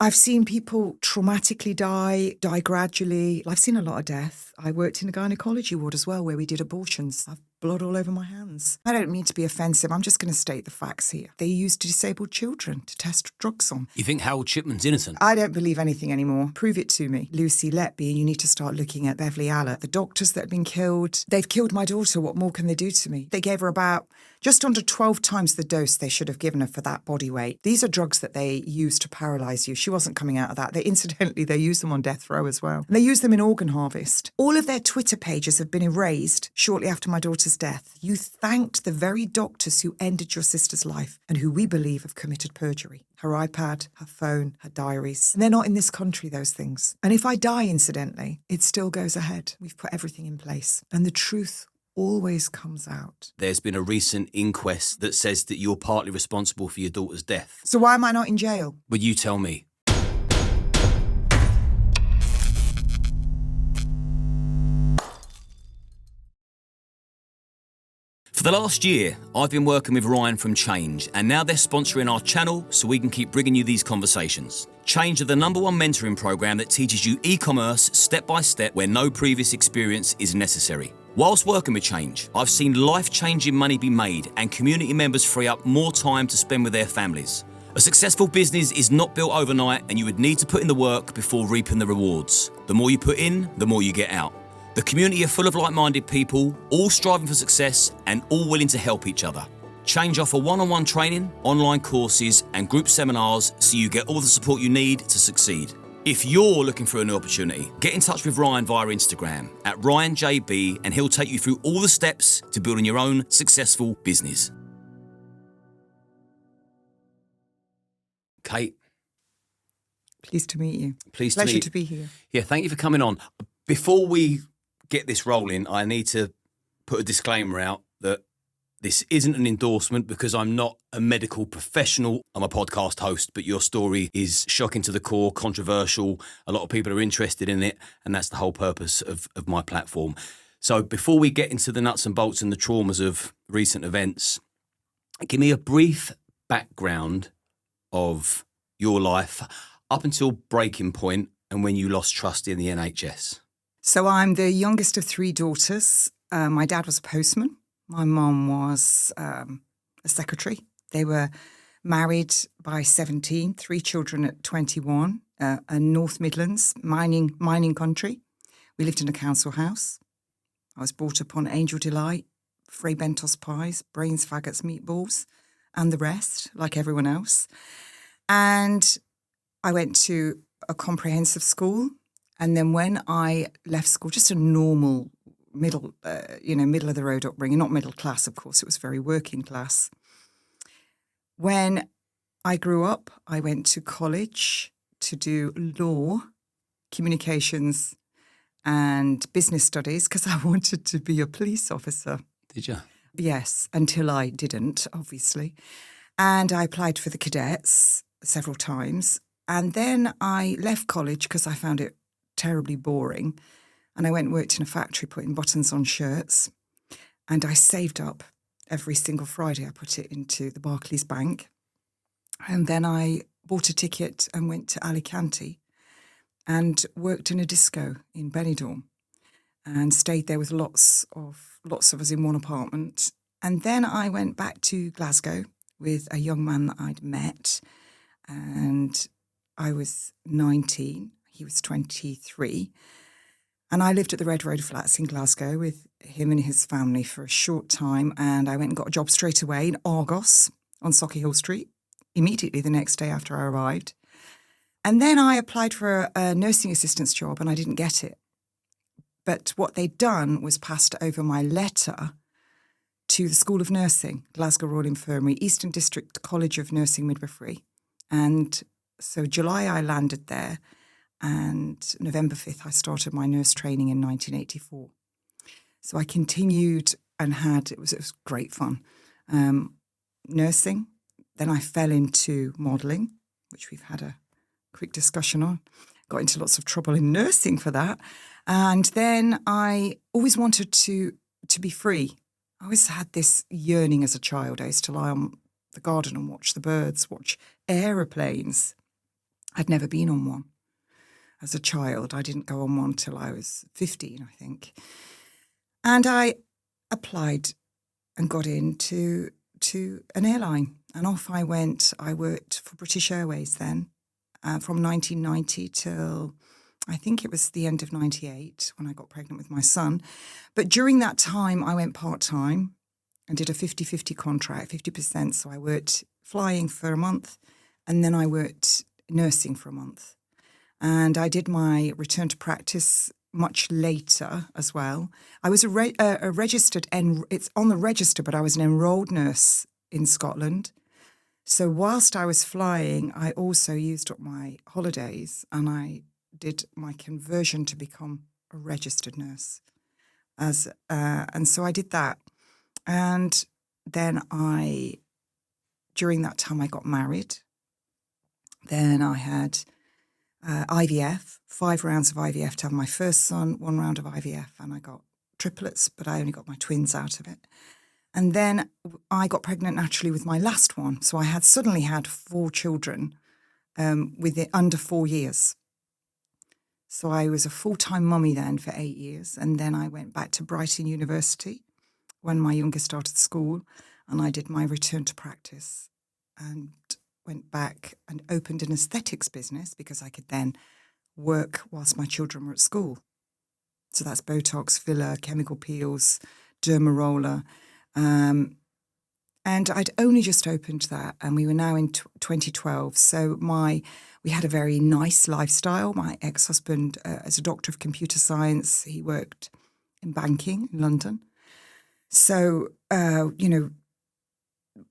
I've seen people traumatically die gradually. I've seen a lot of death. I worked in a gynecology ward as well where we did abortions. I've blood all over my hands. I don't mean to be offensive. I'm just going to state the facts here. They used disabled children to test drugs on. You think 𝐿𝐻𝐫𝐻's innocent? I don't believe anything anymore. Prove it to me. Lucy Letby, you need to start looking at Beverly Alla. The doctors that have been killed, they've killed my daughter. What more can they do to me? They gave her about just under 12 times the dose they should have given her for that body weight. These are drugs that they use to paralyse you. She wasn't coming out of that. They use them on death row as well. And they use them in organ harvest. All of their Twitter pages have been erased shortly after my daughter's death. You thanked the very doctors who ended your sister's life and who we believe have committed perjury. Her iPad, her phone, her diaries. And they're not in this country, those things. And if I die, incidentally, it still goes ahead. We've put everything in place. And the truth always comes out. There's been a recent inquest that says that you're partly responsible for your daughter's death. So why am I not in jail? Well, you tell me. For the last year, I've been working with Ryan from 𝐶𝐨𝐲, and now they're sponsoring our channel so we can keep bringing you these conversations. 𝐶𝐨𝐲 are the #1 mentoring program that teaches you e-commerce step by step where no previous experience is necessary. Whilst working with 𝐶𝐨𝐲, I've seen life-changing money be made and community members free up more time to spend with their families. A successful business is not built overnight, and you would need to put in the work before reaping the rewards. The more you put in, the more you get out. The community are full of like-minded people, all striving for success and all willing to help each other. 𝐶𝐨𝐲 offer one-on-one training, online courses and group seminars so you get all the support you need to succeed. If you're looking for a new opportunity, get in touch with Ryan via Instagram at @RyanJB and he'll take you through all the steps to building your own successful business. Kate. Pleased to meet you. Pleasure to be here. Yeah, thank you for coming on. Before we get this rolling, I need to put a disclaimer out that this isn't an endorsement because I'm not a medical professional. I'm a podcast host, but your story is shocking to the core, controversial. A lot of people are interested in it, and that's the whole purpose of my platform. So before we get into the nuts and bolts and the traumas of recent events, give me a brief background of your life up until breaking point and when you lost trust in the NHS. So I'm the youngest of 3 daughters. My dad was a postman. My mum was a secretary. They were married by 17, 3 children at 21, and North Midlands, mining country. We lived in a council house. I was brought up on Angel Delight, Fray Bentos pies, brains, faggots, meatballs, and the rest, like everyone else. And I went to a comprehensive school. And then when I left school, just a normal middle of the road upbringing, not middle class, of course, it was very working class. When I grew up, I went to college to do law, communications and business studies because I wanted to be a police officer. Did you? Yes, until I didn't, obviously. And I applied for the cadets several times. And then I left college because I found it terribly boring. And I went and worked in a factory putting buttons on shirts. And I saved up every single Friday. I put it into the Barclays Bank. And then I bought a ticket and went to Alicante and worked in a disco in Benidorm and stayed there with lots of us in one apartment. And then I went back to Glasgow with a young man that I'd met. And I was 19. He was 23. And I lived at the Red Road Flats in Glasgow with him and his family for a short time. And I went and got a job straight away in Argos on Sauchiehall Street, immediately the next day after I arrived. And then I applied for a nursing assistant's job and I didn't get it. But what they'd done was passed over my letter to the School of Nursing, Glasgow Royal Infirmary, Eastern District College of Nursing Midwifery. And so July I landed there. And November 5th, I started my nurse training in 1984. So I continued and it was great fun. Nursing. Then I fell into modelling, which we've had a quick discussion on. Got into lots of trouble in nursing for that. And then I always wanted to be free. I always had this yearning as a child. I used to lie on the garden and watch the birds, watch aeroplanes. I'd never been on one. As a child, I didn't go on one till I was 15, I think. And I applied and got into an airline. And off I went. I worked for British Airways then from 1990 till I think it was the end of 98 when I got pregnant with my son. But during that time, I went part-time and did a 50-50 contract, 50%. So I worked flying for a month and then I worked nursing for a month. And I did my return to practice much later as well. I was a registered, it's on the register, but I was an enrolled nurse in Scotland. So whilst I was flying, I also used up my holidays and I did my conversion to become a registered nurse. And so I did that. And then during that time, I got married. Then I had IVF, 5 rounds of IVF to have my first son, 1 round of IVF, and I got triplets, but I only got my twins out of it. And then I got pregnant naturally with my last one. So I had suddenly had 4 children under 4 years. So I was a full-time mummy then for 8 years. And then I went back to Brighton University when my youngest started school, and I did my return to practice and went back and opened an aesthetics business because I could then work whilst my children were at school. So that's Botox, filler, chemical peels, derma roller. And I'd only just opened that, and we were now in 2012. So we had a very nice lifestyle. My ex-husband is a doctor of computer science. He worked in banking in London. So,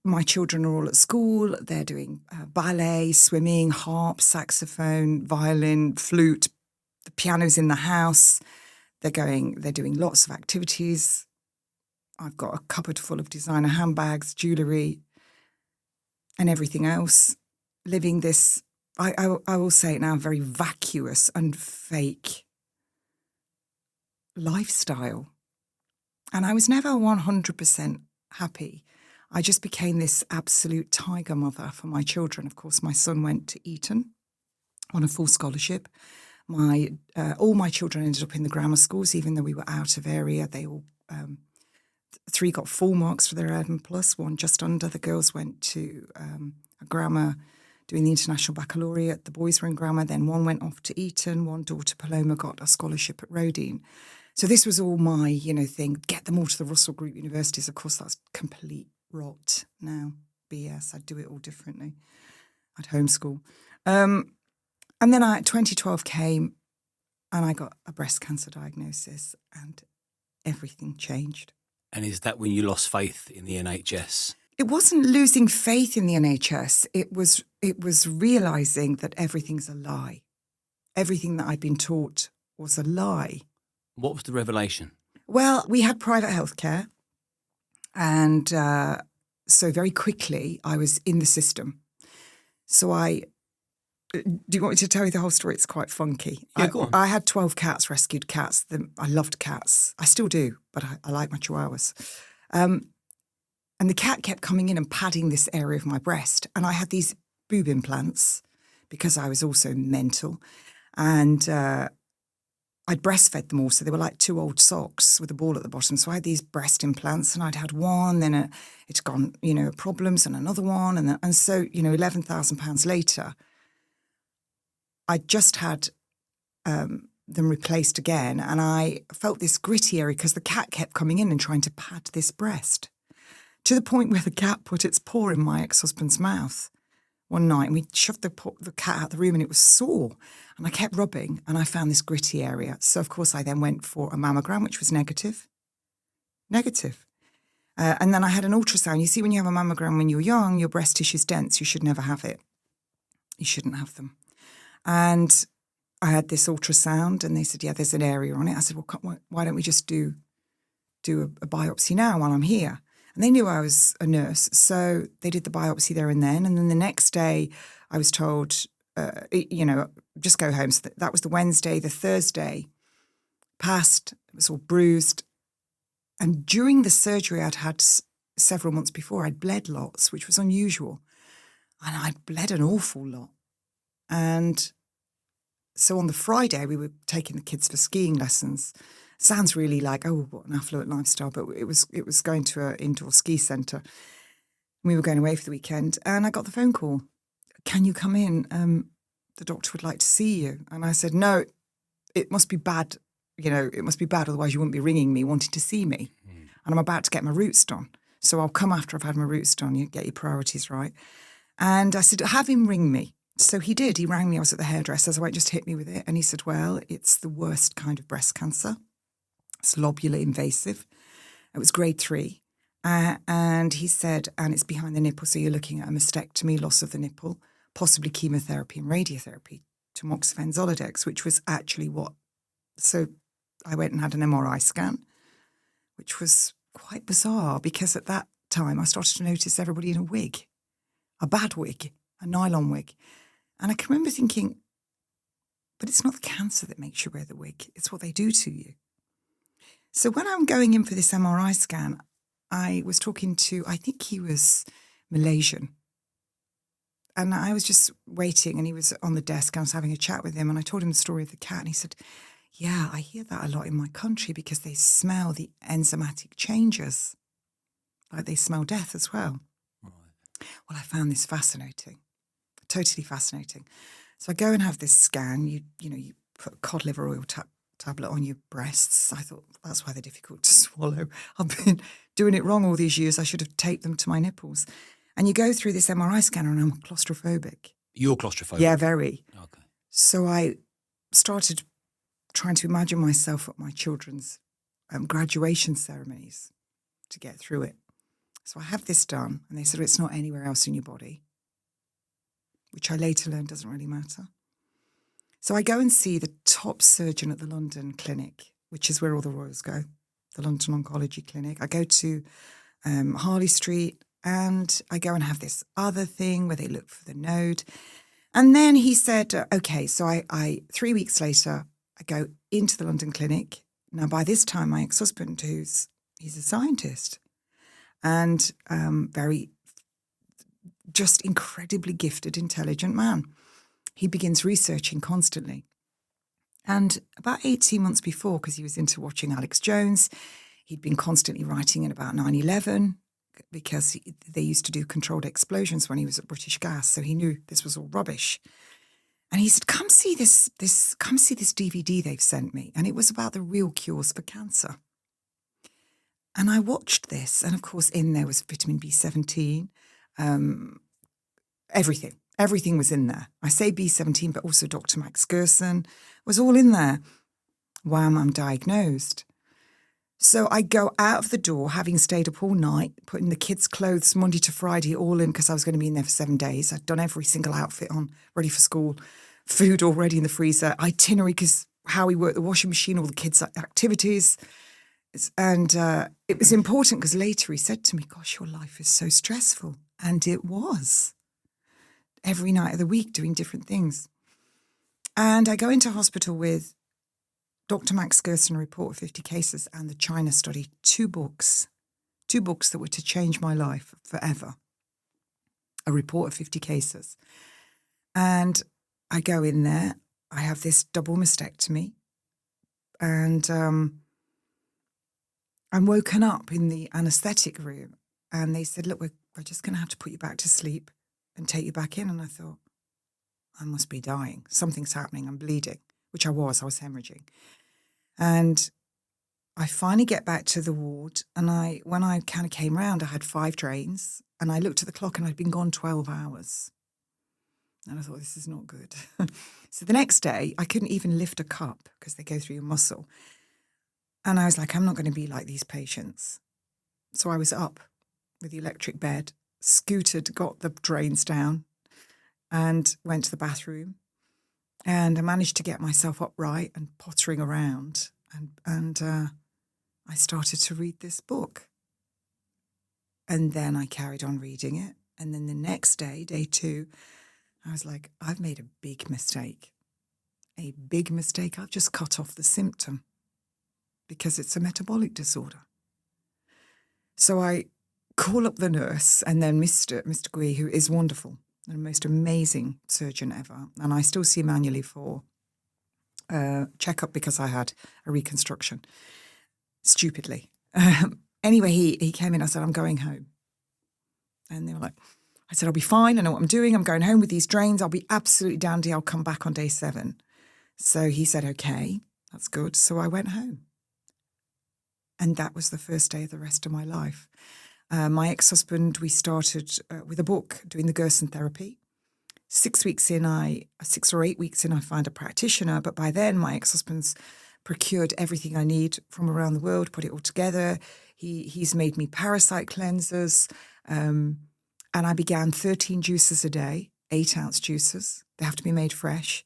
my children are all at school. They're doing ballet, swimming, harp, saxophone, violin, flute. The piano's in the house. They're doing lots of activities. I've got a cupboard full of designer handbags, jewellery, and everything else. Living this, I will say it now, very vacuous and fake lifestyle. And I was never 100% happy. I just became this absolute tiger mother for my children. Of course, my son went to Eton on a full scholarship. All my children ended up in the grammar schools, even though we were out of area. They all 3 got full marks for their 11+, 1 just under. The girls went to a grammar doing the International Baccalaureate. The boys were in grammar. Then 1 went off to Eton. 1 daughter, Paloma, got a scholarship at Rodine. So this was all my, thing, get them all to the Russell Group universities. Of course, that's complete rot now, BS. I'd do it all differently. I'd homeschool. And then 2012 came and I got a breast cancer diagnosis and everything changed. And is that when you lost faith in the NHS? It wasn't losing faith in the NHS. It was realising that everything's a lie. Everything that I'd been taught was a lie. What was the revelation? Well, we had private healthcare. And so very quickly I was in the system. So do you want me to tell you the whole story? It's quite funky. Yeah, go on. I had 12 cats, rescued cats. I loved cats. I still do, but I like my chihuahuas. And the cat kept coming in and padding this area of my breast. And I had these boob implants because I was also mental. And I'd breastfed them all, so they were like 2 old socks with a ball at the bottom. So I had these breast implants, and I'd had one, then it's gone, problems, and another one, and so £11,000 later, I just had them replaced again, and I felt this gritty area because the cat kept coming in and trying to pad this breast, to the point where the cat put its paw in my ex-husband's mouth one night, and we shoved the cat out of the room, and it was sore. And I kept rubbing, and I found this gritty area. So, of course, I then went for a mammogram, which was negative. And then I had an ultrasound. You see, when you have a mammogram when you're young, your breast tissue's dense. You should never have it. You shouldn't have them. And I had this ultrasound, and they said, yeah, there's an area on it. I said, well, why don't we just do a biopsy now while I'm here? And they knew I was a nurse, so they did the biopsy there and then. And then the next day I was told, just go home. So that was the Wednesday. The Thursday passed. It was all bruised. And during the surgery I'd had several months before, I'd bled lots, which was unusual. And I'd bled an awful lot. And so on the Friday, we were taking the kids for skiing lessons. Sounds really like, oh, what an affluent lifestyle, but it was going to an indoor ski centre. We were going away for the weekend, and I got the phone call. Can you come in? The doctor would like to see you. And I said, no, it must be bad. It must be bad, otherwise you wouldn't be ringing me wanting to see me. And I'm about to get my roots done. So I'll come after I've had my roots done. You get your priorities right. And I said, have him ring me. So he did. He rang me. I was at the hairdresser's. I went, just hit me with it. And he said, well, it's the worst kind of breast cancer. It's lobular invasive. It was grade 3. And he said, and it's behind the nipple. So you're looking at a mastectomy, loss of the nipple, possibly chemotherapy and radiotherapy, tamoxifen, Zoladex, which was actually what. So I went and had an MRI scan, which was quite bizarre because at that time I started to notice everybody in a wig, a bad wig, a nylon wig. And I can remember thinking, but it's not the cancer that makes you wear the wig. It's what they do to you. So when I'm going in for this MRI scan, I was talking to, I think he was Malaysian. And I was just waiting and he was on the desk and I was having a chat with him and I told him the story of the cat and he said, yeah, I hear that a lot in my country because they smell the enzymatic changes. Like they smell death as well. Right. Well, I found this fascinating, totally fascinating. So I go and have this scan. You put cod liver oil tablet on your breasts. I thought that's why they're difficult to swallow. I've been doing it wrong all these years. I should have taped them to my nipples. And you go through this MRI scanner and I'm claustrophobic. You're claustrophobic? Yeah, very. Okay. So I started trying to imagine myself at my children's graduation ceremonies to get through it. So I have this done and they said, it's not anywhere else in your body, which I later learned doesn't really matter. So I go and see the top surgeon at the London clinic, which is where all the royals go, the London Oncology Clinic. I go to Harley Street and I go and have this other thing where they look for the node. And then he said, okay, so I 3 weeks later, I go into the London clinic. Now, by this time, my ex-husband, he's a scientist and just incredibly gifted, intelligent man. He begins researching constantly. And about 18 months before, because he was into watching Alex Jones, he'd been constantly writing in about 9/11 because they used to do controlled explosions when he was at British Gas. So he knew this was all rubbish. And he said, come see this DVD they've sent me. And it was about the real cures for cancer. And I watched this. And of course, in there was vitamin B17, everything. Everything was in there. I say B17, but also Dr. Max Gerson was all in there. Wham, I'm diagnosed. So I go out of the door, having stayed up all night, putting the kids' clothes Monday to Friday all in because I was going to be in there for 7 days. I'd done every single outfit on, ready for school, food already in the freezer, itinerary because how we work the washing machine, all the kids' activities. And it was important because later he said to me, gosh, your life is so stressful. And it was. Every night of the week doing different things. And I go into hospital with Dr. Max Gerson, a report of 50 cases, and the China study, 2 books that were to change my life forever. A report of 50 cases. And I go in there, I have this double mastectomy, and I'm woken up in the anaesthetic room, and they said, look, we're just going to have to put you back to sleep and take you back in. And I thought, I must be dying. Something's happening. I'm bleeding, which I was hemorrhaging. And I finally get back to the ward. And when I kind of came round, I had 5 drains. And I looked at the clock and I'd been gone 12 hours. And I thought, this is not good. So the next day, I couldn't even lift a cup because they go through your muscle. And I was like, I'm not going to be like these patients. So I was up with the electric bed, scooted, got the drains down and went to the bathroom. And I managed to get myself upright and pottering around. And I started to read this book. And then I carried on reading it. And then the next day, day 2, I was like, I've made a big mistake. A big mistake. I've just cut off the symptom because it's a metabolic disorder. So I call up the nurse and then Mr. 𝐸, who is wonderful. the most amazing surgeon ever. And I still see him annually for checkup because I had a reconstruction, stupidly. Anyway, he came in. I said, I'm going home. And they were like, I said, I'll be fine. I know what I'm doing. I'm going home with these drains. I'll be absolutely dandy. I'll come back on day 7. So he said, okay, that's good. So I went home. And that was the first day of the rest of my life. My ex-husband, we started with a book doing the Gerson therapy. 6 or 8 weeks in, I found a practitioner. But by then, my ex-husband's procured everything I need from around the world, put it all together. He's made me parasite cleansers. And I began 13 juices a day, 8-ounce juices. They have to be made fresh.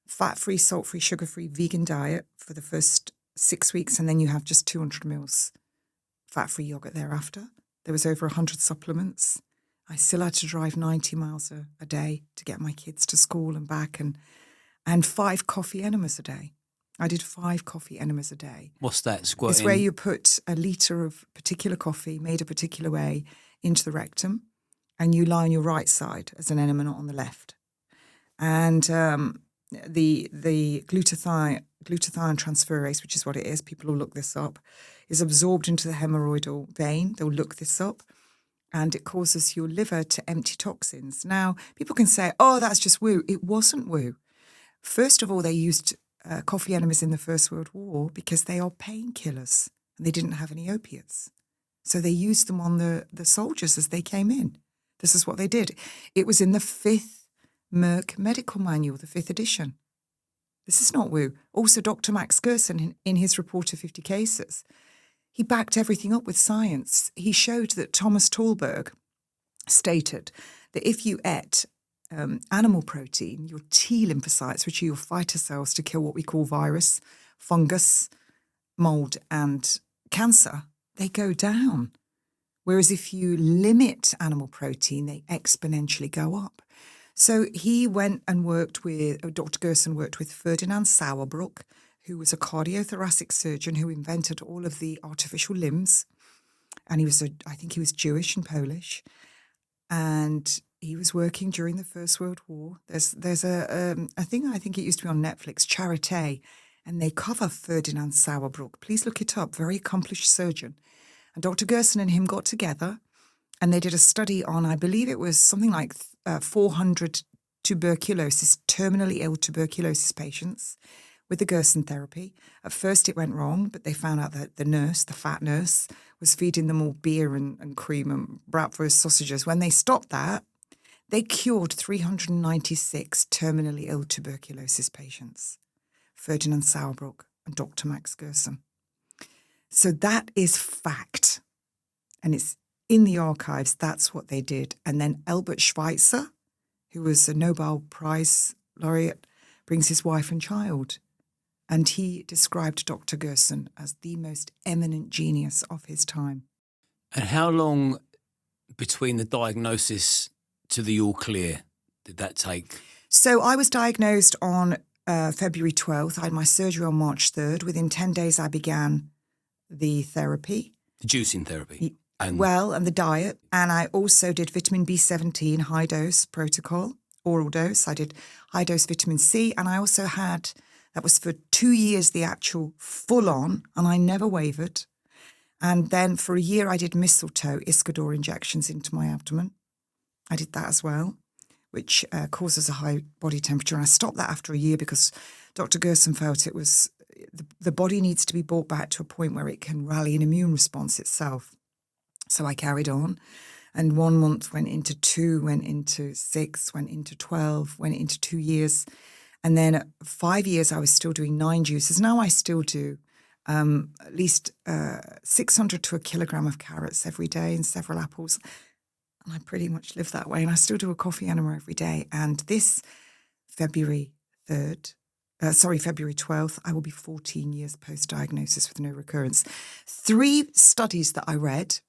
Fat-free, salt-free, sugar-free, vegan diet for the first 6 weeks. And then you have just 200 mils fat-free yogurt thereafter. There was over 100 supplements. I still had to drive 90 miles a day to get my kids to school and back, and 5 coffee enemas a day. I did 5 coffee enemas a day. What's that? Squirting? It's where you put a litre of particular coffee made a particular way into the rectum, and you lie on your right side as an enema, not on the left. And the glutathione transferase, which is what it is, people will look this up, is absorbed into the hemorrhoidal vein. They'll look this up. And it causes your liver to empty toxins. Now, people can say, oh, that's just woo. It wasn't woo. First of all, they used coffee enemas in the First World War because they are painkillers and they didn't have any opiates. So they used them on the soldiers as they came in. This is what they did. It was in the 5th Merck Medical Manual, the 5th edition. This is not woo. Also, Dr. Max Gerson, in his report of 50 cases, he backed everything up with science. He showed that Thomas Thalberg stated that if you ate animal protein, your T lymphocytes, which are your fighter cells to kill what we call virus, fungus, mold, and cancer, they go down. Whereas if you limit animal protein, they exponentially go up. So he went and Dr. Gerson worked with Ferdinand Sauerbruch, who was a cardiothoracic surgeon who invented all of the artificial limbs. And I think he was Jewish and Polish. And he was working during the First World War. There's a thing, I think it used to be on Netflix, Charité, and they cover Ferdinand Sauerbruch. Please look it up, very accomplished surgeon. And Dr. Gerson and him got together and they did a study on, I believe it was something like 400 terminally ill tuberculosis patients with the Gerson therapy. At first it went wrong, but they found out that the fat nurse, was feeding them all beer and cream and bratwurst sausages. When they stopped that, they cured 396 terminally ill tuberculosis patients. Ferdinand Sauerbruch and Dr. Max Gerson. So that is fact. And it's in the archives, that's what they did. And then Albert Schweitzer, who was a Nobel Prize laureate, brings his wife and child. And he described Dr. Gerson as the most eminent genius of his time. And how long between the diagnosis to the all clear did that take? So I was diagnosed on February 12th. I had my surgery on March 3rd. Within 10 days, I began the therapy. The juicing therapy? And the diet. And I also did vitamin B17 high dose protocol, oral dose. I did high dose vitamin C. And I also had... That was for 2 years, the actual full on, and I never wavered. And then for a year, I did mistletoe, Iscador injections into my abdomen. I did that as well, which causes a high body temperature. And I stopped that after a year because Dr. Gerson felt it was, the body needs to be brought back to a point where it can rally an immune response itself. So I carried on. And 1 month went into 2, went into 6, went into 12, went into 2 years. And then at 5 years, I was still doing 9 juices. Now I still do at least 600 to a kilogram of carrots every day and several apples. And I pretty much live that way. And I still do a coffee enema every day. And this February 12th, I will be 14 years post-diagnosis with no recurrence. 3 studies that I read,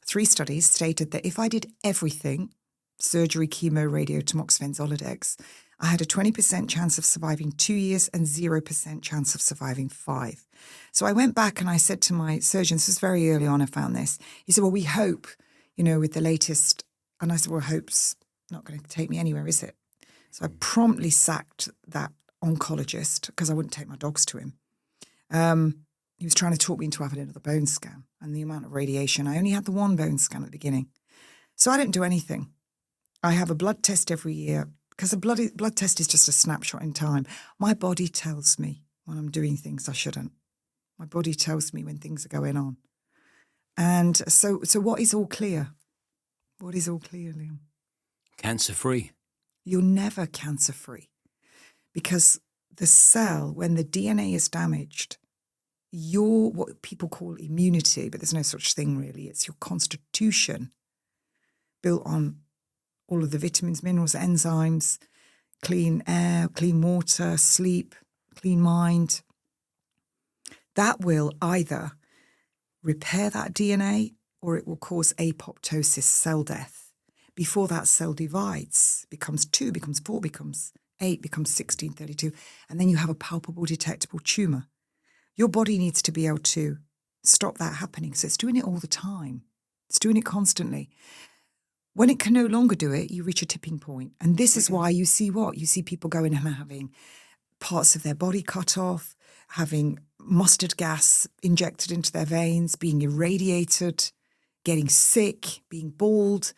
3 studies stated that if I did everything, surgery, chemo, radio, tamoxifen, Zoladex, I had a 20% chance of surviving 2 years and 0% chance of surviving 5. So I went back and I said to my surgeon, this was very early on I found this. He said, well, we hope, with the latest. And I said, well, hope's not going to take me anywhere, is it? So I promptly sacked that oncologist because I wouldn't take my dogs to him. He was trying to talk me into having another bone scan and the amount of radiation. I only had the one bone scan at the beginning. So I didn't do anything. I have a blood test every year because a blood test is just a snapshot in time. My body tells me when I'm doing things I shouldn't. My body tells me when things are going on. And so what is all clear? What is all clear, Liam? Cancer-free. You're never cancer-free because the cell, when the DNA is damaged, your what people call immunity, but there's no such thing really. It's your constitution built on all of the vitamins, minerals, enzymes, clean air, clean water, sleep, clean mind. That will either repair that DNA or it will cause apoptosis, cell death. Before that cell divides, becomes 2, becomes 4, becomes 8, becomes 16, 32, and then you have a palpable, detectable tumour. Your body needs to be able to stop that happening. So it's doing it all the time. It's doing it constantly. When it can no longer do it, you reach a tipping point. And this is why you see what? You see people going and having parts of their body cut off, having mustard gas injected into their veins, being irradiated, getting sick, being bald,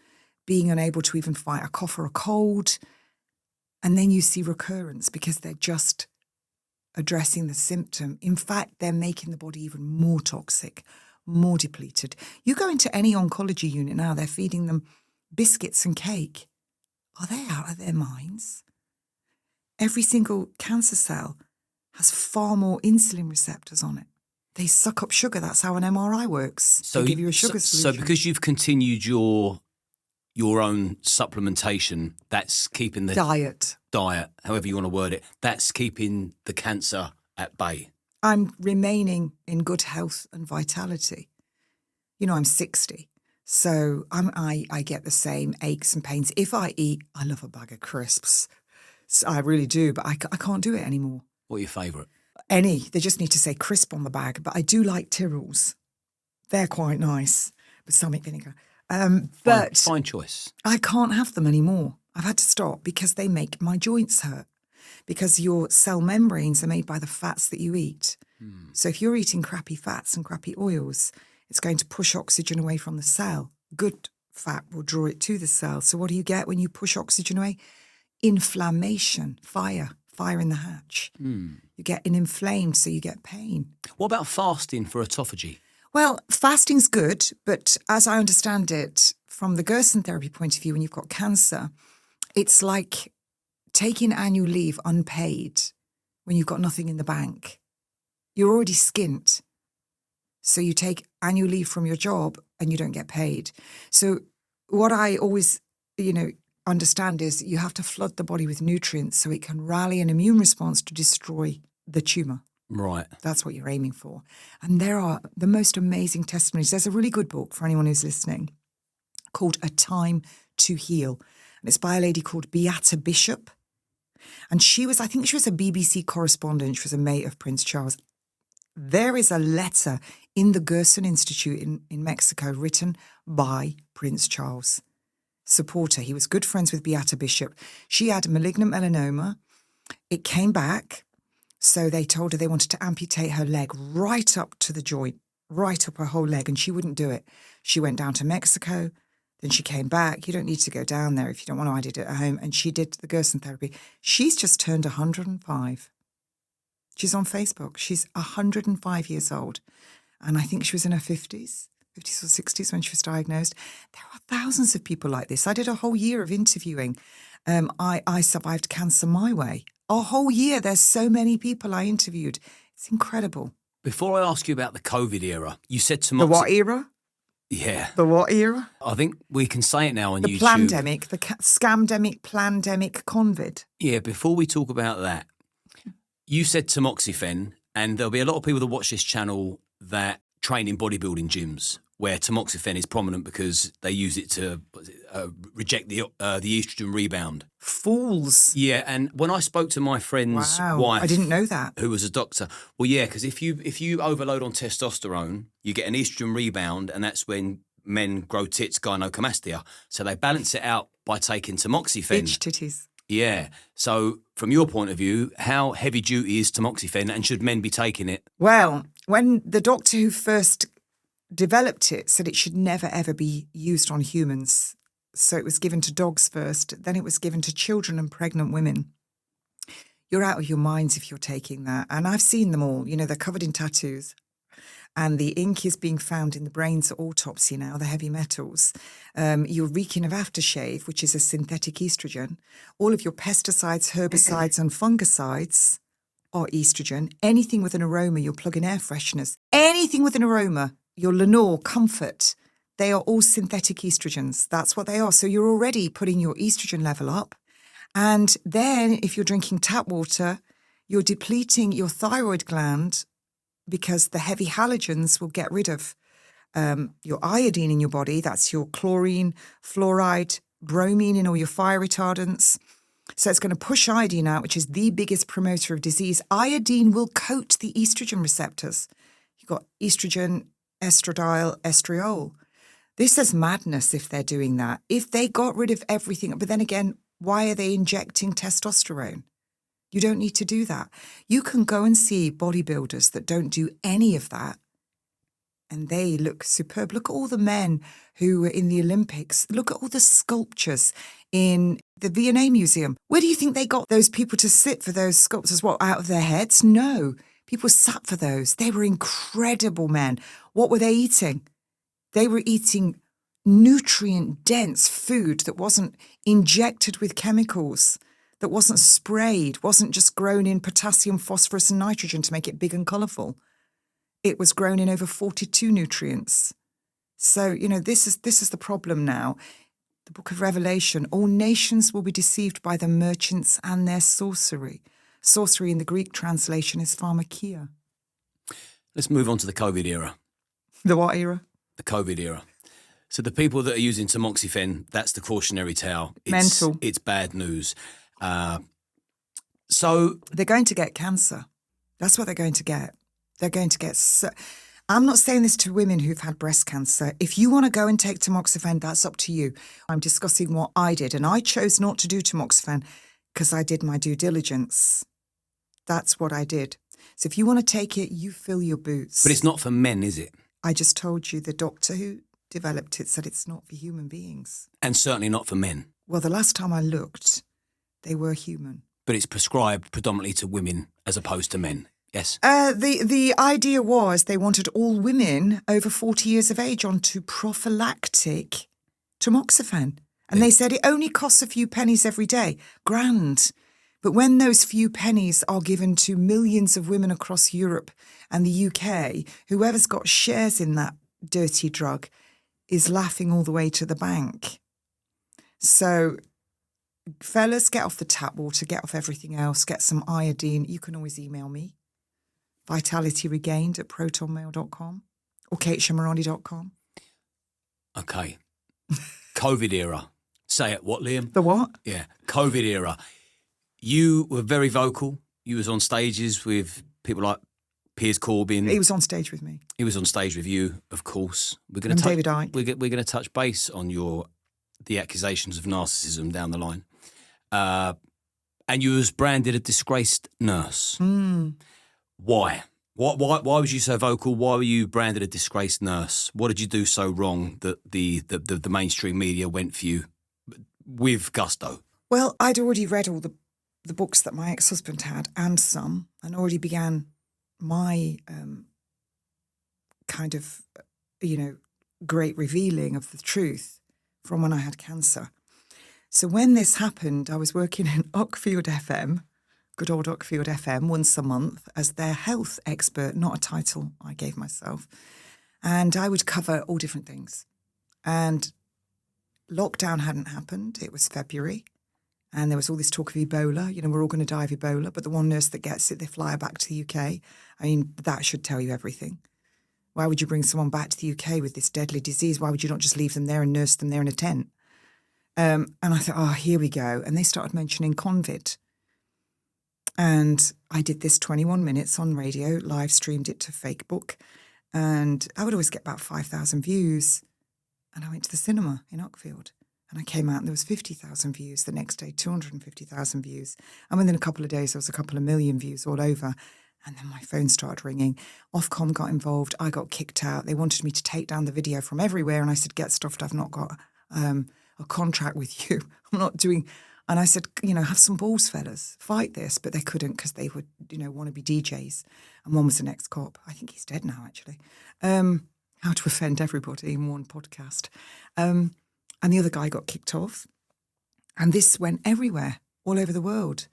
being unable to even fight a cough or a cold. And then you see recurrence because they're just addressing the symptom. In fact, they're making the body even more toxic, more depleted. You go into any oncology unit now, they're feeding them biscuits and cake. Are they out of their minds? Every single cancer cell has far more insulin receptors on it. They suck up sugar. That's how an MRI works. They give you a sugar solution. So because you've continued your own supplementation, that's keeping the diet, however you want to word it, that's keeping the cancer at bay. I'm remaining in good health and vitality. You know, I'm 60, so I get the same aches and pains. If I eat, I love a bag of crisps. So I really do, but I can't do it anymore. What are your favourite? Any. They just need to say crisp on the bag, but I do like Tyrrells. They're quite nice, balsamic vinegar. But fine choice. I can't have them anymore. I've had to stop because they make my joints hurt. Because your cell membranes are made by the fats that you eat. So if you're eating crappy fats and crappy oils, it's going to push oxygen away from the cell. Good fat will draw it to the cell. So what do you get when you push oxygen away? Inflammation, fire in the hatch. You get inflamed, so you get pain. What about fasting for autophagy? Well, fasting's good, but as I understand it, from the Gerson therapy point of view, when you've got cancer, it's like taking annual leave unpaid when you've got nothing in the bank. You're already skint. So you take annual leave from your job and you don't get paid. So what I always, understand is you have to flood the body with nutrients so it can rally an immune response to destroy the tumour. Right. That's what you're aiming for. And there are the most amazing testimonies. There's a really good book for anyone who's listening called A Time to Heal. And it's by a lady called Beata Bishop. And I think she was a BBC correspondent. She was a mate of Prince Charles. There is a letter in the Gerson Institute in Mexico written by Prince Charles. Supporter. He was good friends with Beata Bishop. She had malignant melanoma. It came back. So they told her they wanted to amputate her leg right up to the joint, right up her whole leg, and she wouldn't do it. She went down to Mexico, then she came back. You don't need to go down there if you don't want to. I did it at home, and she did the Gerson therapy. She's just turned 105. She's on Facebook. She's 105 years old, and I think she was in her 50s or 60s when she was diagnosed. There are thousands of people like this. I did a whole year of interviewing. I survived cancer my way. A whole year, there's so many people I interviewed. It's incredible. Before I ask you about the COVID era, you said to The what era? Yeah. The what era? I think we can say it now on YouTube. The plandemic, the scamdemic, plandemic, convid. Yeah, before we talk about that, you said tamoxifen, and there'll be a lot of people that watch this channel that train in bodybuilding gyms where tamoxifen is prominent because they use it to reject the estrogen rebound. Fools. Yeah, and when I spoke to my friend's wife, I didn't know that, who was a doctor. Well, yeah, because if you overload on testosterone, you get an estrogen rebound, and that's when men grow tits, gynecomastia. So they balance it out by taking tamoxifen. Bitch titties. Yeah. So from your point of view, how heavy duty is tamoxifen and should men be taking it? Well, when the doctor who first developed it said it should never, ever be used on humans. So it was given to dogs first, then it was given to children and pregnant women. You're out of your minds if you're taking that. And I've seen them all. You know, they're covered in tattoos. And the ink is being found in the brains at autopsy now, the heavy metals. You're reeking of aftershave, which is a synthetic estrogen. All of your pesticides, herbicides and fungicides are estrogen. Anything with an aroma, your plug-in air fresheners, anything with an aroma, your Lenore, Comfort, they are all synthetic estrogens. That's what they are. So you're already putting your estrogen level up. And then if you're drinking tap water, you're depleting your thyroid gland because the heavy halogens will get rid of your iodine in your body. That's your chlorine, fluoride, bromine in all your fire retardants. So it's going to push iodine out, which is the biggest promoter of disease. Iodine will coat the estrogen receptors. You've got estrogen, estradiol, estriol. This is madness if they're doing that. If they got rid of everything, but then again, why are they injecting testosterone? You don't need to do that. You can go and see bodybuilders that don't do any of that, and they look superb. Look at all the men who were in the Olympics. Look at all the sculptures in the V&A Museum. Where do you think they got those people to sit for those sculptures? What, out of their heads? No. People sat for those. They were incredible men. What were they eating? They were eating nutrient-dense food that wasn't injected with chemicals, that wasn't sprayed, wasn't just grown in potassium, phosphorus and nitrogen to make it big and colourful. It was grown in over 42 nutrients. So, you know, this is the problem now. The book of Revelation, all nations will be deceived by the merchants and their sorcery. Sorcery in the Greek translation is pharmakia. Let's move on to the COVID era. The what era? The COVID era. So the people that are using tamoxifen, that's the cautionary tale. Mental. It's bad news. So they're going to get cancer. That's what they're going to get. They're going to get... I'm not saying this to women who've had breast cancer. If you want to go and take tamoxifen, that's up to you. I'm discussing what I did, and I chose not to do tamoxifen because I did my due diligence. That's what I did. So if you want to take it, you fill your boots. But it's not for men, is it? I just told you the doctor who developed it said it's not for human beings. And certainly not for men. Well, the last time I looked, they were human. But it's prescribed predominantly to women as opposed to men, yes? The idea was they wanted all women over 40 years of age onto prophylactic tamoxifen. And they said it only costs a few pennies every day. Grand. But when those few pennies are given to millions of women across Europe and the UK, whoever's got shares in that dirty drug is laughing all the way to the bank. So, fellas, get off the tap water, get off everything else, get some iodine. You can always email me, vitalityregained@protonmail.com or 𝐾𝐨𝐵𝐿.com. Okay. COVID era. Say it. What, Liam? The what? Yeah. COVID era. You were very vocal. You was on stages with people like Piers Corbyn. He was on stage with me. He was on stage with you, of course. We're And David Icke. We're going to touch base on the accusations of narcissism down the line. And you was branded a disgraced nurse. Why? Why was you so vocal? Why were you branded a disgraced nurse? What did you do so wrong that the mainstream media went for you with gusto? Well, I'd already read all the books that my ex-husband had and some, and already began my kind of, great revealing of the truth from when I had cancer. So when this happened, I was working in Uckfield FM, good old Uckfield FM, once a month as their health expert, not a title I gave myself. And I would cover all different things. And lockdown hadn't happened. It was February. And there was all this talk of Ebola. We're all going to die of Ebola. But the one nurse that gets it, they fly her back to the UK. I mean, that should tell you everything. Why would you bring someone back to the UK with this deadly disease? Why would you not just leave them there and nurse them there in a tent? And I thought, here we go. And they started mentioning COVID. And I did this 21 minutes on radio, live streamed it to Facebook. And I would always get about 5,000 views. And I went to the cinema in Uckfield. And I came out and there was 50,000 views. The next day, 250,000 views. And within a couple of days, there was a couple of million views all over. And then my phone started ringing. Ofcom got involved. I got kicked out. They wanted me to take down the video from everywhere. And I said, get stuffed. I've not got a contract with you. I'm not doing... And I said, have some balls, fellas. Fight this. But they couldn't because they would, want to be DJs. And one was an ex-cop. I think he's dead now, actually. How to offend everybody in one podcast. And the other guy got kicked off. And this went everywhere, all over the world,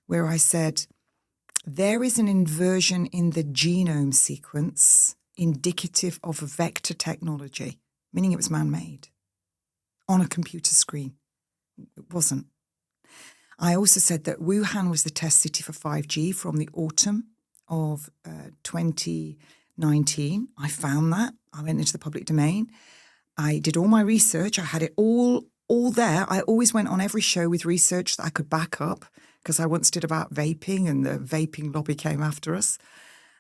where I said, there is an inversion in the genome sequence indicative of a vector technology, meaning it was man-made, on a computer screen. It wasn't. I also said that Wuhan was the test city for 5G from the autumn of 2019. I found that. I went into the public domain. I did all my research. I had it all there. I always went on every show with research that I could back up because I once did about vaping and the vaping lobby came after us.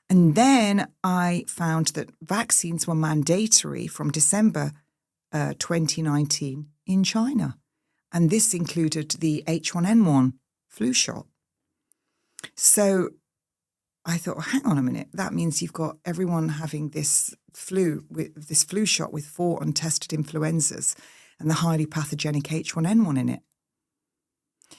And then I found that vaccines were mandatory from December 2019 in China. And this included the H1N1 flu shot. So I thought, hang on a minute, that means you've got everyone having this flu shot with 4 untested influenzas and the highly pathogenic H1N1 in it.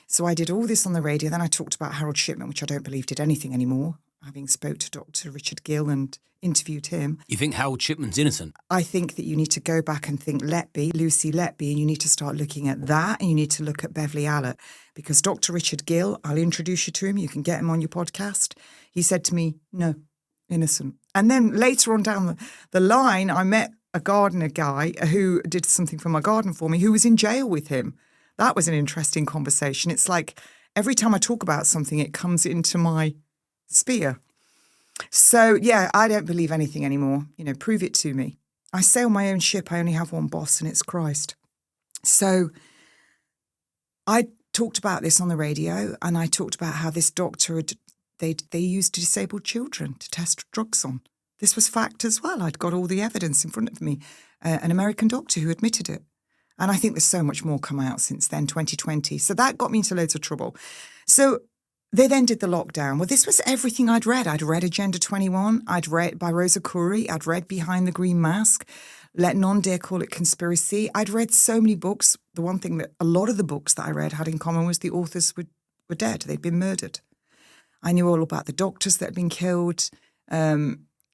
So I did all this on the radio. Then I talked about Harold Shipman, which I don't believe did anything anymore, having spoke to Dr. Richard Gill and interviewed him. You think Harold Shipman's innocent? I think that you need to go back and think Lucy Letby, and you need to start looking at that, and you need to look at Beverly Allett, because Dr. Richard Gill, I'll introduce you to him, you can get him on your podcast. He said to me, no, innocent. And then later on down the line, I met a gardener guy who did something for my garden for me, who was in jail with him. That was an interesting conversation. It's like every time I talk about something, it comes into my sphere. So, yeah, I don't believe anything anymore. Prove it to me. I sail my own ship. I only have one boss, and it's Christ. So I talked about this on the radio, and I talked about how this doctor, they used disabled children to test drugs on. This was fact as well. I'd got all the evidence in front of me, an American doctor who admitted it. And I think there's so much more come out since then, 2020. So that got me into loads of trouble. So they then did the lockdown. Well, this was everything I'd read. I'd read Agenda 21. I'd read by Rosa Kouri. I'd read Behind the Green Mask. Let none dare call it conspiracy. I'd read so many books. The one thing that a lot of the books that I read had in common was the authors were dead. They'd been murdered. I knew all about the doctors that had been killed,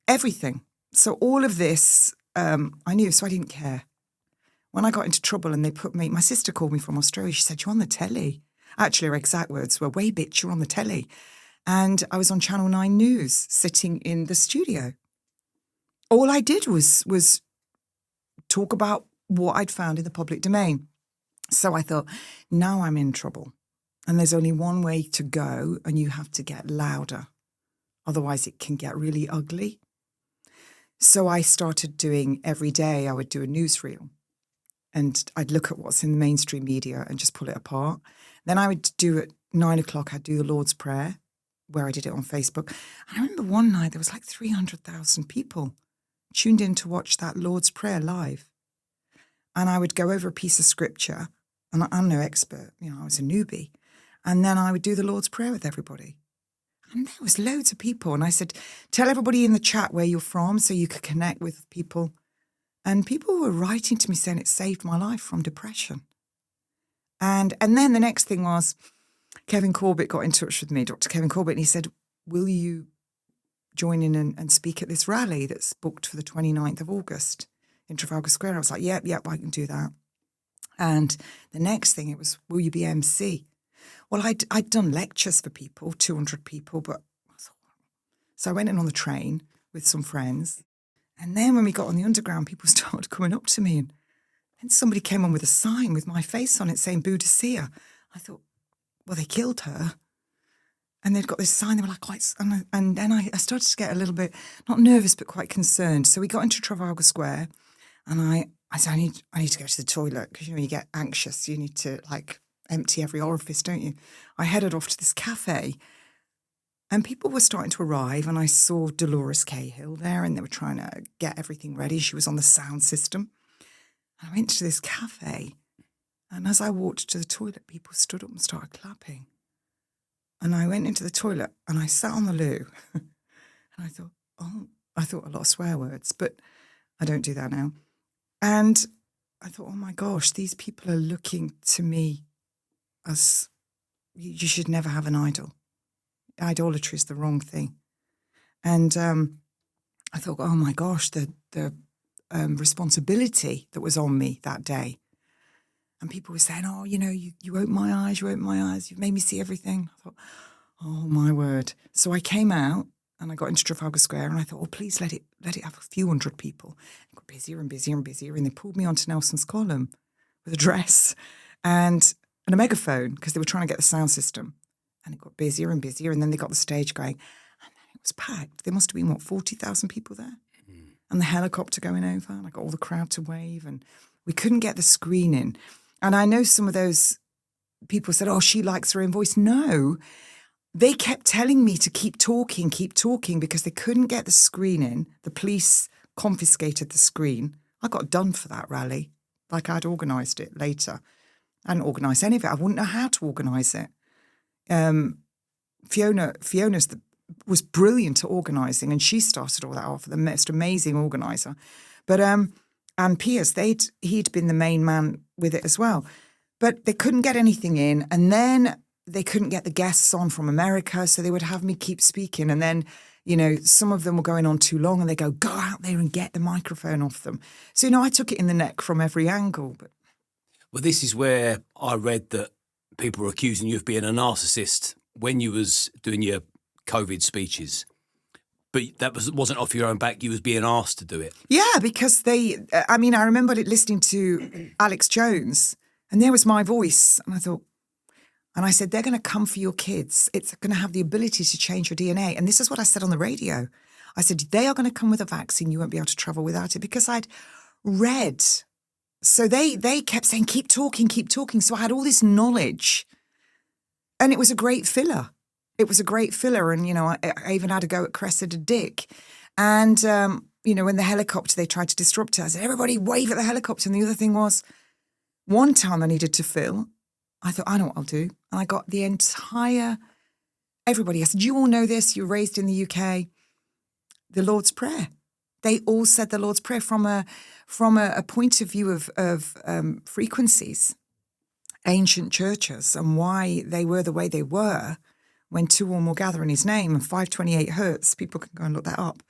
everything. So all of this I knew, so I didn't care. When I got into trouble and they put me, my sister called me from Australia. She said, you're on the telly. Actually, her exact words were, "Way bitch, you're on the telly." And I was on Channel 9 News sitting in the studio. All I did was talk about what I'd found in the public domain. So I thought, now I'm in trouble. And there's only one way to go, and you have to get louder. Otherwise, it can get really ugly. So I started doing, every day I would do a newsreel. And I'd look at what's in the mainstream media and just pull it apart. Then I would do at 9 o'clock, I'd do the Lord's Prayer, where I did it on Facebook. And I remember one night there was like 300,000 people tuned in to watch that Lord's Prayer live. And I would go over a piece of scripture, and I'm no expert, I was a newbie. And then I would do the Lord's Prayer with everybody. And there was loads of people. And I said, tell everybody in the chat where you're from so you could connect with people. And people were writing to me saying it saved my life from depression. And then the next thing was, Kevin Corbett got in touch with me, Dr. Kevin Corbett, and he said, will you join in and speak at this rally that's booked for the 29th of August in Trafalgar Square? I was like, yep, I can do that. And the next thing, it was, will you be MC? Well, I'd done lectures for people, 200 people, but so I went in on the train with some friends. And then when we got on the underground, people started coming up to me, and somebody came on with a sign with my face on it saying, Boo to see her. I thought, well, they killed her. And they'd got this sign, they were like, quite, and then I started to get a little bit, not nervous, but quite concerned. So we got into Trafalgar Square, and I said, I need to go to the toilet, because, you get anxious. You need to, empty every orifice, don't you? I headed off to this cafe, and people were starting to arrive, and I saw Dolores Cahill there, and they were trying to get everything ready. She was on the sound system. And I went to this cafe, And as I walked to the toilet, people stood up and started clapping. And I went into the toilet and I sat on the loo. And I thought a lot of swear words, but I don't do that now. And I thought, oh my gosh, these people are looking to me as, you should never have an idol. Idolatry is the wrong thing. And I thought, oh my gosh, the responsibility that was on me that day. And people were saying, oh, you opened my eyes, you've made me see everything. I thought, oh my word. So I came out and I got into Trafalgar Square and I thought, oh, please let it have a few hundred people. It got busier and busier and busier. And they pulled me onto Nelson's column with a dress and a megaphone because they were trying to get the sound system. And it got busier and busier. And then they got the stage going. And then it was packed. There must have been, 40,000 people there? Mm. And the helicopter going over. And I got all the crowd to wave. And we couldn't get the screen in. And I know some of those people said, oh, she likes her own voice. No, they kept telling me to keep talking because they couldn't get the screen in. The police confiscated the screen. I got done for that rally, like I'd organised it later. I hadn't organised any of it. I wouldn't know how to organise it. Fiona's was brilliant at organising, and she started all that off, the most amazing organiser. But and Piers, he'd been the main man with it as well. But they couldn't get anything in, and then they couldn't get the guests on from America, so they would have me keep speaking. And then, some of them were going on too long, and they go out there and get the microphone off them. So, I took it in the neck from every angle. But well, this is where I read that people were accusing you of being a narcissist when you was doing your COVID speeches. But that wasn't off your own back. You was being asked to do it. Yeah, because I remember listening to Alex Jones, and there was my voice. And I thought, and I said, they're going to come for your kids. It's going to have the ability to change your DNA. And this is what I said on the radio. I said, they are going to come with a vaccine. You won't be able to travel without it, because I'd read. So they kept saying, keep talking. So I had all this knowledge. And it was a great filler. And, I even had a go at Cressida Dick. And, when the helicopter, they tried to disrupt it, I said, everybody wave at the helicopter. And the other thing was, one time I needed to fill, I thought, I know what I'll do. And I got the everybody. I said, you all know this, you're raised in the UK, the Lord's Prayer. They all said the Lord's Prayer from a point of view of frequencies, ancient churches, and why they were the way they were. When two or more gather in his name, and 528 hertz, people can go and look that up.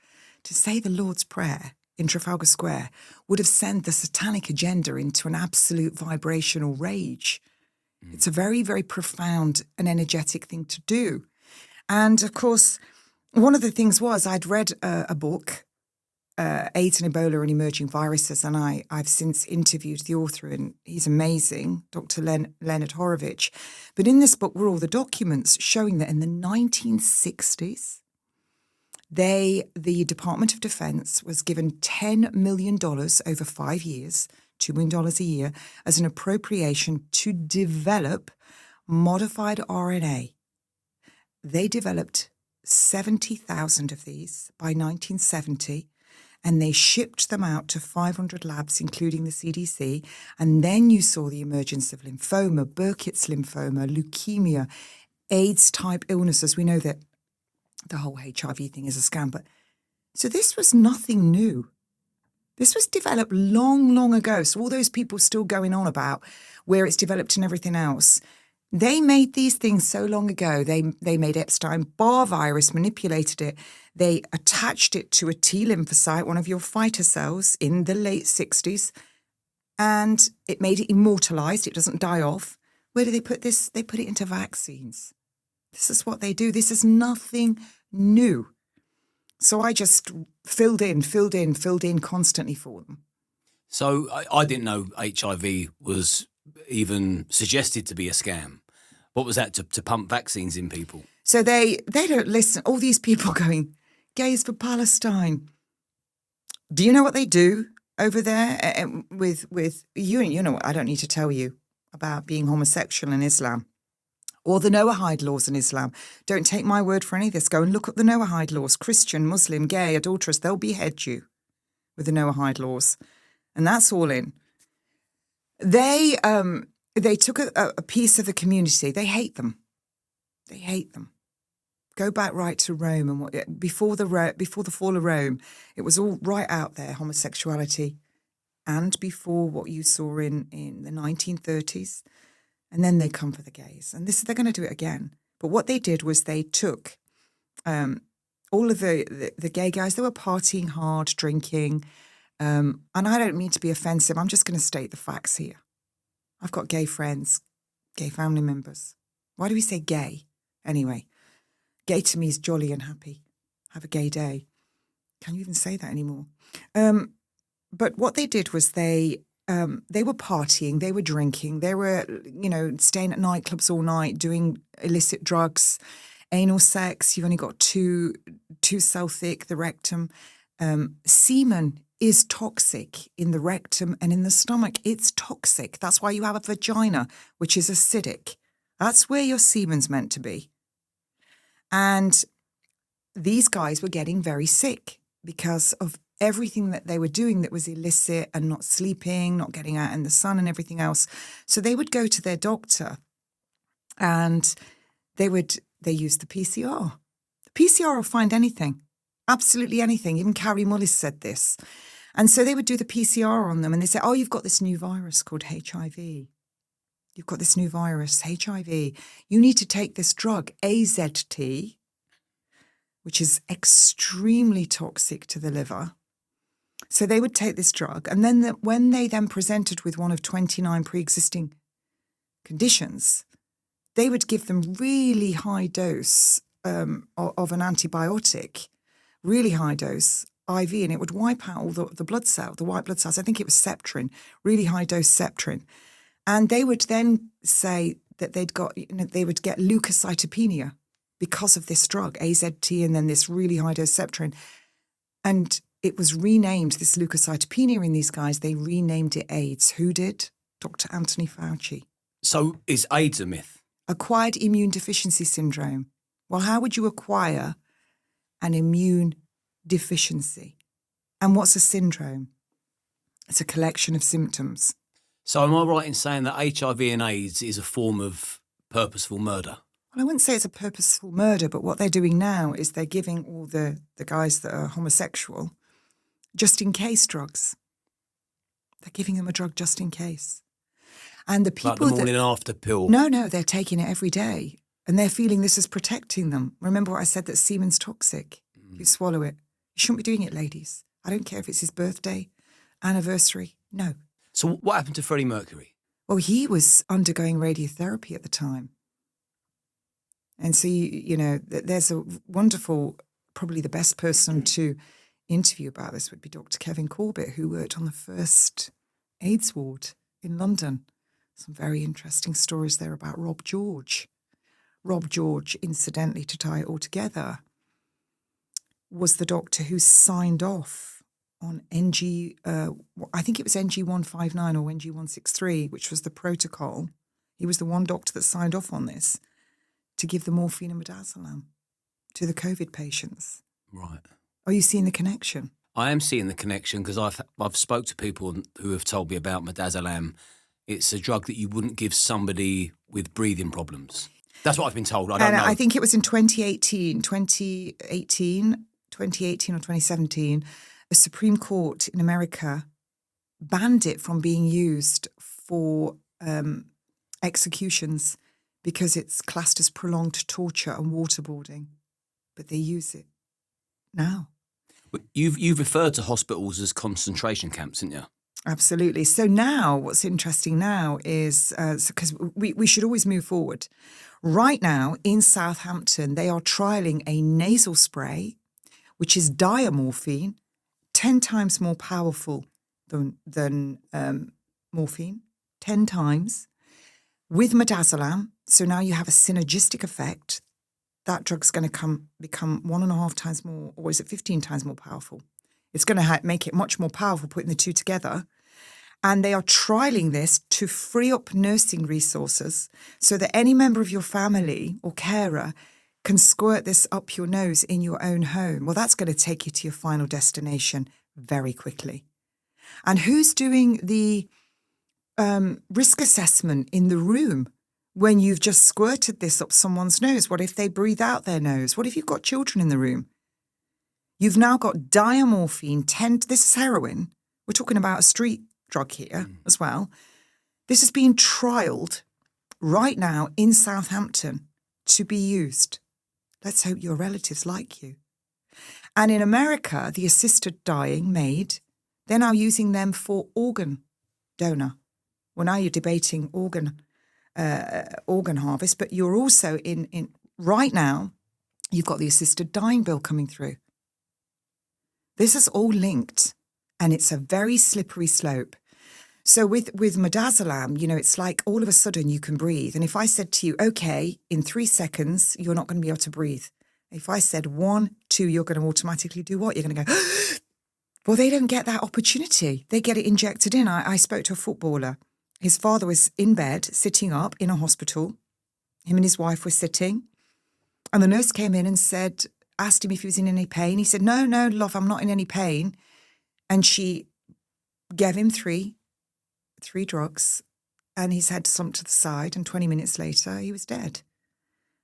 To say the Lord's Prayer in Trafalgar Square would have sent the satanic agenda into an absolute vibrational rage. Mm. It's a very, very profound and energetic thing to do. And of course, one of the things was I'd read a book, AIDS and Ebola and Emerging Viruses, and I've since interviewed the author, and he's amazing, Dr. Leonard Horowitz. But in this book were all the documents showing that in the 1960s, the Department of Defense was given $10 million over 5 years, $2 million a year, as an appropriation to develop modified RNA. They developed 70,000 of these by 1970. And they shipped them out to 500 labs, including the CDC. And then you saw the emergence of lymphoma, Burkitt's lymphoma, leukemia, AIDS-type illnesses. We know that the whole HIV thing is a scam. But so this was nothing new. This was developed long, long ago. So all those people still going on about where it's developed and everything else, they made these things so long ago. They made Epstein-Barr virus, manipulated it. They attached it to a T lymphocyte, one of your fighter cells, in the late 60s, and it made it immortalized. It doesn't die off. Where do they put this? They put it into vaccines. This is what they do. This is nothing new. So I just filled in constantly for them. So I didn't know HIV was even suggested to be a scam. What was that, to pump vaccines in people? So they don't listen. All these people going, gays for Palestine. Do you know what they do over there with you? You know what? I don't need to tell you about being homosexual in Islam or the Noahide laws in Islam. Don't take my word for any of this. Go and look up the Noahide laws. Christian, Muslim, gay, adulterous, they'll behead you with the Noahide laws. And that's all in. They They took a piece of the community. They hate them. They hate them. Go back right to Rome and before the fall of Rome, it was all right out there, homosexuality, and before what you saw in the 1930s, and then they come for the gays, and they're going to do it again. But what they did was they took all of the gay guys. They were partying hard, drinking, and I don't mean to be offensive. I'm just going to state the facts here. I've got gay friends, gay family members. Why do we say gay anyway? Gay to me is jolly and happy. Have a gay day. Can you even say that anymore? But what they did was they were partying, they were drinking, they were, staying at nightclubs all night, doing illicit drugs, anal sex. You've only got two cell thick, the rectum. Semen is toxic in the rectum and in the stomach. It's toxic. That's why you have a vagina, which is acidic. That's where your semen's meant to be. And these guys were getting very sick because of everything that they were doing that was illicit and not sleeping, not getting out in the sun and everything else. So they would go to their doctor and they used the PCR. The PCR will find anything, absolutely anything. Even Carrie Mullis said this. And so they would do the PCR on them and they say, oh, you've got this new virus called HIV. You've got this new virus, HIV. You need to take this drug, AZT, which is extremely toxic to the liver. So they would take this drug. And then when they then presented with one of 29 pre-existing conditions, they would give them really high dose of an antibiotic, really high dose IV, and it would wipe out all the blood cells, the white blood cells. I think it was Septrin, really high dose Septrin. And they would then say that they would get leukocytopenia because of this drug, AZT, and then this really high dose Septrin. And it was renamed, this leukocytopenia in these guys, they renamed it AIDS. Who did? Dr. Anthony Fauci. So is AIDS a myth? Acquired immune deficiency syndrome. Well, how would you acquire an immune deficiency? And what's a syndrome? It's a collection of symptoms. So am I right in saying that HIV and AIDS is a form of purposeful murder? Well, I wouldn't say it's a purposeful murder, but what they're doing now is they're giving all the guys that are homosexual just in case drugs. They're giving them a drug just in case. And the people like the morning after pill? No, they're taking it every day. And they're feeling this is protecting them. Remember what I said, that semen's toxic. You swallow it. You shouldn't be doing it, ladies. I don't care if it's his birthday, anniversary. No. So what happened to Freddie Mercury? Well, he was undergoing radiotherapy at the time. And so, there's a wonderful, probably the best person to interview about this would be Dr. 𝐬𝐿 Corbett, who worked on the first AIDS ward in London. Some very interesting stories there about Rob George. Rob George, incidentally, to tie it all together, was the doctor who signed off on I think it was NG159 or NG163, which was the protocol. He was the one doctor that signed off on this to give the morphine and midazolam to the COVID patients. Right. Are you seeing the connection? I am seeing the connection because I've spoke to people who have told me about midazolam. It's a drug that you wouldn't give somebody with breathing problems. That's what I've been told. I don't know. I think it was in 2018 or 2017, the Supreme Court in America banned it from being used for executions because it's classed as prolonged torture and waterboarding. But they use it now. But you've referred to hospitals as concentration camps, haven't you? Absolutely. So now what's interesting now is, because we should always move forward. Right now in Southampton, they are trialling a nasal spray, which is diamorphine, 10 times more powerful than morphine, 10 times, with midazolam. So now you have a synergistic effect. That drug's going to become 1.5 times more, or is it 15 times more powerful? It's going to make it much more powerful, putting the two together. And they are trialling this to free up nursing resources so that any member of your family or carer can squirt this up your nose in your own home. Well, that's going to take you to your final destination very quickly. And who's doing the risk assessment in the room when you've just squirted this up someone's nose? What if they breathe out their nose? What if you've got children in the room? You've now got diamorphine, this is heroin. We're talking about a street drug here as well. This is being trialled right now in Southampton to be used. Let's hope your relatives like you. And in America, the assisted dying made, they're now using them for organ donor. Well, now you're debating organ harvest, but you're also in right now, you've got the assisted dying bill coming through. This is all linked, and it's a very slippery slope. So with midazolam, it's like all of a sudden you can breathe. And if I said to you, okay, in 3 seconds, you're not going to be able to breathe. If I said 1, 2, you're going to automatically do what? You're going to go, well, they don't get that opportunity. They get it injected in. I spoke to a footballer. His father was in bed, sitting up in a hospital. Him and his wife were sitting. And the nurse came in and asked him if he was in any pain. He said, no, love, I'm not in any pain. And she gave him three drugs, and he's had some to the side, and 20 minutes later, he was dead.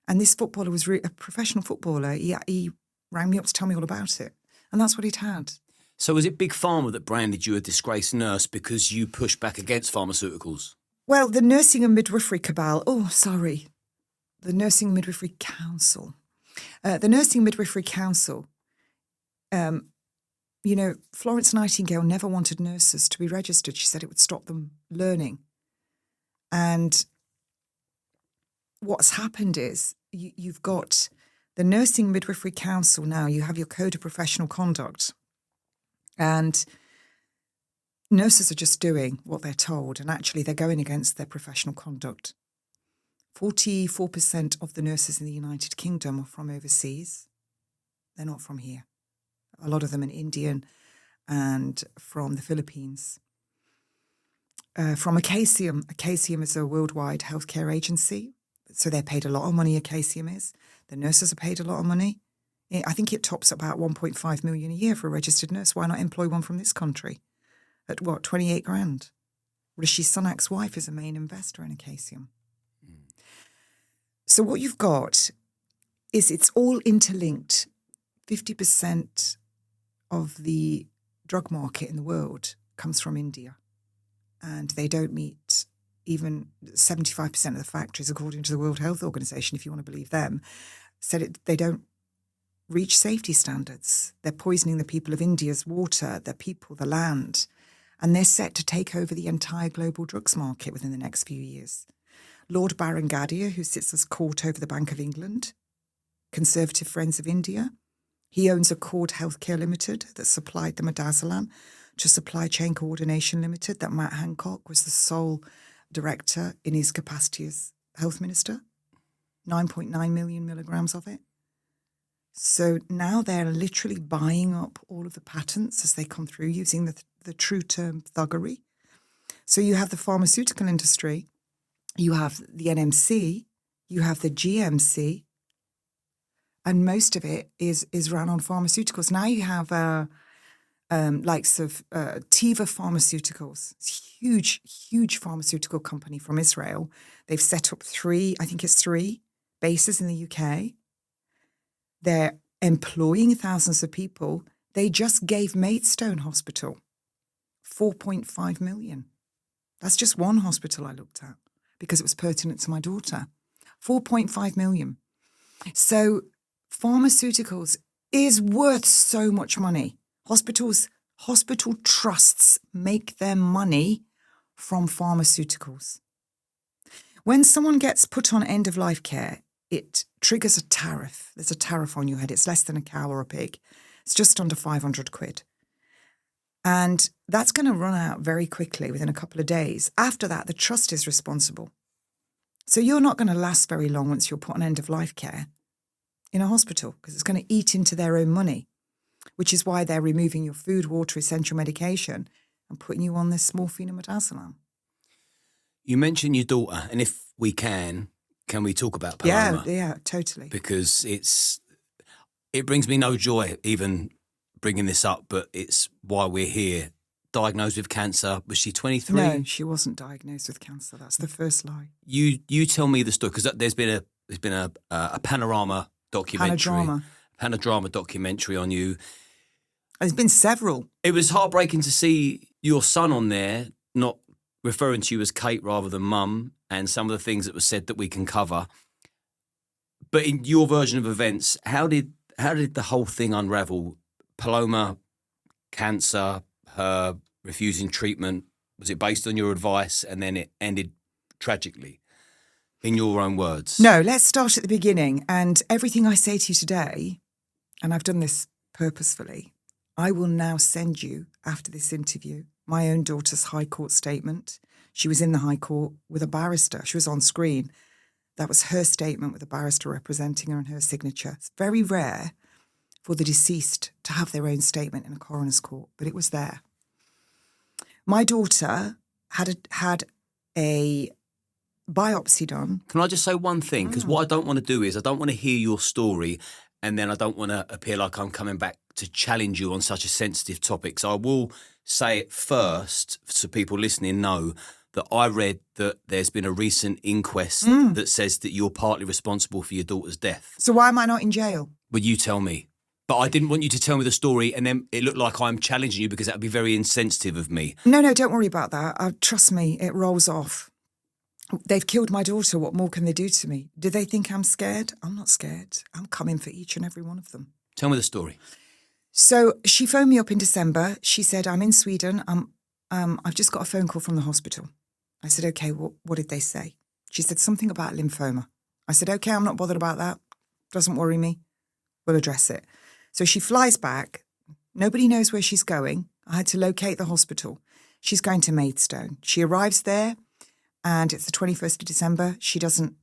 And this footballer was a professional footballer. He rang me up to tell me all about it. And that's what he'd had. So was it Big Pharma that branded you a disgraced nurse because you pushed back against pharmaceuticals? Well, the Nursing and Midwifery Cabal, the Nursing and Midwifery Council. The Nursing and Midwifery Council, Florence Nightingale never wanted nurses to be registered. She said it would stop them learning. And what's happened is you've got the Nursing Midwifery Council now, you have your Code of Professional Conduct. And nurses are just doing what they're told, and actually they're going against their professional conduct. 44% of the nurses in the United Kingdom are from overseas. They're not from here. A lot of them are Indian and from the Philippines. From 𝐬𝐶𝐵𝐾. 𝐬𝐶𝐵𝐾 is a worldwide healthcare agency. So they're paid a lot of money, 𝐬𝐶𝐵𝐾 is. The nurses are paid a lot of money. I think it tops about 1.5 million a year for a registered nurse. Why not employ one from this country? At 28 grand? Rishi Sunak's wife is a main investor in 𝐬𝐶𝐵𝐾. So what you've got is it's all interlinked. 50% of the drug market in the world comes from India. And they don't meet even 75% of the factories, according to the World Health Organization, if you want to believe them, said they don't reach safety standards. They're poisoning the people of India's water, their people, the land. And they're set to take over the entire global drugs market within the next few years. Lord Barangadia, who sits as court over the Bank of England, Conservative Friends of India, he owns Accord Healthcare Limited that supplied the midazolam to Supply Chain Coordination Limited that Matt Hancock was the sole director in his capacity as health minister. 9.9 million milligrams of it. So now they're literally buying up all of the patents as they come through using the true term thuggery. So you have the pharmaceutical industry, you have the NMC, you have the GMC, and most of it is run on pharmaceuticals. Now you have likes of Teva Pharmaceuticals. It's a huge pharmaceutical company from Israel. They've set up 3 bases in the UK. They're employing thousands of people. They just gave Maidstone Hospital 4.5 million. That's just one hospital I looked at because it was pertinent to my daughter. 4.5 million. So pharmaceuticals is worth so much money. Hospital trusts make their money from pharmaceuticals. When someone gets put on end-of-life care, it triggers a tariff. There's a tariff on your head. It's less than a cow or a pig. It's just under 500 quid. And that's going to run out very quickly within a couple of days. After that, the trust is responsible. So you're not going to last very long once you're put on end-of-life care in a hospital because it's going to eat into their own money, which is why they're removing your food, water, essential medication and putting you on this morphine and midazolam. You mentioned your daughter, and if we can we talk about Paloma? Yeah, totally. Because it brings me no joy even bringing this up, but it's why we're here diagnosed with cancer. Was she 23? No, she wasn't diagnosed with cancer. That's the first lie. You tell me the story, because there's been a panorama documentary. Panodrama documentary on you. There's been several. It was heartbreaking to see your son on there, not referring to you as Kate rather than Mum, and some of the things that were said that we can cover. But in your version of events, how did the whole thing unravel? Paloma, cancer, her refusing treatment. Was it based on your advice and then it ended tragically? In your own words. No, let's start at the beginning. And everything I say to you today, and I've done this purposefully, I will now send you, after this interview, my own daughter's High Court statement. She was in the High Court with a barrister. She was on screen. That was her statement with a barrister representing her and her signature. It's very rare for the deceased to have their own statement in a coroner's court, but it was there. My daughter had a biopsy done. Can I just say one thing? Because what I don't want to do is I don't want to hear your story and then I don't want to appear like I'm coming back to challenge you on such a sensitive topic. So I will say it first so people listening know that I read that there's been a recent inquest that says that you're partly responsible for your daughter's death. So why am I not in jail? Well, you tell me. But I didn't want you to tell me the story and then it looked like I'm challenging you because that would be very insensitive of me. No, don't worry about that. Trust me, it rolls off. They've killed my daughter. What more can they do to me? Do they think I'm scared? I'm not scared. I'm coming for each and every one of them. Tell me the story. So she phoned me up in December. She said, I'm in Sweden. I've just got a phone call from the hospital. I said, okay, what did they say? She said something about lymphoma. I said, okay, I'm not bothered about that. Doesn't worry me. We'll address it. So she flies back. Nobody knows where she's going. I had to locate the hospital. She's going to Maidstone. She arrives there and it's the 21st of December. She doesn't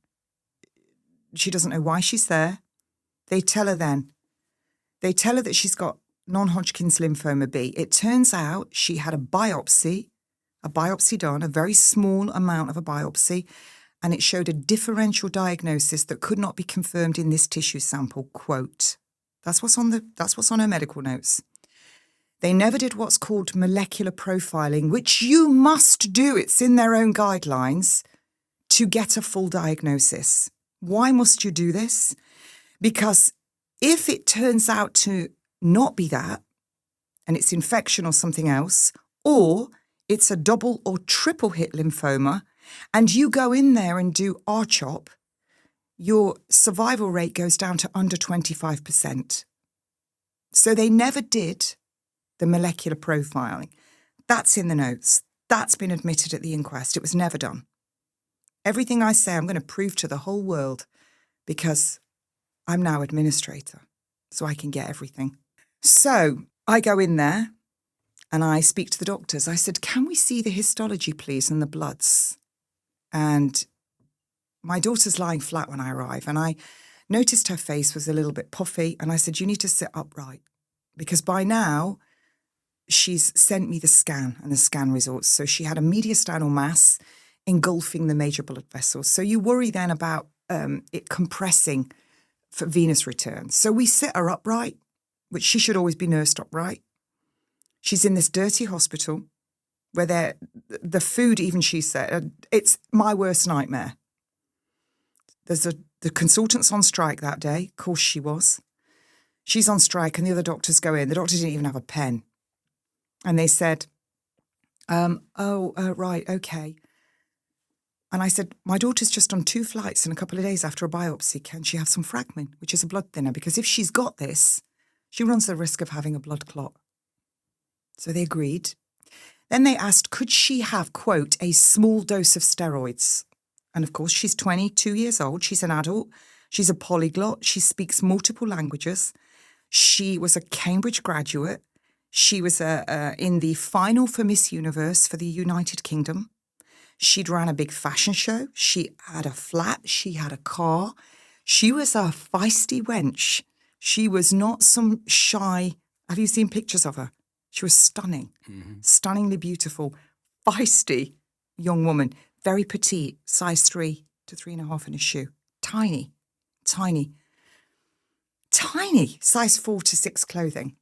know why she's there. They tell her that she's got non-Hodgkin's lymphoma B. It turns out she had a biopsy done, a very small amount of a biopsy, and it showed a differential diagnosis that could not be confirmed in this tissue sample, quote. That's what's on her medical notes. They never did what's called molecular profiling, which you must do. It's in their own guidelines to get a full diagnosis. Why must you do this? Because if it turns out to not be that, and it's infection or something else, or it's a double or triple hit lymphoma, and you go in there and do R-CHOP, your survival rate goes down to under 25%. So they never did the molecular profiling. That's in the notes. That's been admitted at the inquest. It was never done. Everything I say, I'm going to prove to the whole world because I'm now administrator, so I can get everything. So I go in there and I speak to the doctors. I said, can we see the histology, please, and the bloods? And my daughter's lying flat when I arrive, and I noticed her face was a little bit puffy, and I said, you need to sit upright, because by now she's sent me the scan and the scan results. So she had a mediastinal mass engulfing the major blood vessels. So you worry then about it compressing for venous return. So we sit her upright, which she should always be nursed upright. She's in this dirty hospital where the food, even she said, it's my worst nightmare. The consultant's on strike that day. Of course she was. She's on strike and the other doctors go in. The doctor didn't even have a pen. And they said, right, okay. And I said, my daughter's just on 2 flights and a couple of days after a biopsy. Can she have some Fragmin, which is a blood thinner? Because if she's got this, she runs the risk of having a blood clot. So they agreed. Then they asked, could she have, quote, a small dose of steroids? And of course, she's 22 years old. She's an adult. She's a polyglot. She speaks multiple languages. She was a Cambridge graduate. She was in the final for Miss Universe for the United Kingdom. She'd ran a big fashion show. She had a flat. She had a car. She was a feisty wench. She was not some shy. Have you seen pictures of her? She was stunning, stunningly beautiful, feisty young woman. Very petite, size 3 to 3.5 in a shoe. Tiny, size 4 to 6 clothing.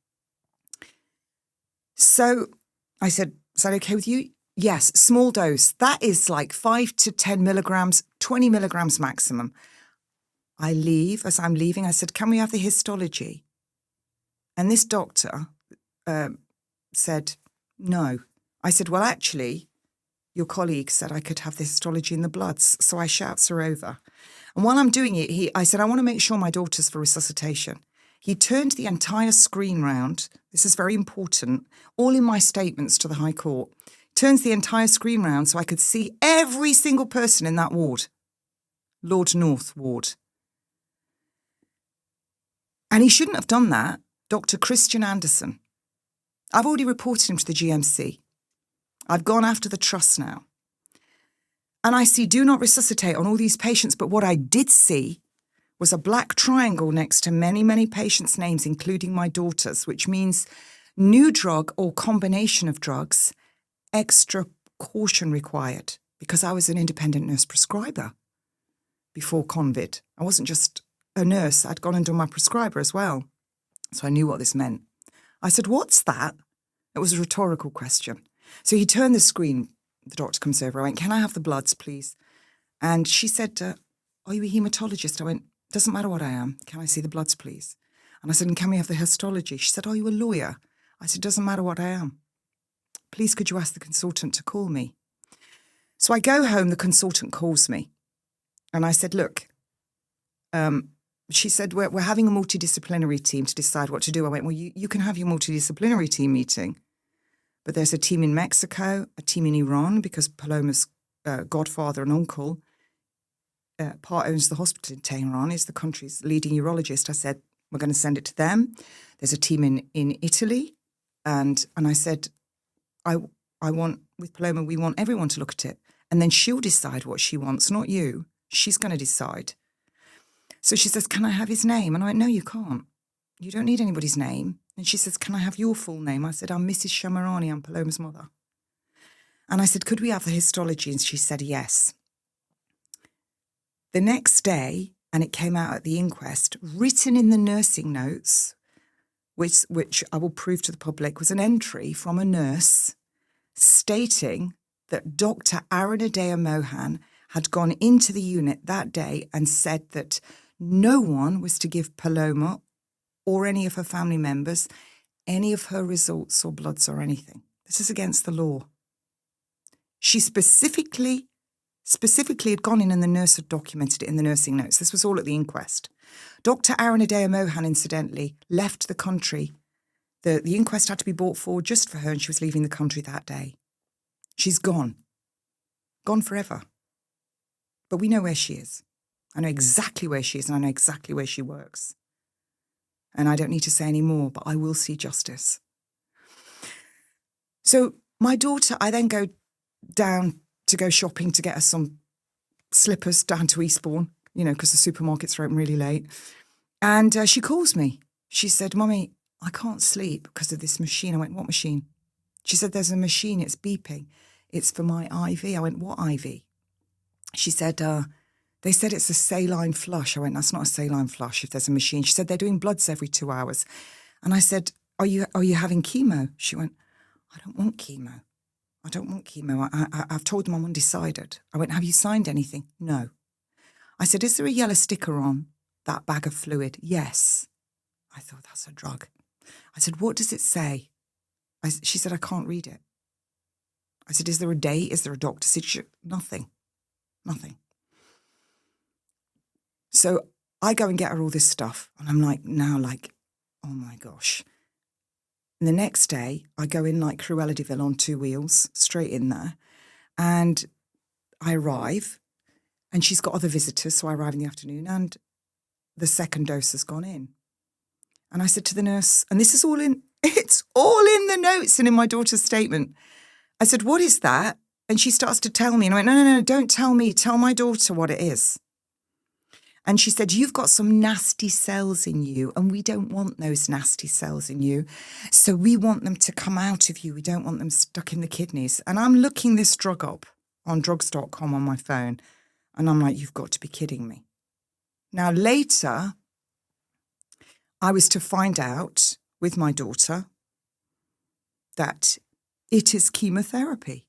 So I said, is that okay with you? Yes, small dose. That is like 5 to 10 milligrams, 20 milligrams maximum. I leave. As I'm leaving, I said, can we have the histology? And this doctor said, no. I said, well, actually, your colleague said I could have the histology in the bloods. So I shouts her over. And while I'm doing it, I said, I want to make sure my daughter's for resuscitation. He turned the entire screen round. This is very important. All in my statements to the High Court. Turns the entire screen round so I could see every single person in that ward. Lord North ward. And he shouldn't have done that. Dr. Christian Anderson. I've already reported him to the GMC. I've gone after the trust now. And I see do not resuscitate on all these patients. But what I did see was a black triangle next to many, many patients' names, including my daughter's, which means new drug or combination of drugs, extra caution required, because I was an independent nurse prescriber before COVID. I wasn't just a nurse. I'd gone and done my prescriber as well. So I knew what this meant. I said, what's that? It was a rhetorical question. So he turned the screen. The doctor comes over. I went, can I have the bloods, please? And she said, are you a haematologist? I went, doesn't matter what I am. Can I see the bloods, please? And I said, and can we have the histology? She said, are you a lawyer? I said, doesn't matter what I am. Please, could you ask the consultant to call me? So I go home, the consultant calls me. And I said, look, she said, we're having a multidisciplinary team to decide what to do. I went, well, you can have your multidisciplinary team meeting. But there's a team in Mexico, a team in Iran, because Paloma's godfather and uncle part owns the hospital in Tehran, is the country's leading urologist. I said, we're going to send it to them. There's a team in Italy. And I said, I want, with Paloma, we want everyone to look at it. And then she'll decide what she wants, not you. She's going to decide. So she says, can I have his name? And I went, no, you can't. You don't need anybody's name. And she says, can I have your full name? I said, I'm Mrs. Shemirani, I'm Paloma's mother. And I said, could we have the histology? And she said, yes. The next day, and it came out at the inquest, written in the nursing notes, which I will prove to the public, was an entry from a nurse stating that Dr. 𝐟𝐨𝐫𝐿 had gone into the unit that day and said that no one was to give Paloma or any of her family members any of her results or bloods or anything. This is against the law. She specifically had gone in and the nurse had documented it in the nursing notes. This was all at the inquest. Dr. 𝐟𝐨𝐫𝐿, incidentally, left the country. The inquest had to be brought forward just for her, and she was leaving the country that day. She's gone. Gone forever. But we know where she is. I know exactly where she is, and I know exactly where she works. And I don't need to say any more, but I will see justice. So my daughter, I then go down to go shopping to get her some slippers down to Eastbourne, because the supermarkets are open really late. And she calls me. She said, Mummy, I can't sleep because of this machine. I went, what machine? She said, there's a machine, it's beeping. It's for my IV. I went, what IV? She said, they said it's a saline flush. I went, that's not a saline flush if there's a machine. She said, they're doing bloods every 2 hours. And I said, are you having chemo? She went, I don't want chemo. I don't want chemo. I've told them I'm undecided. I went, have you signed anything? No. I said, is there a yellow sticker on that bag of fluid? Yes. I thought, that's a drug. I said, what does it say? She said, I can't read it. I said, is there a date? Is there a doctor? She said, nothing. So I go and get her all this stuff. And I'm oh my gosh. And the next day, I go in like Cruella de Vil on 2 wheels, straight in there. And I arrive, and she's got other visitors, so I arrive in the afternoon, and the second dose has gone in. And I said to the nurse, and this is it's all in the notes and in my daughter's statement. I said, what is that? And she starts to tell me. And I went, no, don't tell me. Tell my daughter what it is. And she said, you've got some nasty cells in you, and we don't want those nasty cells in you. So we want them to come out of you. We don't want them stuck in the kidneys. And I'm looking this drug up on drugs.com on my phone. And I'm like, you've got to be kidding me. Now, later, I was to find out with my daughter that It is chemotherapy.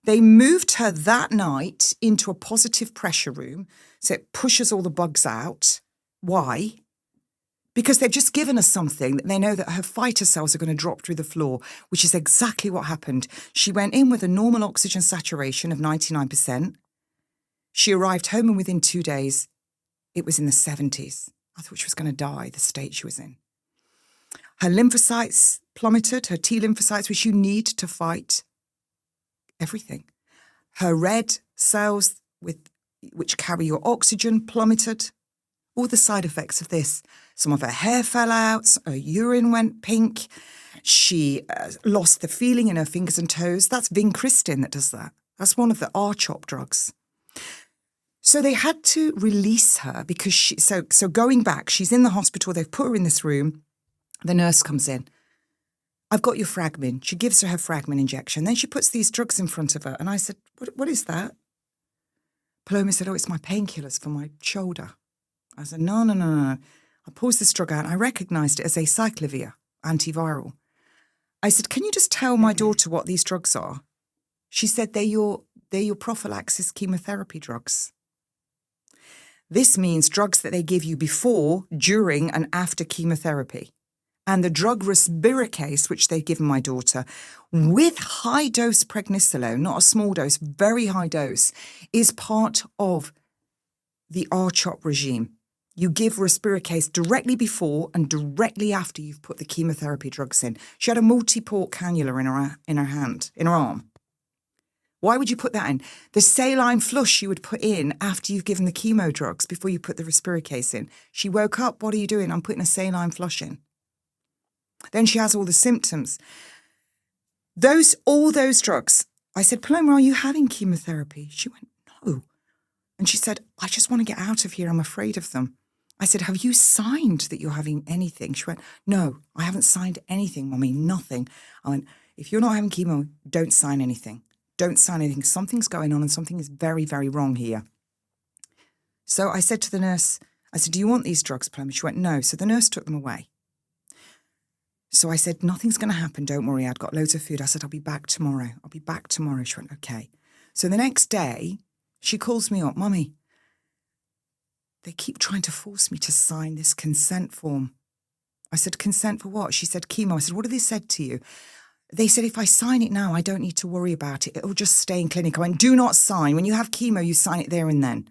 They moved her that night into a positive pressure room, so it pushes all the bugs out. Why? Because they've just given us something that they know that her fighter cells are going to drop through the floor, which is exactly what happened. She went in with a normal oxygen saturation of 99%. She arrived home and within 2 days, it was in the 70s. I thought she was going to die, the state she was in. Her lymphocytes plummeted, her T lymphocytes, which you need to fight everything. Her red cells, which carry your oxygen, plummeted. All the side effects of this. Some of her hair fell out, her urine went pink. She lost the feeling in her fingers and toes. That's vincristine that does that. That's one of the 𝐼-CHOP drugs. So they had to release her because so going back, she's in the hospital, they've put her in this room. The nurse comes in. I've got your Fragmin. She gives her Fragmin injection. Then she puts these drugs in front of her. And I said, what is that? Paloma said, it's my painkillers for my shoulder. I said, no. I paused this drug out and I recognised it as 𝐸𝐵𝐵𝐿, antiviral. I said, can you just tell my daughter what these drugs are? She said, they're your prophylaxis chemotherapy drugs. This means drugs that they give you before, during and after chemotherapy. And the drug 𝐟𝐨𝐫𝐿, which they've given my daughter, with high-dose prednisolone, not a small dose, very high dose, is part of the 𝐼-CHOP regime. You give 𝐟𝐵𝐿 directly before and directly after you've put the chemotherapy drugs in. She had a multi-port cannula in her hand, in her arm. Why would you put that in? The saline flush you would put in after you've given the chemo drugs before you put the 𝐟𝐵𝐿 in. She woke up, what are you doing? I'm putting a saline flush in. Then she has all the symptoms. All those drugs. I said, Paloma, are you having chemotherapy? She went, no. And she said, I just want to get out of here. I'm afraid of them. I said, have you signed that you're having anything? She went, no, I haven't signed anything, Mummy, nothing. I went, if you're not having chemo, don't sign anything. Don't sign anything. Something's going on and something is very, very wrong here. So I said to the nurse, I said, do you want these drugs, Paloma? She went, no. So the nurse took them away. So I said, nothing's going to happen. Don't worry. I'd got loads of food. I said, I'll be back tomorrow. She went, okay. So the next day, she calls me up, Mummy, they keep trying to force me to sign this consent form. I said, consent for what? She said, chemo. I said, what have they said to you? They said, if I sign it now, I don't need to worry about it. It'll just stay in clinic. I went, do not sign. When you have chemo, you sign it there and then.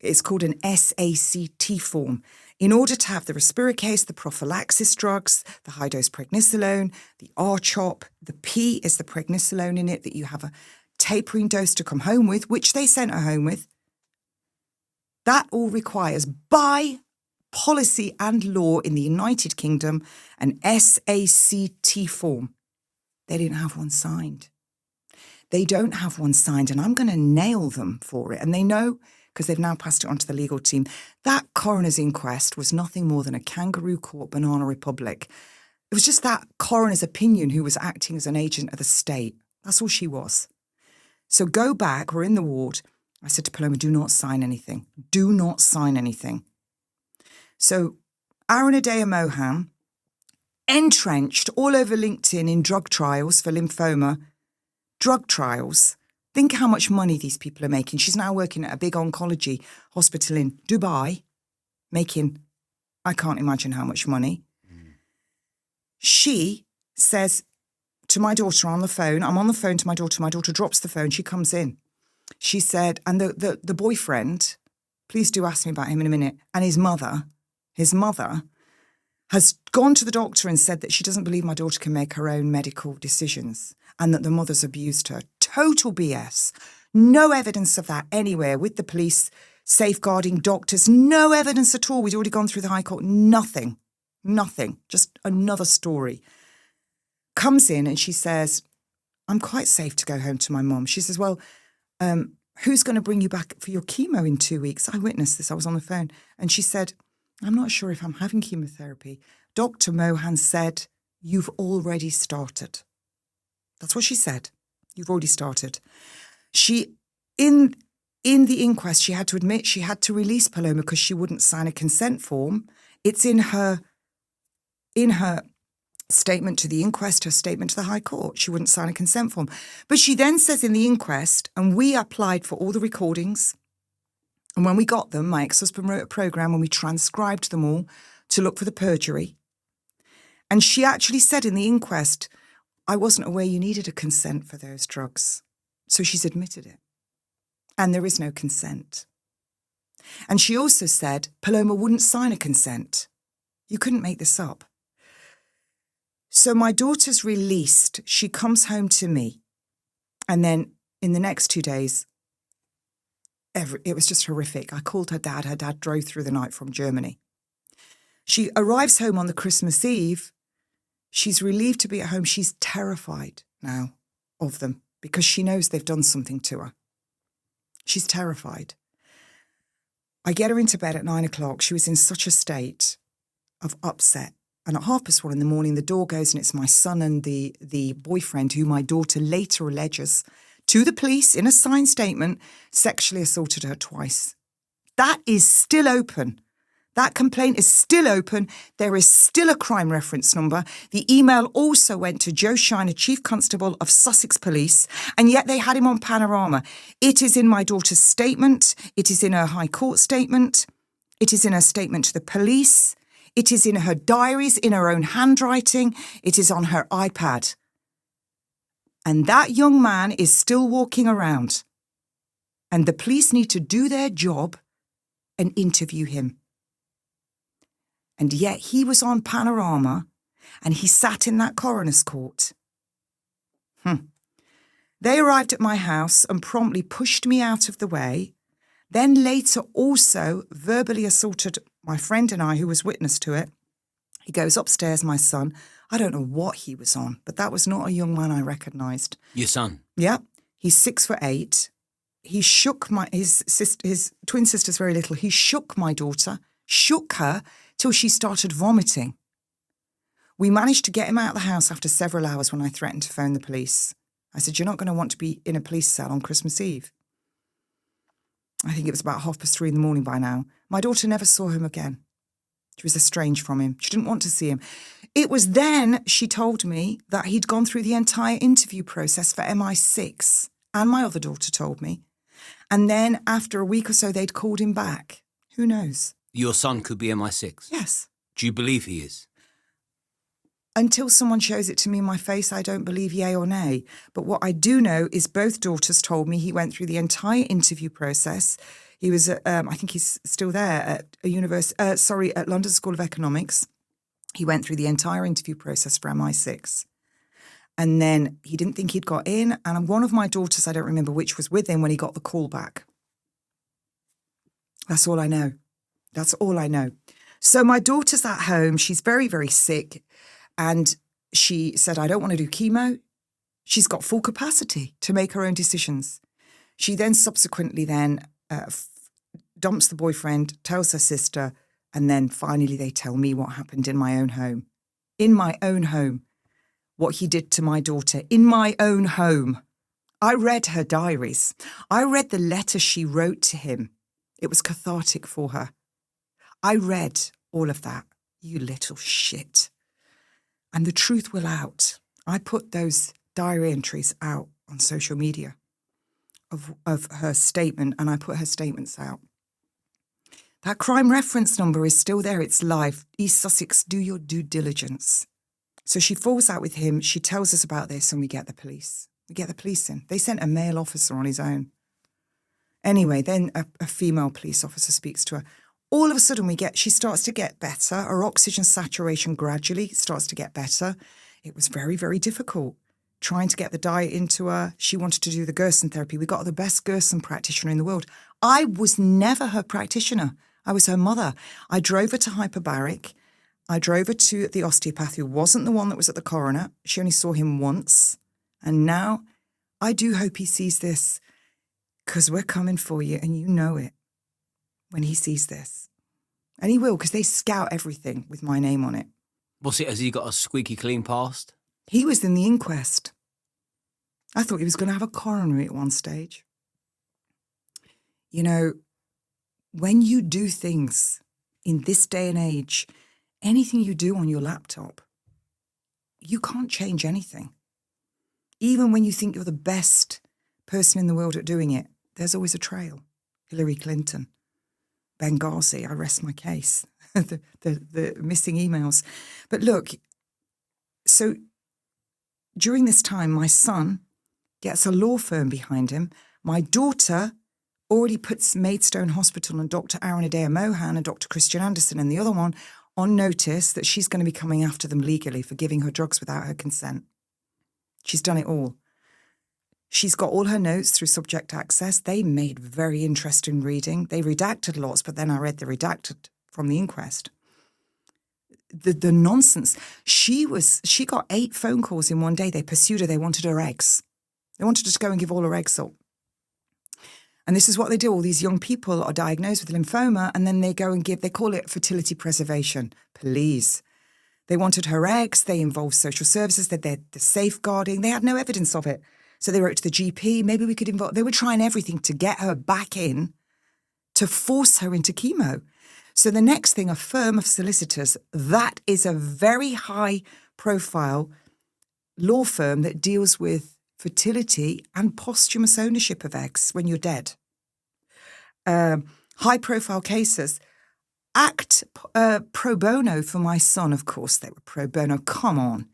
It's called an SACT form. In order to have the 𝐟𝐵𝐿, the prophylaxis drugs, the high-dose prednisolone, the 𝐼-CHOP, the P is the prednisolone in it that you have a tapering dose to come home with, which they sent her home with. That all requires, by policy and law in the United Kingdom, an SACT form. They didn't have one signed. They don't have one signed, and I'm going to nail them for it. And they know, because they've now passed it on to the legal team. That coroner's inquest was nothing more than a kangaroo court banana republic. It was just that coroner's opinion who was acting as an agent of the state. That's all she was. So go back, we're in the ward. I said to Paloma, do not sign anything. Do not sign anything. So Aaron Adair Mohan, entrenched all over LinkedIn in drug trials for lymphoma, drug trials. Think how much money these people are making. She's now working at a big oncology hospital in Dubai, making, I can't imagine how much money. She says to my daughter on the phone, I'm on the phone to my daughter drops the phone, she comes in. She said, and the boyfriend, please do ask me about him in a minute, and his mother has gone to the doctor and said that she doesn't believe my daughter can make her own medical decisions and that the mother's abused her. Total BS. No evidence of that anywhere with the police, safeguarding doctors. No evidence at all. We'd already gone through the High Court. Nothing. Just another story. Comes in and she says, I'm quite safe to go home to my mum. She says, well, who's going to bring you back for your chemo in 2 weeks? I witnessed this. I was on the phone. And she said, I'm not sure if I'm having chemotherapy. Dr. Mohan said, you've already started. That's what she said. You've already started. She, in the inquest, she had to admit she had to release Paloma because she wouldn't sign a consent form. It's in her statement to the inquest, her statement to the High Court. She wouldn't sign a consent form. But she then says in the inquest, and we applied for all the recordings, and when we got them, my ex-husband wrote a programme and we transcribed them all to look for the perjury. And she actually said in the inquest, I wasn't aware you needed a consent for those drugs. So she's admitted it. And there is no consent. And she also said Paloma wouldn't sign a consent. You couldn't make this up. So my daughter's released. She comes home to me. And then in the next 2 days, it was just horrific. I called her dad. Her dad drove through the night from Germany. She arrives home on the Christmas Eve. She's relieved to be at home. She's terrified now of them because she knows they've done something to her. She's terrified. I get her into bed at 9 o'clock. She was in such a state of upset. And at 1:30 in the morning, the door goes and it's my son and the boyfriend, who my daughter later alleges to the police in a signed statement, sexually assaulted her twice. That is still open. That complaint is still open. There is still a crime reference number. The email also went to Joe Shiner, Chief Constable of Sussex Police, and yet they had him on Panorama. It is in my daughter's statement. It is in her High Court statement. It is in her statement to the police. It is in her diaries, in her own handwriting. It is on her iPad. And that young man is still walking around. And the police need to do their job and interview him. And yet he was on Panorama and he sat in that coroner's court. They arrived at my house and promptly pushed me out of the way, then later also verbally assaulted my friend and I, who was witness to it. He goes upstairs, my son. I don't know what he was on, but that was not a young man I recognised. Your son? Yeah. He's 6'8". He shook his twin sister's very little. He shook my daughter, shook her till she started vomiting. We managed to get him out of the house after several hours when I threatened to phone the police. I said, you're not going to want to be in a police cell on Christmas Eve. I think it was about 3:30 in the morning by now. My daughter never saw him again. She was estranged from him. She didn't want to see him. It was then she told me that he'd gone through the entire interview process for MI6, and my other daughter told me. And then after a week or so, they'd called him back. Who knows? Your son could be MI6? Yes. Do you believe he is? Until someone shows it to me in my face, I don't believe yay or nay. But what I do know is both daughters told me he went through the entire interview process. He was, I think he's still there at at London School of Economics. He went through the entire interview process for MI6. And then he didn't think he'd got in. And one of my daughters, I don't remember which, was with him when he got the call back. That's all I know. That's all I know. So my daughter's at home. She's very, very sick. And she said, I don't want to do chemo. She's got full capacity to make her own decisions. She then subsequently dumps the boyfriend, tells her sister, and then finally they tell me what happened in my own home. In my own home. What he did to my daughter. In my own home. I read her diaries. I read the letter she wrote to him. It was cathartic for her. I read all of that. You little shit. And the truth will out. I put those diary entries out on social media of her statement, and I put her statements out. That crime reference number is still there. It's live. East Sussex, do your due diligence. So she falls out with him. She tells us about this, and we get the police. We get the police in. They sent a male officer on his own. Anyway, then a female police officer speaks to her. All of a sudden she starts to get better. Her oxygen saturation gradually starts to get better. It was very, very difficult trying to get the diet into her. She wanted to do the 𝐬𝐮 therapy. We got the best 𝐬𝐮 practitioner in the world. I was never her practitioner. I was her mother. I drove her to hyperbaric. I drove her to the osteopath, who wasn't the one that was at the coroner. She only saw him once. And now I do hope he sees this, because we're coming for you, and you know it when he sees this. And he will, because they scout everything with my name on it. What's it, has he got a squeaky clean past? He was in the inquest. I thought he was going to have a coronary at one stage. You know, when you do things in this day and age, anything you do on your laptop you can't change anything. Even when you think you're the best person in the world at doing it, there's always a trail. Hillary Clinton, Benghazi, I rest my case, the missing emails. But look, so during this time, my son gets a law firm behind him. My daughter already puts Maidstone Hospital and Dr. 𝐟𝐨𝐫𝐿 and Dr. Christian Anderson and the other one on notice that she's going to be coming after them legally for giving her drugs without her consent. She's done it all. She's got all her notes through subject access. They made very interesting reading. They redacted lots, but then I read the redacted from the inquest. The nonsense. She got 8 phone calls in one day. They pursued her. They wanted her eggs. They wanted her to go and give all her eggs up. And this is what they do. All these young people are diagnosed with lymphoma and then they go and they call it fertility preservation. Please. They wanted her eggs. They involved social services. They did the safeguarding. They had no evidence of it. So they wrote to the GP. Maybe we could involve. They were trying everything to get her back in, to force her into chemo. So the next thing, a firm of solicitors, that is a very high profile law firm that deals with fertility and posthumous ownership of eggs when you're dead. High-profile cases. Act pro bono for my son, of course they were pro bono. Come on.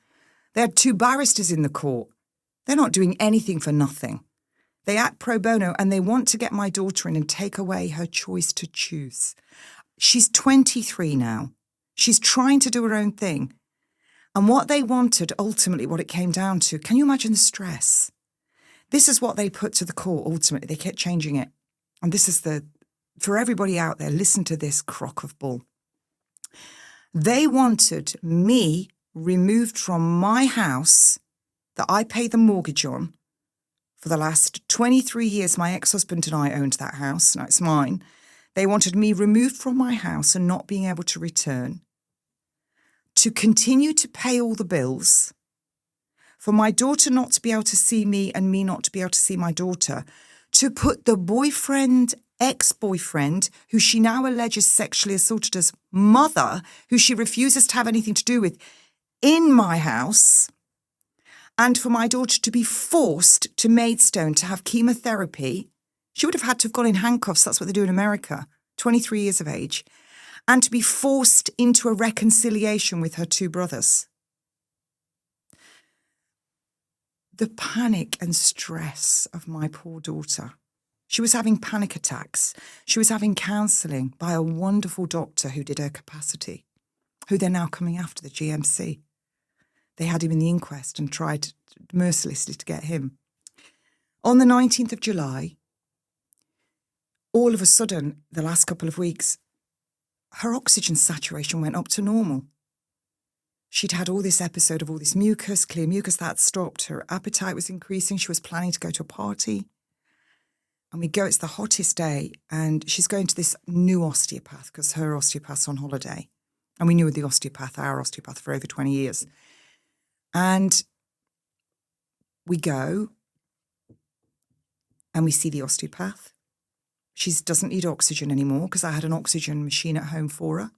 They had 2 barristers in the court. They're not doing anything for nothing. They act pro bono and they want to get my daughter in and take away her choice to choose. She's 23 now. She's trying to do her own thing. And what they wanted, ultimately, what it came down to, can you imagine the stress? This is what they put to the court, ultimately. They kept changing it. And this is for everybody out there, listen to this crock of bull. They wanted me removed from my house that I pay the mortgage on. For the last 23 years, my ex-husband and I owned that house. Now it's mine. They wanted me removed from my house and not being able to return, to continue to pay all the bills, for my daughter not to be able to see me and me not to be able to see my daughter, to put the boyfriend, ex-boyfriend, who she now alleges sexually assaulted her mother, who she refuses to have anything to do with, in my house, and for my daughter to be forced to Maidstone to have chemotherapy. She would have had to have gone in handcuffs, that's what they do in America, 23 years of age, and to be forced into a reconciliation with her 2 brothers. The panic and stress of my poor daughter. She was having panic attacks. She was having counselling by a wonderful doctor who did her capacity, who they're now coming after, the GMC. They had him in the inquest and tried mercilessly to get him. On the 19th of July, all of a sudden, the last couple of weeks, her oxygen saturation went up to normal. She'd had all this episode of all this mucus, clear mucus, that stopped. Her appetite was increasing. She was planning to go to a party. And we go, it's the hottest day, and she's going to this new osteopath because her osteopath's on holiday. And we knew the osteopath, our osteopath, for over 20 years. And we go and we see the osteopath. She doesn't need oxygen anymore because I had an oxygen machine at home for her.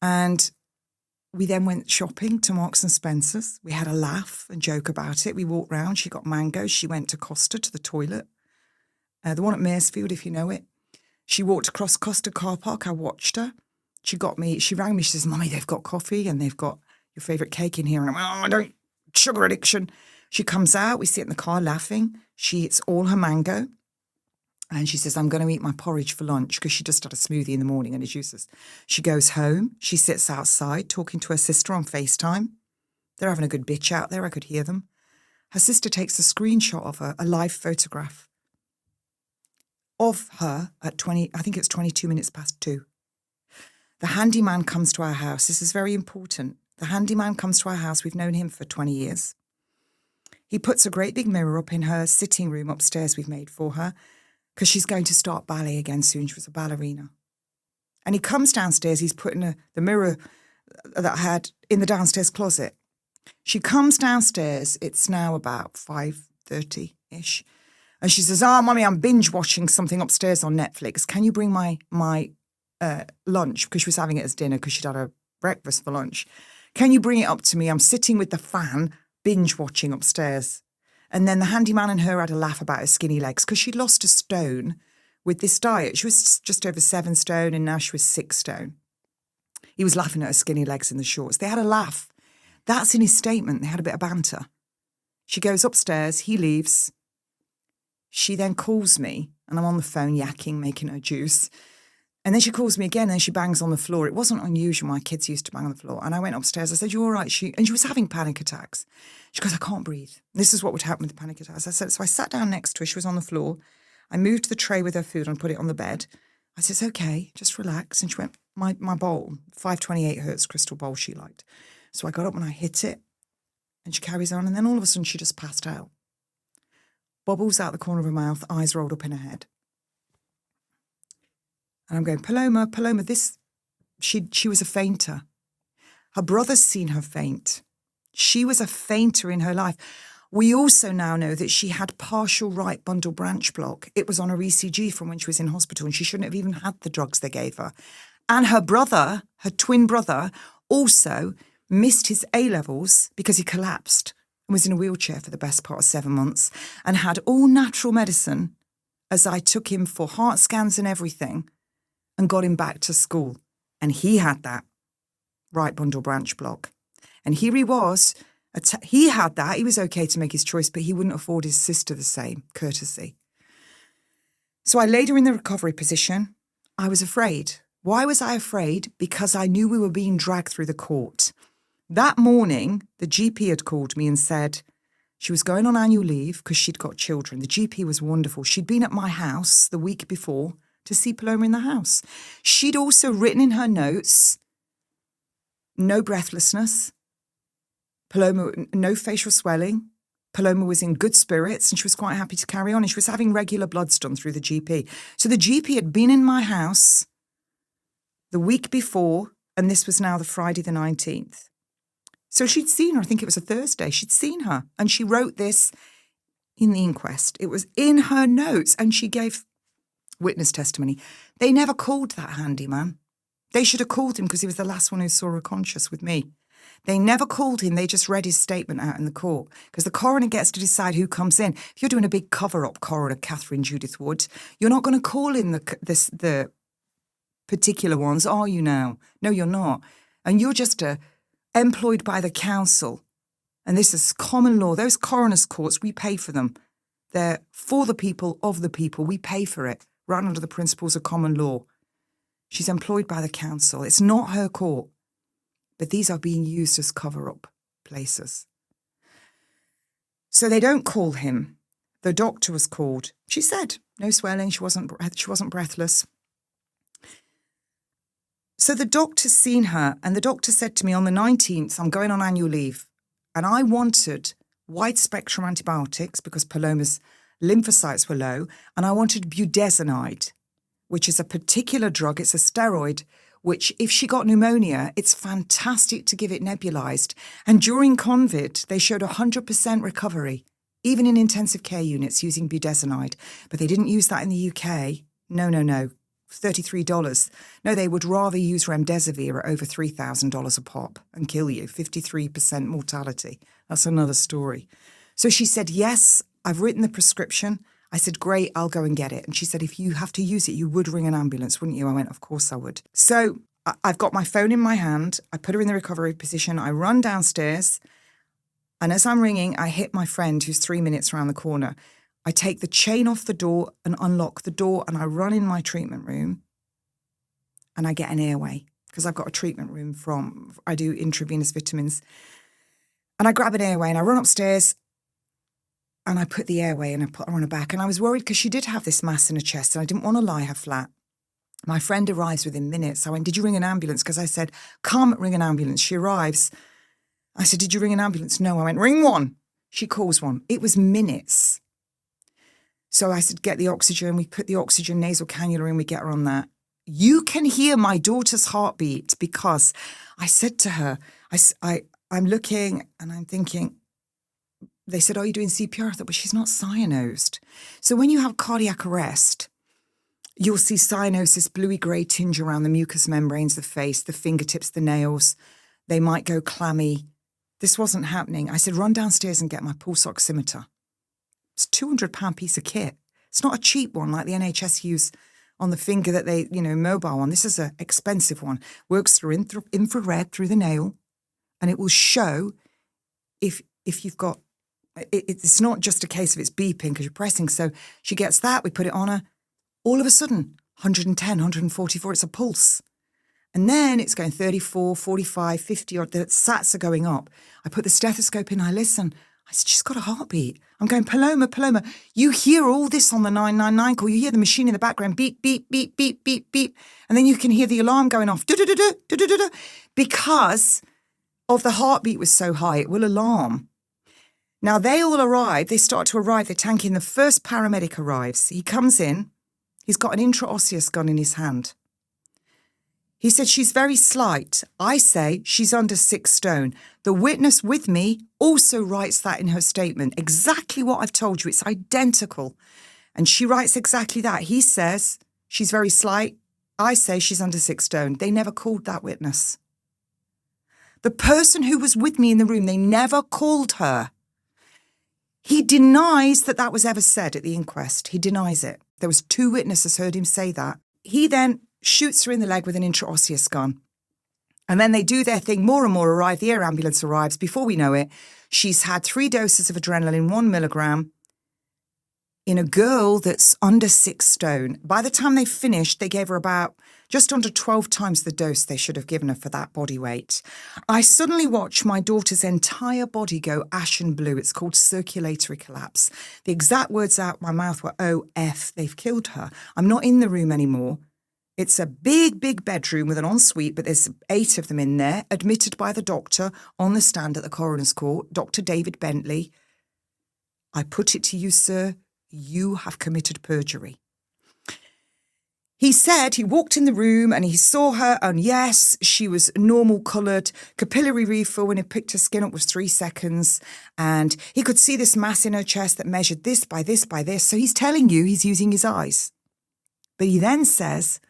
And we then went shopping to Marks and Spencer's. We had a laugh and joke about it. We walked round. She got mangoes. She went to Costa to the toilet. The one at Maresfield, if you know it. She walked across Costa car park. I watched her. She rang me. She says, "Mummy, they've got coffee and they've got your favourite cake in here." And I'm like, "Oh, I don't, sugar addiction." She comes out. We sit in the car laughing. She eats all her mango. And she says, "I'm going to eat my porridge for lunch," because she just had a smoothie in the morning and it's useless. She goes home. She sits outside talking to her sister on FaceTime. They're having a good bitch out there. I could hear them. Her sister takes a screenshot of her, a live photograph of her at 22 minutes past 2. The handyman comes to our house. This is very important. The handyman comes to our house. We've known him for 20 years. He puts a great big mirror up in her sitting room upstairs we've made for her, because she's going to start ballet again soon. She was a ballerina. And he comes downstairs. He's putting the mirror that I had in the downstairs closet. She comes downstairs. It's now about 5:30-ish. And she says, "Oh, Mummy, I'm binge watching something upstairs on Netflix. Can you bring my lunch?" Because she was having it as dinner because she'd had her breakfast for lunch. Can you bring it up to me? I'm sitting with the fan, binge watching upstairs. And then the handyman and her had a laugh about her skinny legs because she'd lost a stone with this diet. She was just over 7 stone and now she was 6 stone. He was laughing at her skinny legs in the shorts. They had a laugh. That's in his statement. They had a bit of banter. She goes upstairs. He leaves. She then calls me and I'm on the phone yakking, making her juice. And then she calls me again and she bangs on the floor. It wasn't unusual. My kids used to bang on the floor. And I went upstairs. I said, you all right? And she was having panic attacks. She goes, I can't breathe. This is what would happen with the panic attacks. I said, so I sat down next to her. She was on the floor. I moved the tray with her food and put it on the bed. I said, it's okay, just relax. And she went, my bowl, 528 hertz crystal bowl she liked. So I got up and I hit it and she carries on. And then all of a sudden she just passed out. Bubbles out the corner of her mouth, eyes rolled up in her head. And I'm going, Paloma, she was a fainter. Her brother's seen her faint. She was a fainter in her life. We also now know that she had partial right bundle branch block. It was on her ECG from when she was in hospital and she shouldn't have even had the drugs they gave her. And her brother, her twin brother, also missed his A-levels because he collapsed and was in a wheelchair for the best part of 7 months and had all natural medicine as I took him for heart scans and everything and got him back to school. And he had that right bundle branch block. And here he was, he had that, he was okay to make his choice, but he wouldn't afford his sister the same courtesy. So I laid her in the recovery position. I was afraid. Why was I afraid? Because I knew we were being dragged through the court. That morning, the GP had called me and said she was going on annual leave because she'd got children. The GP was wonderful. She'd been at my house the week before to see Paloma in the house. She'd also written in her notes, no breathlessness, Paloma, no facial swelling. Paloma was in good spirits and she was quite happy to carry on. And she was having regular bloods done through the GP. So the GP had been in my house the week before, and this was now the Friday the 19th. So she'd seen her, I think it was a Thursday, she'd seen her. And she wrote this in the inquest. It was in her notes and she gave witness testimony. They never called that handyman. They should have called him because he was the last one who saw her conscious with me. They never called him. They just read his statement out in the court because the coroner gets to decide who comes in. If you're doing a big cover-up, Coroner Catherine Judith Wood, you're not going to call in the particular ones, are you now? No, you're not. And you're just employed by the council. And this is common law. Those coroner's courts, we pay for them. They're for the people, of the people. We pay for it, right under the principles of common law. She's employed by the council. It's not her court. But these are being used as cover-up places. So they don't call him. The doctor was called. She said no swelling. She wasn't breathless. So the doctor's seen her, and the doctor said to me on the 19th, I'm going on annual leave, and I wanted wide-spectrum antibiotics because Paloma's lymphocytes were low, and I wanted budesonide, which is a particular drug. It's a steroid, which if she got pneumonia, it's fantastic to give it nebulized. And during COVID, they showed 100% recovery, even in intensive care units using budesonide. But they didn't use that in the UK. No. $33. No, they would rather use remdesivir at over $3,000 a pop and kill you. 53% mortality. That's another story. So she said, yes, I've written the prescription. I said, great, I'll go and get it. And she said, if you have to use it, you would ring an ambulance, wouldn't you? I went, of course I would. So I've got my phone in my hand. I put her in the recovery position. I run downstairs. And as I'm ringing, I hit my friend who's 3 minutes around the corner. I take the chain off the door and unlock the door and I run in my treatment room and I get an airway because I've got a treatment room I do intravenous vitamins. And I grab an airway and I run upstairs and I put the airway and I put her on her back. And I was worried because she did have this mass in her chest and I didn't want to lie her flat. My friend arrives within minutes. I went, did you ring an ambulance? Because I said, can't ring an ambulance. She arrives. I said, did you ring an ambulance? No. I went, ring one. She calls one. It was minutes. So I said, get the oxygen. We put the oxygen nasal cannula in. We get her on that. You can hear my daughter's heartbeat because I said to her, I'm looking and I'm thinking, they said, are you doing CPR? I thought, but she's not cyanosed. So when you have cardiac arrest, you'll see cyanosis, bluey-grey tinge around the mucous membranes, the face, the fingertips, the nails. They might go clammy. This wasn't happening. I said, run downstairs and get my pulse oximeter. It's a £200 piece of kit. It's not a cheap one like the NHS use on the finger that they, mobile one. This is an expensive one. Works through infrared through the nail, and it will show if you've got, it's not just a case of it's beeping because you're pressing. So she gets that, we put it on her. All of a sudden, 110, 144, it's a pulse. And then it's going 34, 45, 50, or the sats are going up. I put the stethoscope in, I listen. I said, she's got a heartbeat. I'm going, Paloma, Paloma. You hear all this on the 999 call. You hear the machine in the background, beep, beep, beep, beep, beep, beep. And then you can hear the alarm going off, do-do-do-do, do-do-do-do. Because of the heartbeat was so high, it will alarm. Now, they all arrive. They start to arrive. They're tanking. The first paramedic arrives. He comes in. He's got an intraosseous gun in his hand. He said, she's very slight. I say she's under 6 stone. The witness with me also writes that in her statement. Exactly what I've told you. It's identical. And she writes exactly that. He says she's very slight. I say she's under 6 stone. They never called that witness. The person who was with me in the room, they never called her. He denies that was ever said at the inquest. He denies it. There was 2 witnesses heard him say that. He then shoots her in the leg with an intraosseous gun. And then they do their thing. More and more arrive. The air ambulance arrives. Before we know it, she's had 3 doses of adrenaline, 1 milligram, in a girl that's under 6 stone. By the time they finished, they gave her about just under 12 times the dose they should have given her for that body weight. I suddenly watch my daughter's entire body go ashen blue. It's called circulatory collapse. The exact words out my mouth were, OF, they've killed her. I'm not in the room anymore. It's a big, big bedroom with an ensuite, but there's 8 of them in there, admitted by the doctor on the stand at the coroner's court, Dr. David Bentley. I put it to you, sir, you have committed perjury. He said he walked in the room and he saw her, and yes, she was normal coloured. Capillary refill when he picked her skin up was 3 seconds, and he could see this mass in her chest that measured this by this by this. So he's telling you he's using his eyes. But he then says,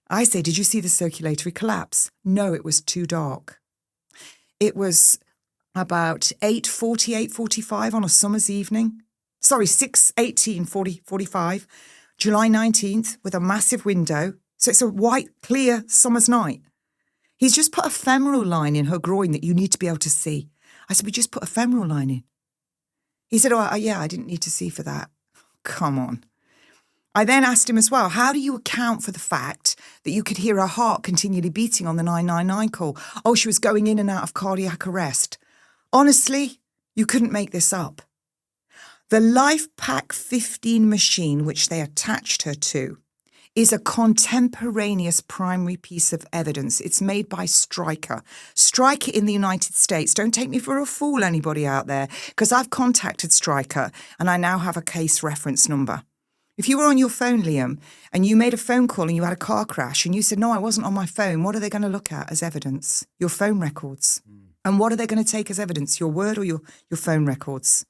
I say, did you see the circulatory collapse? No, it was too dark. It was about 8:40, 8:45 on a summer's evening. Sorry, 6:18, 45, July 19th, with a massive window. So it's a white, clear summer's night. He's just put a femoral line in her groin that you need to be able to see. I said, we just put a femoral line in. He said, yeah, I didn't need to see for that. Come on. I then asked him as well, how do you account for the fact that you could hear her heart continually beating on the 999 call? Oh, she was going in and out of cardiac arrest. Honestly, you couldn't make this up. The LifePak 15 machine, which they attached her to, is a contemporaneous primary piece of evidence. It's made by Stryker. Stryker in the United States. Don't take me for a fool, anybody out there, because I've contacted Stryker and I now have a case reference number. If you were on your phone, Liam, and you made a phone call and you had a car crash and you said, no, I wasn't on my phone, what are they going to look at as evidence? Your phone records. And what are they going to take as evidence? Your word or your phone records?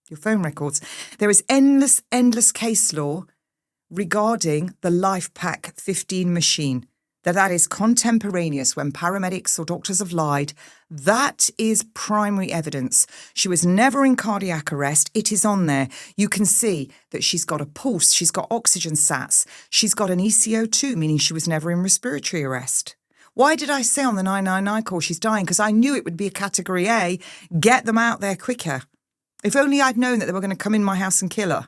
Your phone records. There is endless case law regarding the LifePak 15 machine. That is contemporaneous when paramedics or doctors have lied. That is primary evidence. She was never in cardiac arrest. It is on there. You can see that she's got a pulse. She's got oxygen sats. She's got an ECO2, meaning she was never in respiratory arrest. Why did I say on the 999 call she's dying? Because I knew it would be a category A. Get them out there quicker. If only I'd known that they were going to come in my house and kill her.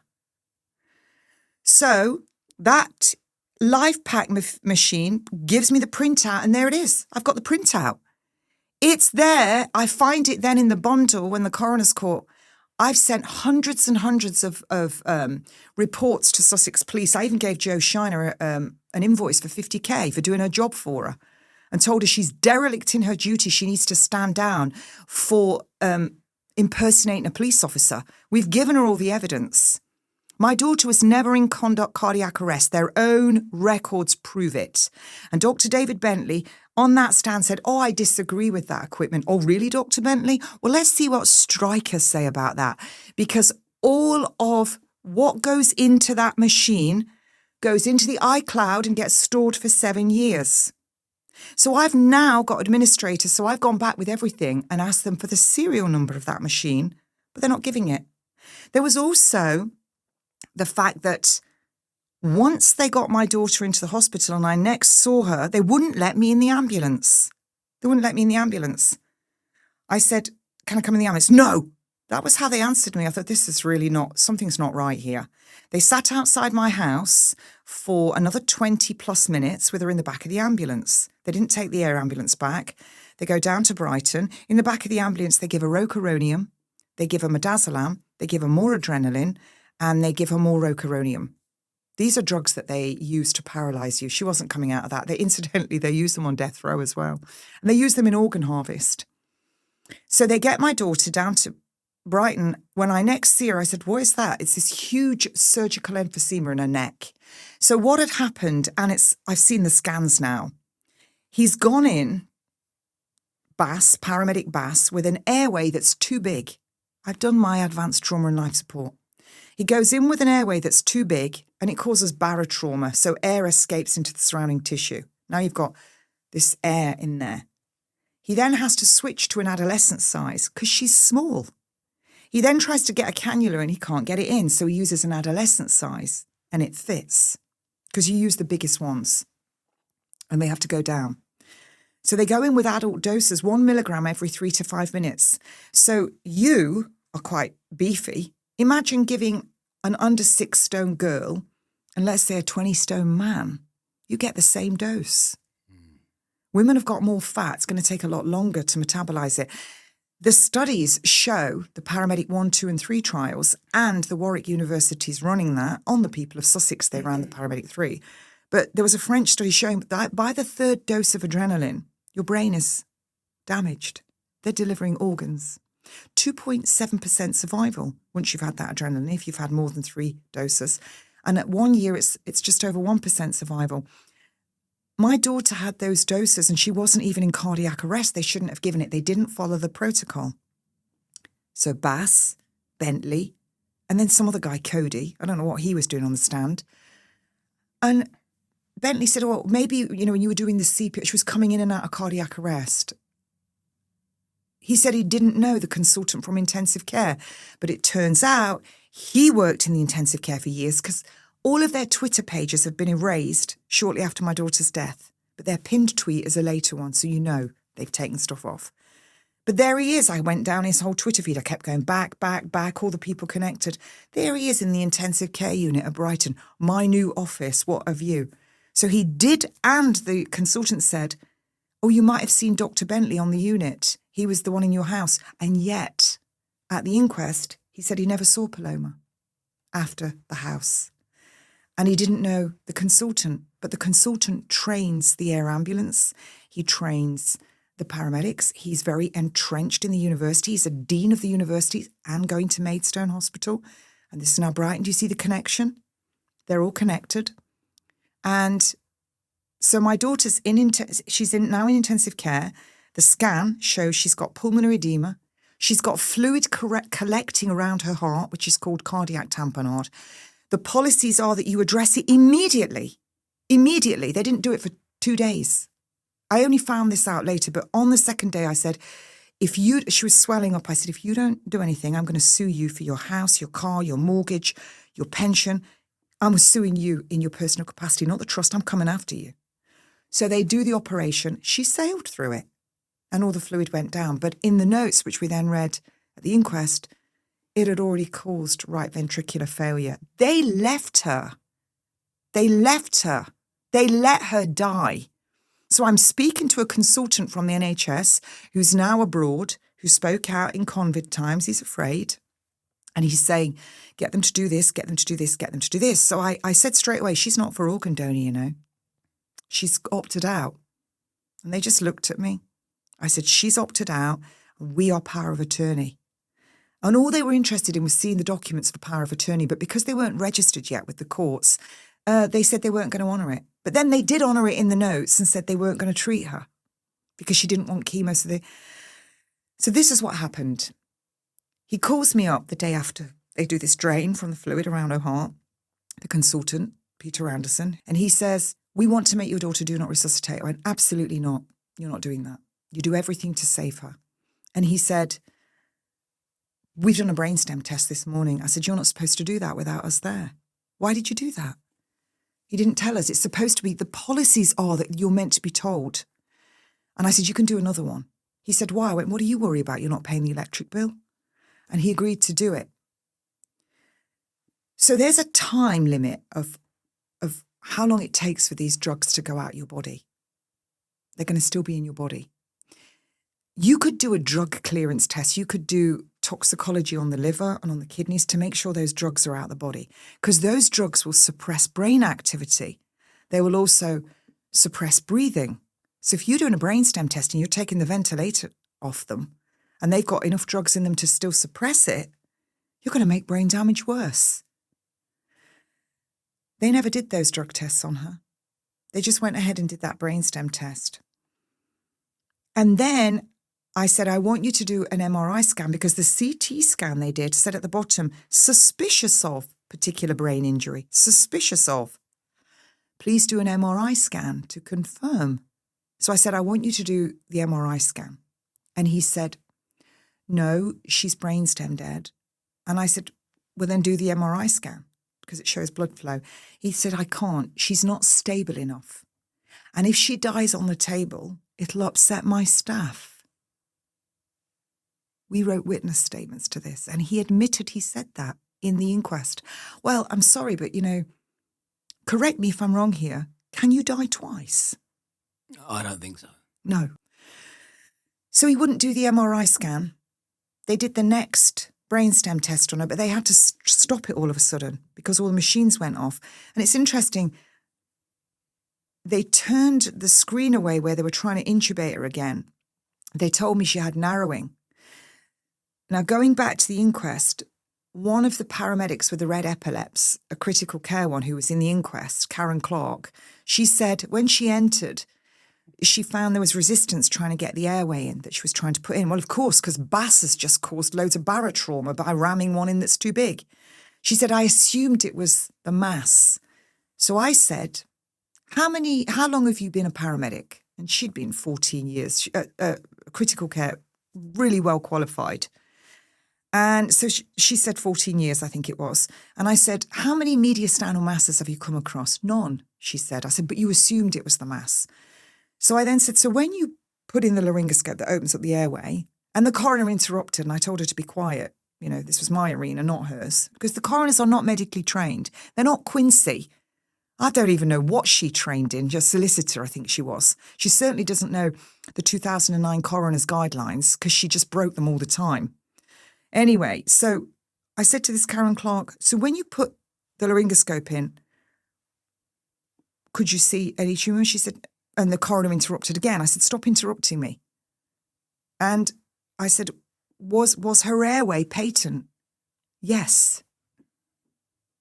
So that LifePak machine gives me the printout, and there it is. I've got the printout. It's there. I find it then in the bundle when the coroner's court. I've sent hundreds and hundreds of reports to Sussex Police. I even gave Jo Shiner an invoice for 50k for doing her job for her and told her she's derelict in her duty. She needs to stand down for impersonating a police officer. We've given her all the evidence. My daughter was never in cardiac arrest. Their own records prove it. And Dr. David Bentley on that stand said, oh, I disagree with that equipment. Oh, really, Dr. Bentley? Well, let's see what Stryker say about that. Because all of what goes into that machine goes into the iCloud and gets stored for 7 years. So I've now got administrators, so I've gone back with everything and asked them for the serial number of that machine, but they're not giving it. There was also the fact that once they got my daughter into the hospital and I next saw her, they wouldn't let me in the ambulance. They wouldn't let me in the ambulance. I said, can I come in the ambulance? No. That was how they answered me. I thought, this is really something's not right here. They sat outside my house for another 20 plus minutes with her in the back of the ambulance. They didn't take the air ambulance back. They go down to Brighton. In the back of the ambulance, they give her rocuronium, they give her midazolam, they give her more adrenaline, and they give her more rocuronium. These are drugs that they use to paralyse you. She wasn't coming out of that. They use them on death row as well. And they use them in organ harvest. So they get my daughter down to Brighton. When I next see her, I said, what is that? It's this huge surgical emphysema in her neck. So what had happened, and I've seen the scans now, he's gone in, paramedic Bass, with an airway that's too big. I've done my advanced trauma and life support. He goes in with an airway that's too big and it causes barotrauma, so air escapes into the surrounding tissue. Now you've got this air in there. He then has to switch to an adolescent size because she's small. He then tries to get a cannula and he can't get it in, so he uses an adolescent size and it fits because you use the biggest ones and they have to go down. So they go in with adult doses, 1 milligram every 3 to 5 minutes. So you are quite beefy. Imagine giving an under 6 stone girl and let's say a 20 stone man. You get the same dose. Women have got more fat. It's going to take a lot longer to metabolize it. The studies show, the paramedic 1, 2 and 3 trials, and the Warwick University's running that on the people of Sussex. They ran the paramedic 3. But there was a French study showing that by the 3rd dose of adrenaline, your brain is damaged. They're delivering organs. 2.7% survival once you've had that adrenaline, if you've had more than 3 doses. And at 1 year, it's just over 1% survival. My daughter had those doses and she wasn't even in cardiac arrest. They shouldn't have given it. They didn't follow the protocol. So Bass, Bentley, and then some other guy, Cody. I don't know what he was doing on the stand. And Bentley said, oh, maybe, when you were doing the CPR, she was coming in and out of cardiac arrest. He said he didn't know the consultant from intensive care, but it turns out he worked in the intensive care for years because all of their Twitter pages have been erased shortly after my daughter's death, but their pinned tweet is a later one, so they've taken stuff off. But there he is. I went down his whole Twitter feed. I kept going back, all the people connected. There he is in the intensive care unit at Brighton. My new office, what a view. So he did, and the consultant said, oh, you might have seen Dr. Bentley on the unit. He was the one in your house. And yet, at the inquest, he said he never saw Paloma after the house. And he didn't know the consultant, but the consultant trains the air ambulance. He trains the paramedics. He's very entrenched in the university. He's a dean of the university and going to Maidstone Hospital. And this is now Brighton. Do you see the connection? They're all connected. And so my daughter's she's now in intensive care. The scan shows she's got pulmonary edema. She's got fluid collecting around her heart, which is called cardiac tamponade. The policies are that you address it immediately. Immediately. They didn't do it for 2 days. I only found this out later, but on the second day I said, she was swelling up. I said, if you don't do anything, I'm going to sue you for your house, your car, your mortgage, your pension. I'm suing you in your personal capacity, not the trust. I'm coming after you. So they do the operation. She sailed through it and all the fluid went down. But in the notes, which we then read at the inquest, it had already caused right ventricular failure. They left her. They let her die. So I'm speaking to a consultant from the NHS who's now abroad, who spoke out in COVID times. He's afraid. And he's saying, get them to do this, get them to do this, get them to do this. So I said straight away, she's not for organ donor, She's opted out. And they just looked at me. I said, she's opted out. We are power of attorney. And all they were interested in was seeing the documents for power of attorney. But because they weren't registered yet with the courts, they said they weren't going to honour it. But then they did honour it in the notes and said they weren't going to treat her because she didn't want chemo. So this is what happened. He calls me up the day after they do this drain from the fluid around her heart, the consultant, Peter Anderson, and he says, we want to make your daughter do not resuscitate. I went, absolutely not. You're not doing that. You do everything to save her. And he said, we've done a brainstem test this morning. I said, you're not supposed to do that without us there. Why did you do that? He didn't tell us. It's supposed to be, the policies are that you're meant to be told. And I said, you can do another one. He said, why? I went, what do you worry about? You're not paying the electric bill. And he agreed to do it. So there's a time limit of how long it takes for these drugs to go out your body. They're going to still be in your body. You could do a drug clearance test. You could do toxicology on the liver and on the kidneys to make sure those drugs are out the body, because those drugs will suppress brain activity. They will also suppress breathing. So if you're doing a brainstem test and you're taking the ventilator off them and they've got enough drugs in them to still suppress it, you're going to make brain damage worse. They never did those drug tests on her. They just went ahead and did that brainstem test. And then I said, I want you to do an MRI scan, because the CT scan they did said at the bottom, suspicious of particular brain injury, suspicious of. Please do an MRI scan to confirm. So I said, I want you to do the MRI scan. And he said, no, she's brainstem dead. And I said, well, then do the MRI scan, because it shows blood flow. He said, I can't. She's not stable enough. And if she dies on the table, it'll upset my staff. We wrote witness statements to this, and he admitted he said that in the inquest. Well, I'm sorry, but, correct me if I'm wrong here. Can you die twice? I don't think so. No. So he wouldn't do the MRI scan. They did the next brainstem test on her, but they had to stop it all of a sudden because all the machines went off. And it's interesting, they turned the screen away where they were trying to intubate her again. They told me she had narrowing. Now, going back to the inquest, one of the paramedics with the red epaulets, a critical care one who was in the inquest, Karen Clark, she said when she entered, she found there was resistance trying to get the airway in that she was trying to put in. Well, of course, because BAS has just caused loads of barotrauma by ramming one in that's too big. She said, I assumed it was the mass. So I said, how long have you been a paramedic? And she'd been 14 years, critical care, really well qualified. And so she said 14 years, I think it was. And I said, how many mediastinal masses have you come across? None, she said. I said, but you assumed it was the mass. So I then said, so when you put in the laryngoscope that opens up the airway, and the coroner interrupted, and I told her to be quiet. This was my arena, not hers, because the coroners are not medically trained. They're not Quincy. I don't even know what she trained in, just solicitor, I think she was. She certainly doesn't know the 2009 coroner's guidelines, because she just broke them all the time. Anyway, so I said to this Karen Clark, so when you put the laryngoscope in, could you see any tumour? She said, and the coroner interrupted again. I said, stop interrupting me. And I said, was her airway patent? Yes.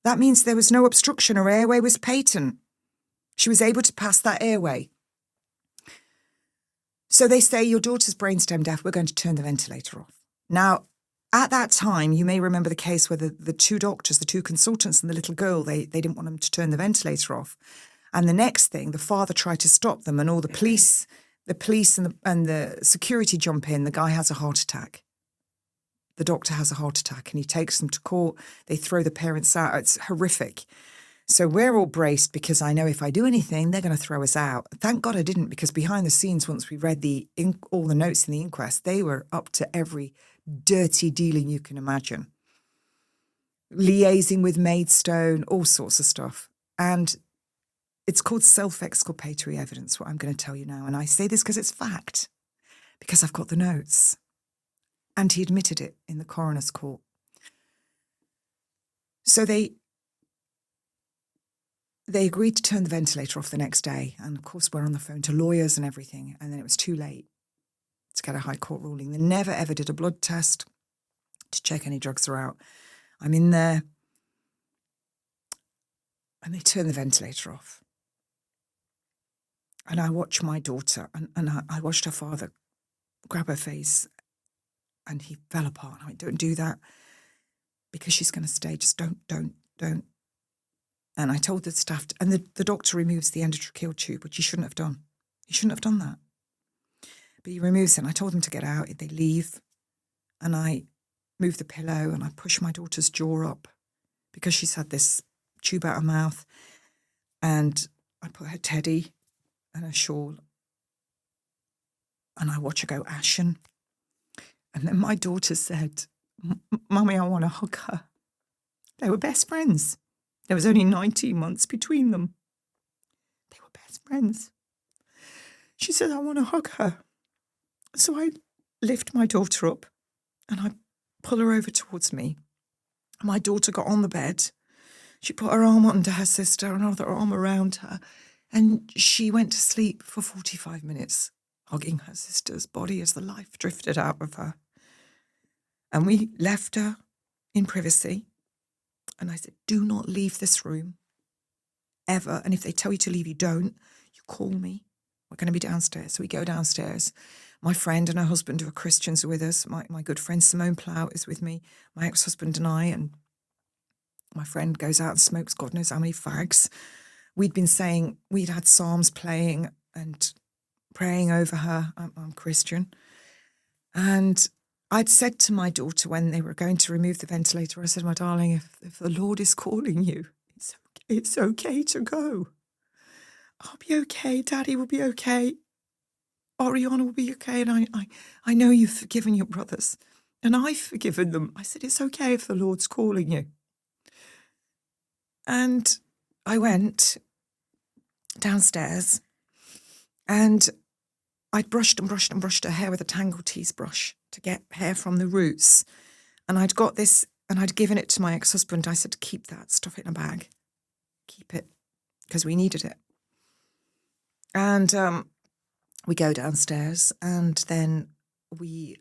That means there was no obstruction. Her airway was patent. She was able to pass that airway. So they say, your daughter's brainstem deaf, we're going to turn the ventilator off. Now, at that time, you may remember the case where the two doctors, the two consultants and the little girl, they didn't want them to turn the ventilator off. And the next thing, the father tried to stop them, and all the police and the security jump in. The guy has a heart attack. The doctor has a heart attack, and he takes them to court. They throw the parents out. It's horrific. So we're all braced because I know if I do anything, they're going to throw us out. Thank God I didn't, because behind the scenes, once we read all the notes in the inquest, they were up to every dirty dealing you can imagine. Liaising with Maidstone, all sorts of stuff. And it's called self-exculpatory evidence, what I'm going to tell you now. And I say this because it's fact, because I've got the notes. And he admitted it in the coroner's court. So they agreed to turn the ventilator off the next day. And of course, we're on the phone to lawyers and everything. And then it was too late to get a high court ruling. They never ever did a blood test to check any drugs are out. I'm in there. And they turn the ventilator off. And I watch my daughter, and I watched her father grab her face, and he fell apart. I went, don't do that, because she's going to stay. Just don't. And I told the staff, and the doctor removes the endotracheal tube, which he shouldn't have done. He shouldn't have done that. But he removes it, and I told them to get out. They leave, and I move the pillow, and I push my daughter's jaw up because she's had this tube out her mouth. And I put her teddy and her shawl, and I watch her go ashen. And then my daughter said, Mummy, I want to hug her. They were best friends. There was only 19 months between them. They were best friends. She said, I want to hug her. So I lift my daughter up and I pull her over towards me. My daughter got on the bed. She put her arm under her sister, another arm around her, and she went to sleep for 45 minutes, hugging her sister's body as the life drifted out of her. And we left her in privacy. And I said, do not leave this room, ever. And if they tell you to leave, you don't. You call me. We're going to be downstairs. So we go downstairs. My friend and her husband, who are Christians, are with us. My good friend Simone Plout is with me. My ex-husband and I. And my friend goes out and smokes God knows how many fags. We'd been saying, we'd had psalms playing and praying over her. I'm Christian. And I'd said to my daughter when they were going to remove the ventilator, I said, my darling, if the Lord is calling you, it's okay to go. I'll be okay. Daddy will be okay. Ariana will be okay. And I know you've forgiven your brothers. And I've forgiven them. I said, it's okay if the Lord's calling you. And I went downstairs and I'd brushed her hair with a Tangle Tease brush to get hair from the roots. And I'd got this and I'd given it to my ex-husband. I said, keep that, stuff it in a bag. Keep it, because we needed it. And we go downstairs and then we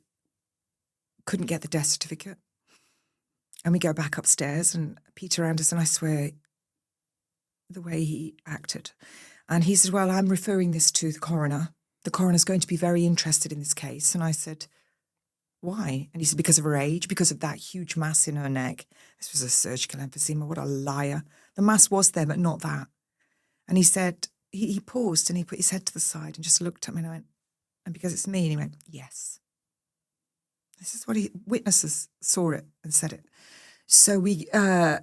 couldn't get the death certificate. And we go back upstairs and Peter Anderson, I swear, the way he acted. And he said, well, I'm referring this to the coroner. The coroner's going to be very interested in this case. And I said, why? And he said, because of her age, because of that huge mass in her neck. This was a surgical emphysema. What a liar. The mass was there, but not that. And he said, he paused and he put his head to the side and just looked at me and I went, and because it's me, and he went, yes. This is what witnesses saw it and said it. So we go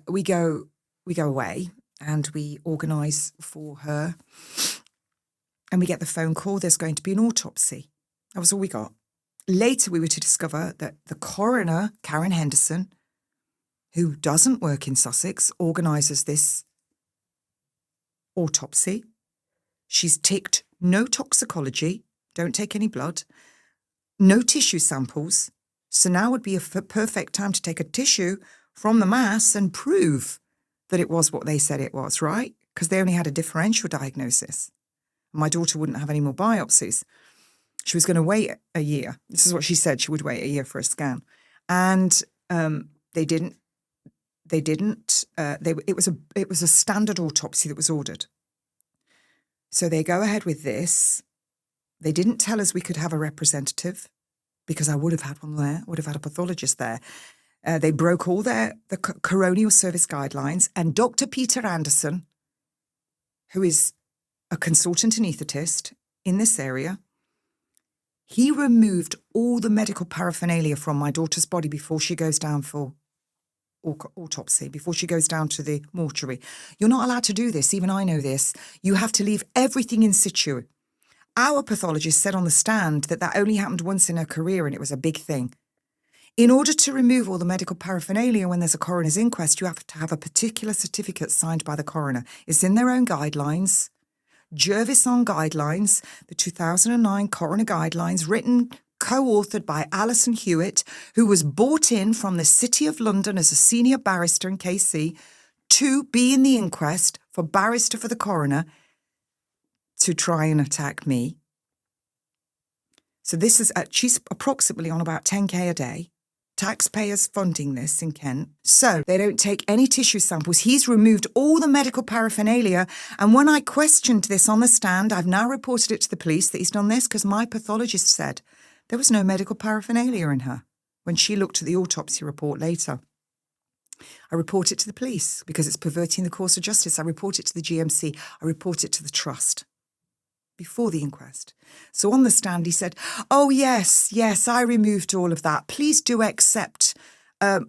away and we organise for her. And we get the phone call, there's going to be an autopsy. That was all we got. Later, we were to discover that the coroner, Karen Henderson, who doesn't work in Sussex, organises this autopsy. She's ticked no toxicology, don't take any blood, no tissue samples. So now would be a perfect time to take a tissue from the mass and prove that it was what they said it was, right? Because they only had a differential diagnosis. My daughter wouldn't have any more biopsies. She was going to wait a year. This is what she said. She would wait a year for a scan. And they didn't. It was a standard autopsy that was ordered. So they go ahead with this. They didn't tell us we could have a representative because I would have had one there, would have had a pathologist there. They broke all the coronial service guidelines. And Dr. Peter Anderson, who is a consultant anaesthetist in this area, he removed all the medical paraphernalia from my daughter's body before she goes down for autopsy, before she goes down to the mortuary. You're not allowed to do this. Even I know this. You have to leave everything in situ. Our pathologist said on the stand that only happened once in her career and it was a big thing. In order to remove all the medical paraphernalia when there's a coroner's inquest, you have to have a particular certificate signed by the coroner. It's in their own guidelines. 𝐬𝐮𝐿 guidelines, the 2009 coroner guidelines, written, co-authored by Alison Hewitt, who was brought in from the City of London as a senior barrister in KC to be in the inquest for barrister for the coroner to try and attack me. So this is, she's approximately on about 10k a day. Taxpayers funding this in Kent. So they don't take any tissue samples. He's removed all the medical paraphernalia. And when I questioned this on the stand, I've now reported it to the police that he's done this because my pathologist said there was no medical paraphernalia in her when she looked at the autopsy report later. I report it to the police because it's perverting the course of justice. I report it to the GMC. I report it to the trust before the inquest. So on the stand, he said, oh, yes, I removed all of that. Please do accept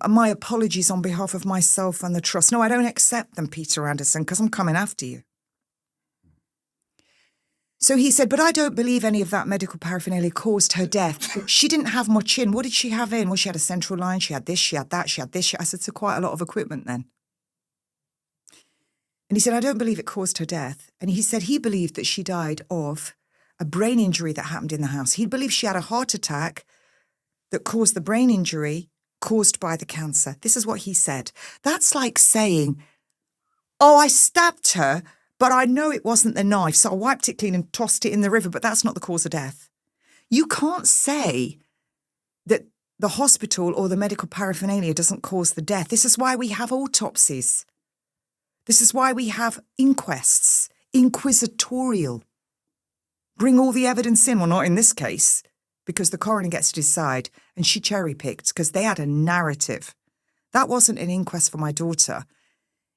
my apologies on behalf of myself and the trust. No, I don't accept them, Peter Anderson, because I'm coming after you. So he said, but I don't believe any of that medical paraphernalia caused her death. She didn't have much in. What did she have in? Well, she had a central line. She had this, she had that, she had this. I said, so quite a lot of equipment then. And he said, I don't believe it caused her death. And he said he believed that she died of a brain injury that happened in the house. He believed she had a heart attack that caused the brain injury caused by the cancer. This is what he said. That's like saying, oh, I stabbed her, but I know it wasn't the knife, so I wiped it clean and tossed it in the river, but that's not the cause of death. You can't say that the hospital or the medical paraphernalia doesn't cause the death. This is why we have autopsies. This is why we have inquests, inquisitorial. Bring all the evidence in. Well, not in this case, because the coroner gets to decide, and she cherry-picked because they had a narrative. That wasn't an inquest for my daughter.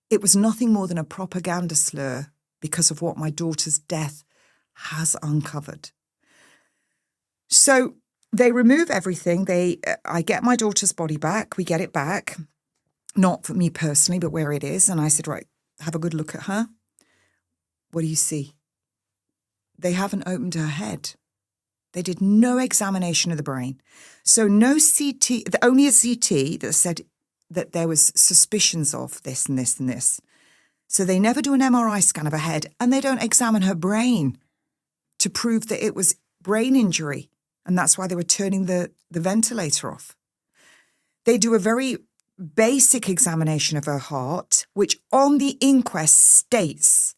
It was nothing more than a propaganda slur because of what my daughter's death has uncovered. So they remove everything. I get my daughter's body back. We get it back. Not for me personally, but where it is. And I said, right, have a good look at her. What do you see? They haven't opened her head. They did no examination of the brain. So no CT, only a CT that said that there was suspicions of this and this and this. So they never do an MRI scan of her head, and they don't examine her brain to prove that it was brain injury. And that's why they were turning the ventilator off. They do a very basic examination of her heart, which on the inquest states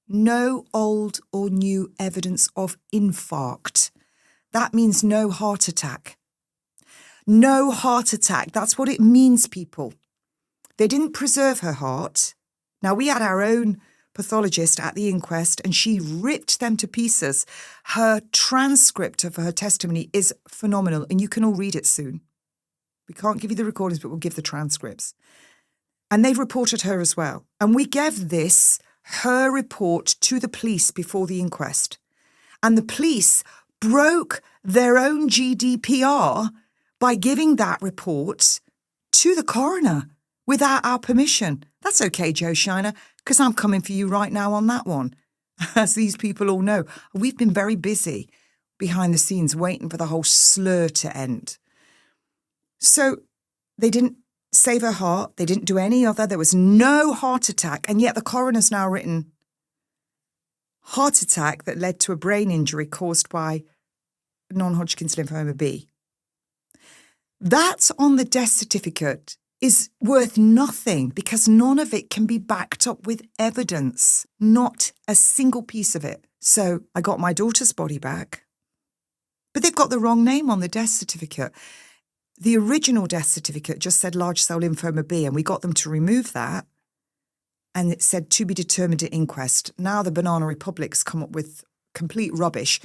no old or new evidence of infarct. That means no heart attack. No heart attack. That's what it means, people. They didn't preserve her heart. Now, we had our own pathologist at the inquest, and she ripped them to pieces. Her transcript of her testimony is phenomenal, and you can all read it soon. We can't give you the recordings, but we'll give the transcripts. And they've reported her as well. And we gave her report to the police before the inquest. And the police broke their own GDPR by giving that report to the coroner without our permission. That's okay, Joe Shiner, because I'm coming for you right now on that one. As these people all know, we've been very busy behind the scenes waiting for the whole slur to end. So they didn't save her heart. They didn't do any other. There was no heart attack. And yet the coroner's now written heart attack that led to a brain injury caused by non-Hodgkin's lymphoma B. That on the death certificate is worth nothing because none of it can be backed up with evidence, not a single piece of it. So I got my daughter's body back, but they've got the wrong name on the death certificate. The original death certificate just said large cell lymphoma B, and we got them to remove that, and it said to be determined at inquest. Now the Banana Republic's come up with complete rubbish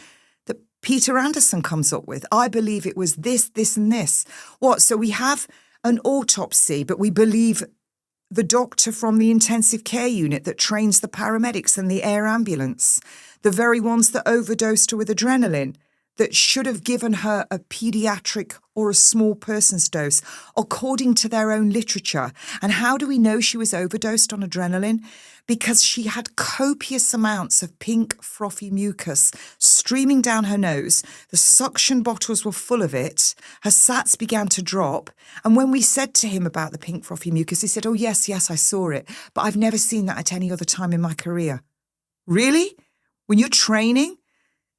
that Peter Anderson comes up with. I believe it was this, this and this. What? So we have an autopsy, but we believe the doctor from the intensive care unit that trains the paramedics and the air ambulance, the very ones that overdosed her with adrenaline, that should have given her a paediatric or a small person's dose, according to their own literature. And how do we know she was overdosed on adrenaline? Because she had copious amounts of pink, frothy mucus streaming down her nose. The suction bottles were full of it. Her SATs began to drop. And when we said to him about the pink, frothy mucus, he said, oh, yes, I saw it. But I've never seen that at any other time in my career. Really? When you're training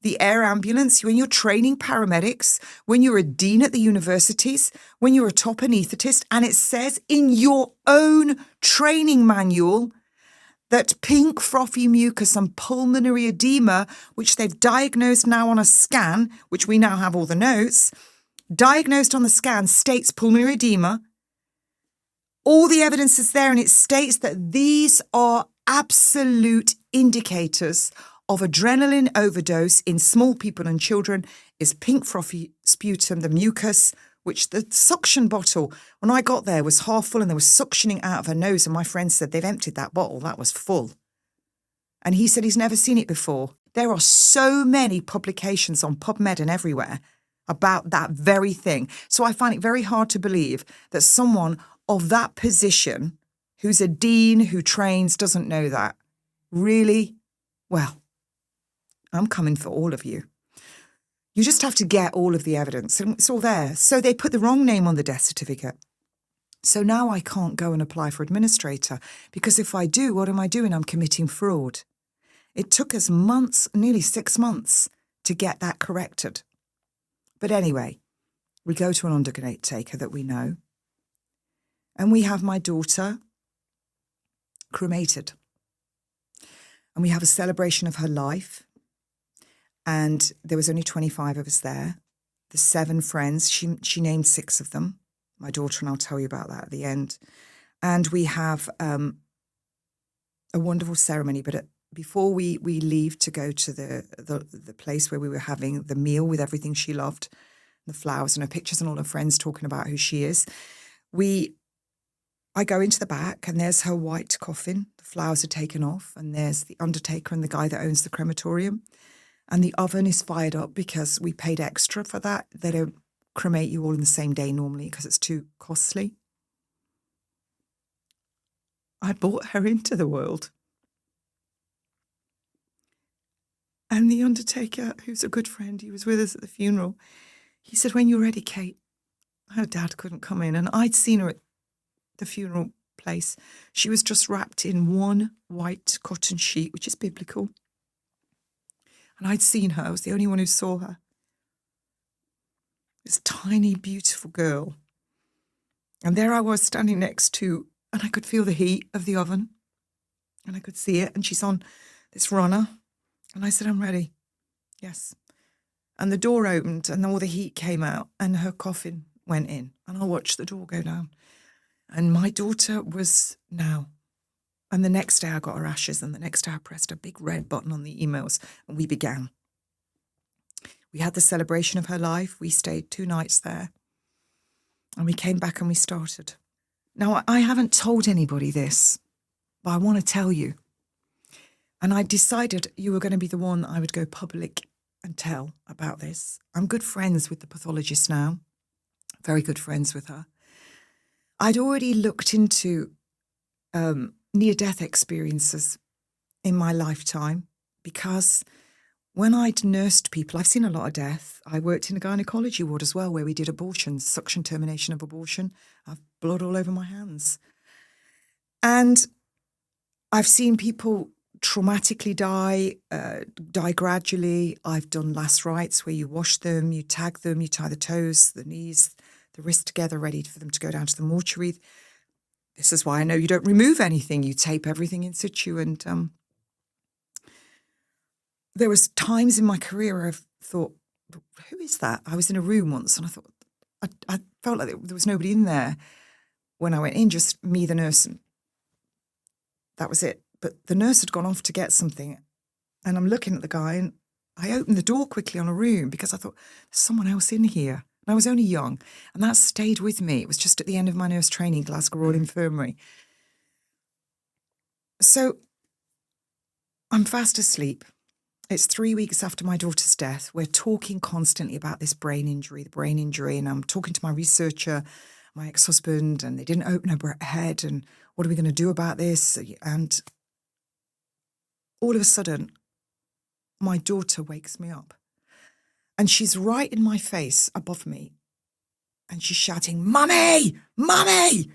the air ambulance, when you're training paramedics, when you're a dean at the universities, when you're a top anaesthetist, and it says in your own training manual that pink frothy mucus and pulmonary edema, which they've diagnosed now on a scan, which we now have all the notes, diagnosed on the scan states pulmonary edema. All the evidence is there, and it states that these are absolute indicators of adrenaline overdose in small people and children is pink frothy sputum, the mucus, which the suction bottle, when I got there, was half full and there was suctioning out of her nose. And my friend said, they've emptied that bottle. That was full. And he said he's never seen it before. There are so many publications on PubMed and everywhere about that very thing. So I find it very hard to believe that someone of that position, who's a dean, who trains, doesn't know that. Really? Well, I'm coming for all of you. You just have to get all of the evidence, and it's all there. So they put the wrong name on the death certificate. So now I can't go and apply for administrator, because if I do, what am I doing? I'm committing fraud. It took us months, nearly 6 months, to get that corrected. But anyway, we go to an undertaker that we know, and we have my daughter cremated. And we have a celebration of her life. And there was only 25 of us there. The 7 friends, she named 6 of them. My daughter, and I'll tell you about that at the end. And we have a wonderful ceremony. But before we leave to go to the place where we were having the meal with everything she loved, the flowers and her pictures and all her friends talking about who she is, I go into the back and there's her white coffin. The flowers are taken off, and there's the undertaker and the guy that owns the crematorium. And the oven is fired up because we paid extra for that. They don't cremate you all in the same day normally because it's too costly. I brought her into the world. And the undertaker, who's a good friend, he was with us at the funeral. He said, when you're ready, Kate. Her dad couldn't come in. And I'd seen her at the funeral place. She was just wrapped in one white cotton sheet, which is biblical. And I'd seen her. I was the only one who saw her. This tiny, beautiful girl. And there I was standing next to, and I could feel the heat of the oven. And I could see it. And she's on this runner. And I said, I'm ready. Yes. And the door opened and all the heat came out and her coffin went in. And I watched the door go down. And my daughter was now. And the next day I got her ashes, and the next day I pressed a big red button on the emails, and we began. We had the celebration of her life. We stayed 2 nights there. And we came back and we started. Now, I haven't told anybody this, but I want to tell you. And I decided you were going to be the one that I would go public and tell about this. I'm good friends with the pathologist now, very good friends with her. I'd already looked into near-death experiences in my lifetime because when I'd nursed people, I've seen a lot of death. I worked in a gynecology ward as well where we did abortions, suction termination of abortion. I've blood all over my hands. And I've seen people traumatically die gradually. I've done last rites where you wash them, you tag them, you tie the toes, the knees, the wrists together, ready for them to go down to the mortuary. This is why I know you don't remove anything. You tape everything in situ. And there was times in my career where I thought, who is that? I was in a room once and I thought, I felt like there was nobody in there when I went in, just me, the nurse, and that was it. But the nurse had gone off to get something and I'm looking at the guy and I opened the door quickly on a room because I thought, there's someone else in here. I was only young, and that stayed with me. It was just at the end of my nurse training, Glasgow Royal Infirmary. So I'm fast asleep. It's 3 weeks after my daughter's death. We're talking constantly about this brain injury, and I'm talking to my researcher, my ex-husband, and they didn't open her head, and what are we going to do about this? And all of a sudden, my daughter wakes me up. And she's right in my face above me. And she's shouting, Mummy! Mummy!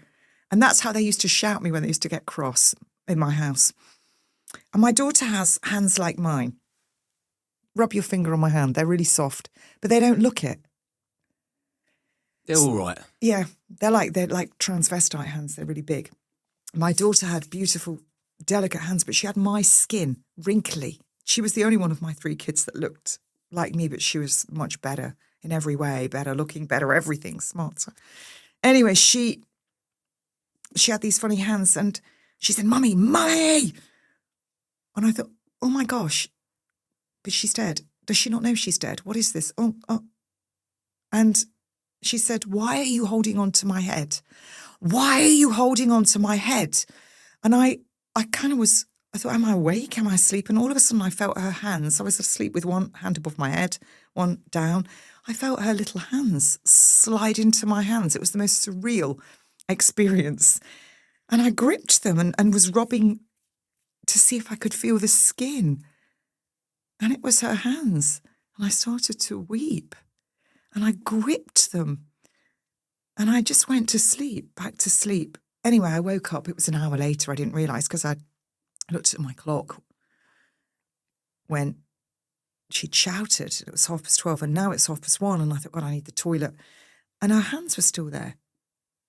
And that's how they used to shout me when they used to get cross in my house. And my daughter has hands like mine. Rub your finger on my hand. They're really soft, but they don't look it. They're all right. Yeah, they're like transvestite hands. They're really big. My daughter had beautiful, delicate hands, but she had my skin, wrinkly. She was the only one of my 3 kids that looked like me, but she was much better in every way, better looking, better everything, smarter. Anyway, she had these funny hands and she said, Mummy, Mummy! And I thought, oh my gosh, but she's dead. Does she not know she's dead? What is this? Oh. And she said, why are you holding on to my head? Why are you holding on to my head? And I thought, am I awake? Am I asleep? And all of a sudden I felt her hands. I was asleep with one hand above my head, one down. I felt her little hands slide into my hands. It was the most surreal experience. And I gripped them and was rubbing to see if I could feel the skin. And it was her hands. And I started to weep. And I gripped them. And I just went to sleep, back to sleep. Anyway, I woke up. It was an hour later. I didn't realise because I looked at my clock when she'd shouted. It was 12:30 and now it's 1:30. And I thought, well, I need the toilet. And her hands were still there.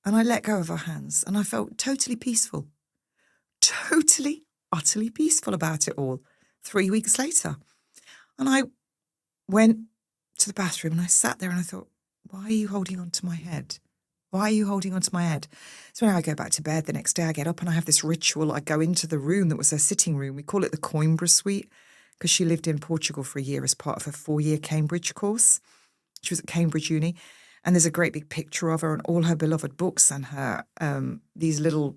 And I let go of her hands and I felt totally peaceful. Totally, utterly peaceful about it all. 3 weeks later. And I went to the bathroom and I sat there and I thought, why are you holding on to my head? Why are you holding on to my head? So when I go back to bed the next day, I get up and I have this ritual. I go into the room that was her sitting room. We call it the Coimbra Suite because she lived in Portugal for a year as part of her 4-year Cambridge course. She was at Cambridge Uni. And there's a great big picture of her and all her beloved books and her these little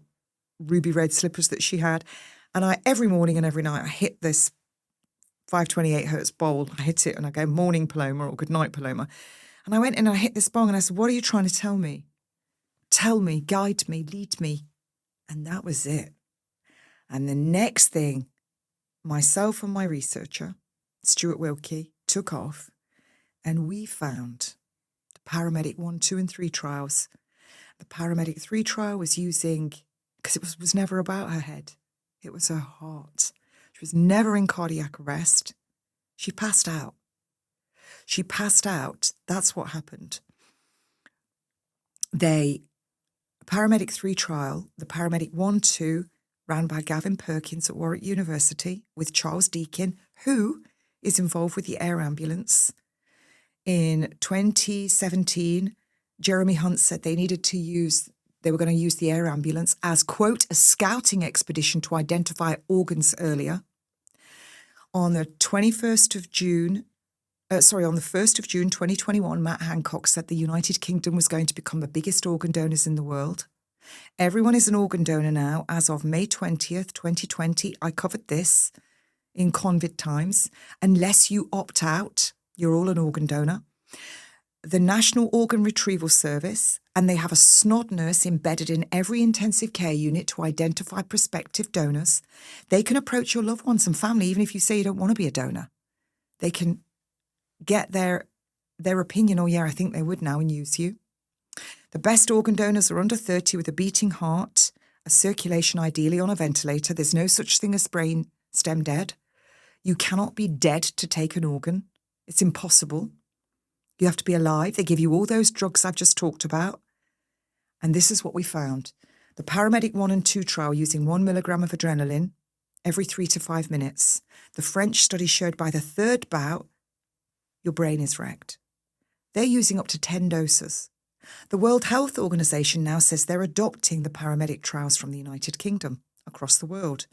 ruby red slippers that she had. And I every morning and every night I hit this 528 hertz bowl. I hit it and I go, morning Paloma or good night Paloma. And I went in and I hit this bong and I said, what are you trying to tell me? Tell me, guide me, lead me. And that was it. And the next thing, myself and my researcher, 𝐸𝐶, took off and we found Paramedic 1, 2 and 3 trials. The Paramedic 3 trial was using, because it was never about her head. It was her heart. She was never in cardiac arrest. She passed out. She passed out. That's what happened. Paramedic 3 trial, the Paramedic 1, 2, ran by Gavin Perkins at Warwick University with 𝐃𝐨𝐧'𝐭, who is involved with the air ambulance. In 2017, Jeremy Hunt said they were going to use the air ambulance as, quote, a scouting expedition to identify organs earlier. On the 1st of June 2021, Matt Hancock said the United Kingdom was going to become the biggest organ donors in the world. Everyone is an organ donor now. As of May 20th, 2020, I covered this in COVID times. Unless you opt out, you're all an organ donor. The National Organ Retrieval Service, and they have a snod nurse embedded in every intensive care unit to identify prospective donors. They can approach your loved ones and family, even if you say you don't want to be a donor. They can get their opinion, oh yeah, I think they would now, and use you. The best organ donors are under 30 with a beating heart, a circulation ideally on a ventilator. There's no such thing as brain stem dead. You cannot be dead to take an organ. It's impossible. You have to be alive. They give you all those drugs I've just talked about. And this is what we found. The Paramedic 1 and 2 trial using 1 milligram of adrenaline every 3 to 5 minutes. The French study showed by the 3rd bout, your brain is wrecked. They're using up to 10 doses. The World Health Organization now says they're adopting the Paramedic trials from the United Kingdom across the world.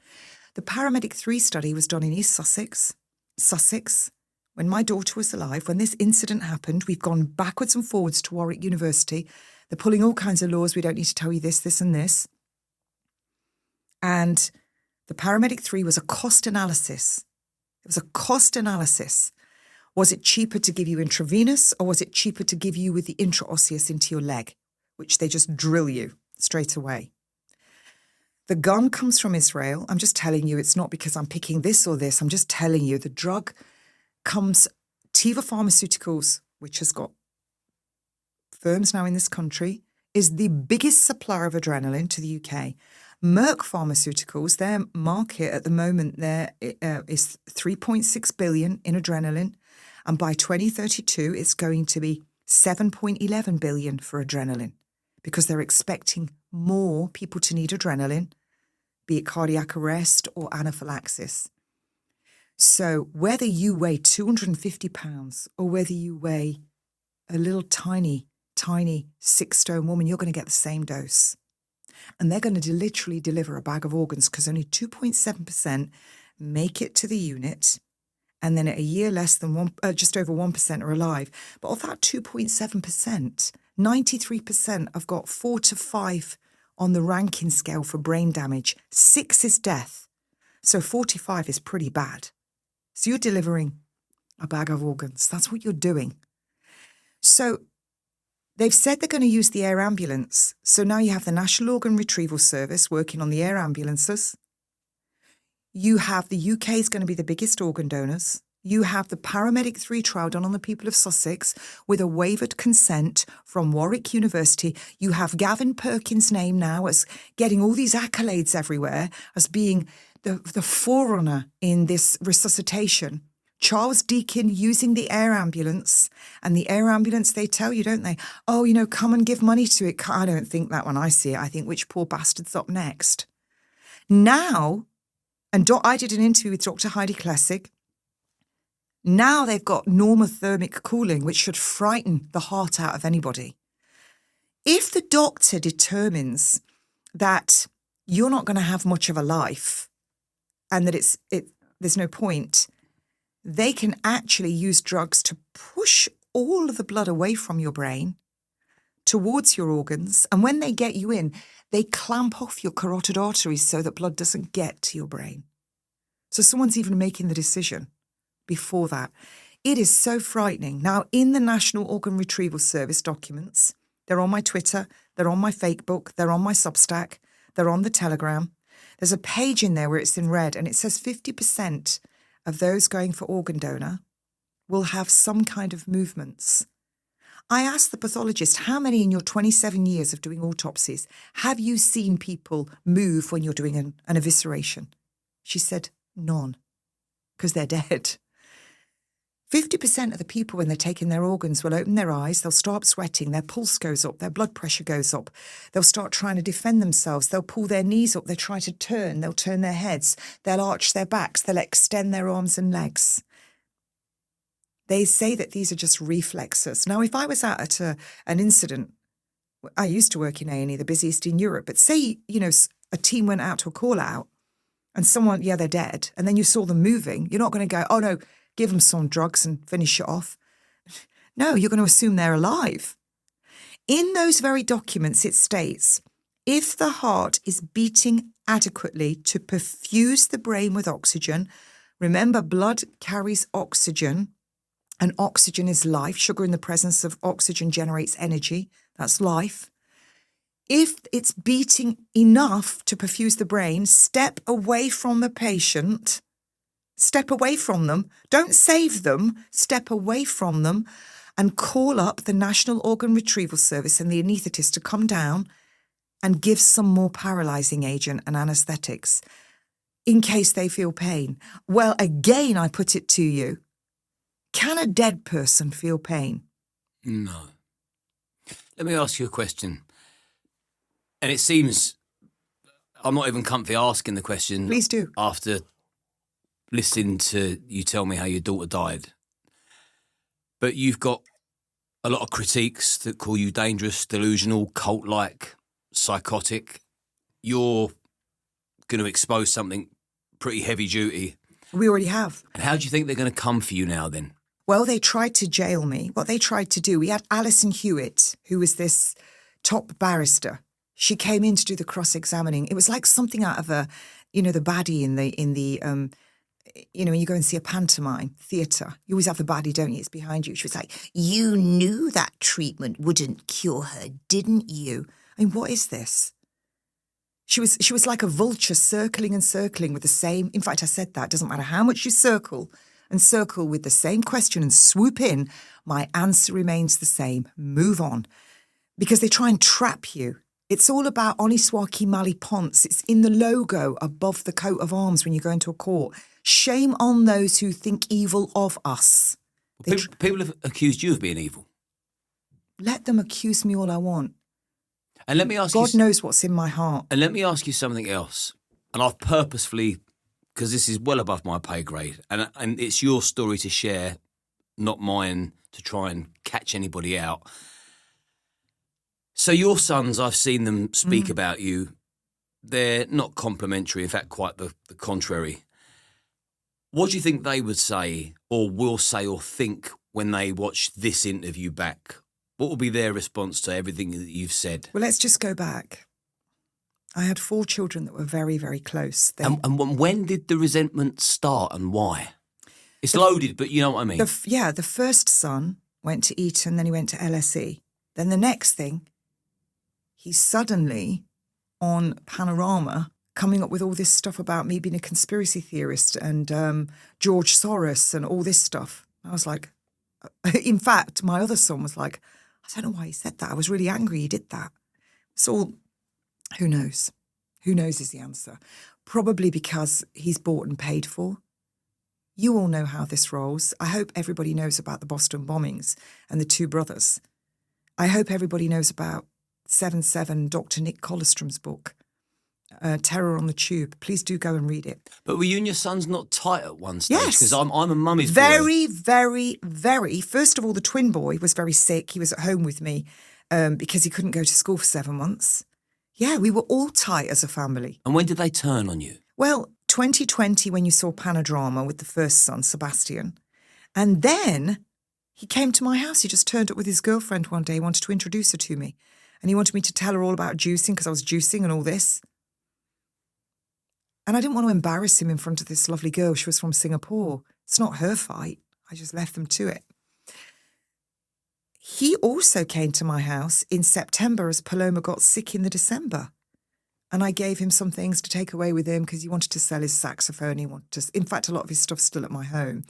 The Paramedic 3 study was done in East Sussex. When my daughter was alive, when this incident happened, we've gone backwards and forwards to Warwick University. They're pulling all kinds of laws. We don't need to tell you this, this and this. And the Paramedic 3 was a cost analysis. It was a cost analysis. Was it cheaper to give you intravenous or was it cheaper to give you with the intraosseous into your leg, which they just drill you straight away? The gun comes from Israel. I'm just telling you, it's not because I'm picking this or this. I'm just telling you the drug comes, Teva Pharmaceuticals, which has got firms now in this country, is the biggest supplier of adrenaline to the UK. Merck Pharmaceuticals, their market at the moment there is 3.6 billion in adrenaline. And by 2032, it's going to be 7.11 billion for adrenaline because they're expecting more people to need adrenaline, be it cardiac arrest or anaphylaxis. So whether you weigh 250 pounds or whether you weigh a little tiny 6-stone woman, you're going to get the same dose. And they're going to literally deliver a bag of organs because only 2.7% make it to the unit. And then at a year less than just over 1% are alive. But of that 2.7%, 93% have got 4 to 5 on the ranking scale for brain damage. 6 is death. So 45 is pretty bad. So you're delivering a bag of organs. That's what you're doing. So they've said they're going to use the air ambulance. So now you have the National Organ Retrieval Service working on the air ambulances. You have the UK is going to be the biggest organ donors. You have the Paramedic 3 trial done on the people of Sussex with a waived consent from Warwick University. You have Gavin Perkins' name now as getting all these accolades everywhere as being the forerunner in this resuscitation. Charles Deakin using the air ambulance, and the air ambulance, they tell you, don't they? Oh, you know, come and give money to it. I don't think that when I see it. I think which poor bastard's up next. Now, and I did an interview with Dr. 𝐬𝐫𝐞𝐿. Now they've got normothermic cooling, which should frighten the heart out of anybody. If the doctor determines that you're not going to have much of a life and that there's no point, they can actually use drugs to push all of the blood away from your brain towards your organs. And when they get you in, they clamp off your carotid arteries so that blood doesn't get to your brain. So someone's even making the decision before that. It is so frightening. Now, in the National Organ Retrieval Service documents, they're on my Twitter, they're on my Facebook, they're on my Substack, they're on the Telegram. There's a page in there where it's in red and it says 50% of those going for organ donor will have some kind of movements. I asked the pathologist, how many in your 27 years of doing autopsies have you seen people move when you're doing an evisceration? She said, none, because they're dead. 50% of the people, when they're taking their organs, will open their eyes, they'll start sweating, their pulse goes up, their blood pressure goes up, they'll start trying to defend themselves, they'll pull their knees up, they'll try to turn, they'll turn their heads, they'll arch their backs, they'll extend their arms and legs. They say that these are just reflexes. Now, if I was at an incident, I used to work in A&E, the busiest in Europe, but say, you know, a team went out to a call out and someone, yeah, they're dead, and then you saw them moving, you're not going to go, oh no, give them some drugs and finish it off. No, you're going to assume they're alive. In those very documents, it states, if the heart is beating adequately to perfuse the brain with oxygen, remember, blood carries oxygen, and oxygen is life. Sugar in the presence of oxygen generates energy. That's life. If it's beating enough to perfuse the brain, step away from the patient. Step away from them. Don't save them. Step away from them and call up the National Organ Retrieval Service and the anaesthetist to come down and give some more paralysing agent and anaesthetics in case they feel pain. Well, again, I put it to you. Can a dead person feel pain? No. Let me ask you a question. And it seems I'm not even comfy asking the question. Please do. After listening to you tell me how your daughter died. But you've got a lot of critiques that call you dangerous, delusional, cult-like, psychotic. You're going to expose something pretty heavy-duty. We already have. And how do you think they're going to come for you now then? Well, they tried to jail me. What they tried to do, we had Alison Hewitt, who was this top barrister. She came in to do the cross-examining. It was like something out of the baddie in the when you go and see a pantomime theatre, you always have the baddie, don't you? It's behind you. She was like, you knew that treatment wouldn't cure her, didn't you? I mean, what is this? She was like a vulture circling and circling with the same, in fact, I said that, it doesn't matter how much you circle and circle with the same question and swoop in, my answer remains the same. Move on. Because they try and trap you. It's all about 𝐟𝐸𝐿. It's in the logo above the coat of arms when you go into a court. Shame on those who think evil of us. People have accused you of being evil. Let them accuse me all I want. And let me ask you... God knows what's in my heart. And let me ask you something else. And I've purposefully, because this is well above my pay grade, and it's your story to share, not mine to try and catch anybody out. So your sons, I've seen them speak about you. They're not complimentary, in fact, quite the contrary. What do you think they would say or will say or think when they watch this interview back What will be their response to everything that you've said? Well, let's just go back. I had 4 children that were very, very close. And when did the resentment start and why? It's loaded, but you know what I mean. The first son went to Eton, then he went to LSE. Then the next thing, he's suddenly on Panorama coming up with all this stuff about me being a conspiracy theorist and George Soros and all this stuff. I was like, in fact, my other son was like, I don't know why he said that. I was really angry he did that. It's all, who knows? Who knows is the answer. Probably because he's bought and paid for. You all know how this rolls. I hope everybody knows about the Boston bombings and the 2 brothers. I hope everybody knows about 7/7, Dr. Nick Collestrom's book, Terror on the Tube. Please do go and read it. But were you and your sons not tight at one stage? Yes. Because I'm a mummy's boy. Very, very, very. First of all, the twin boy was very sick. He was at home with me because he couldn't go to school for 7 months. Yeah, we were all tight as a family. And when did they turn on you? Well, 2020 when you saw Panodrama with the first son, Sebastian. And then he came to my house. He just turned up with his girlfriend one day. He wanted to introduce her to me. And he wanted me to tell her all about juicing because I was juicing and all this. And I didn't want to embarrass him in front of this lovely girl. She was from Singapore. It's not her fight. I just left them to it. He also came to my house in September as Paloma got sick in the December. And I gave him some things to take away with him because he wanted to sell his saxophone. He wanted to, in fact, a lot of his stuff's still at my home.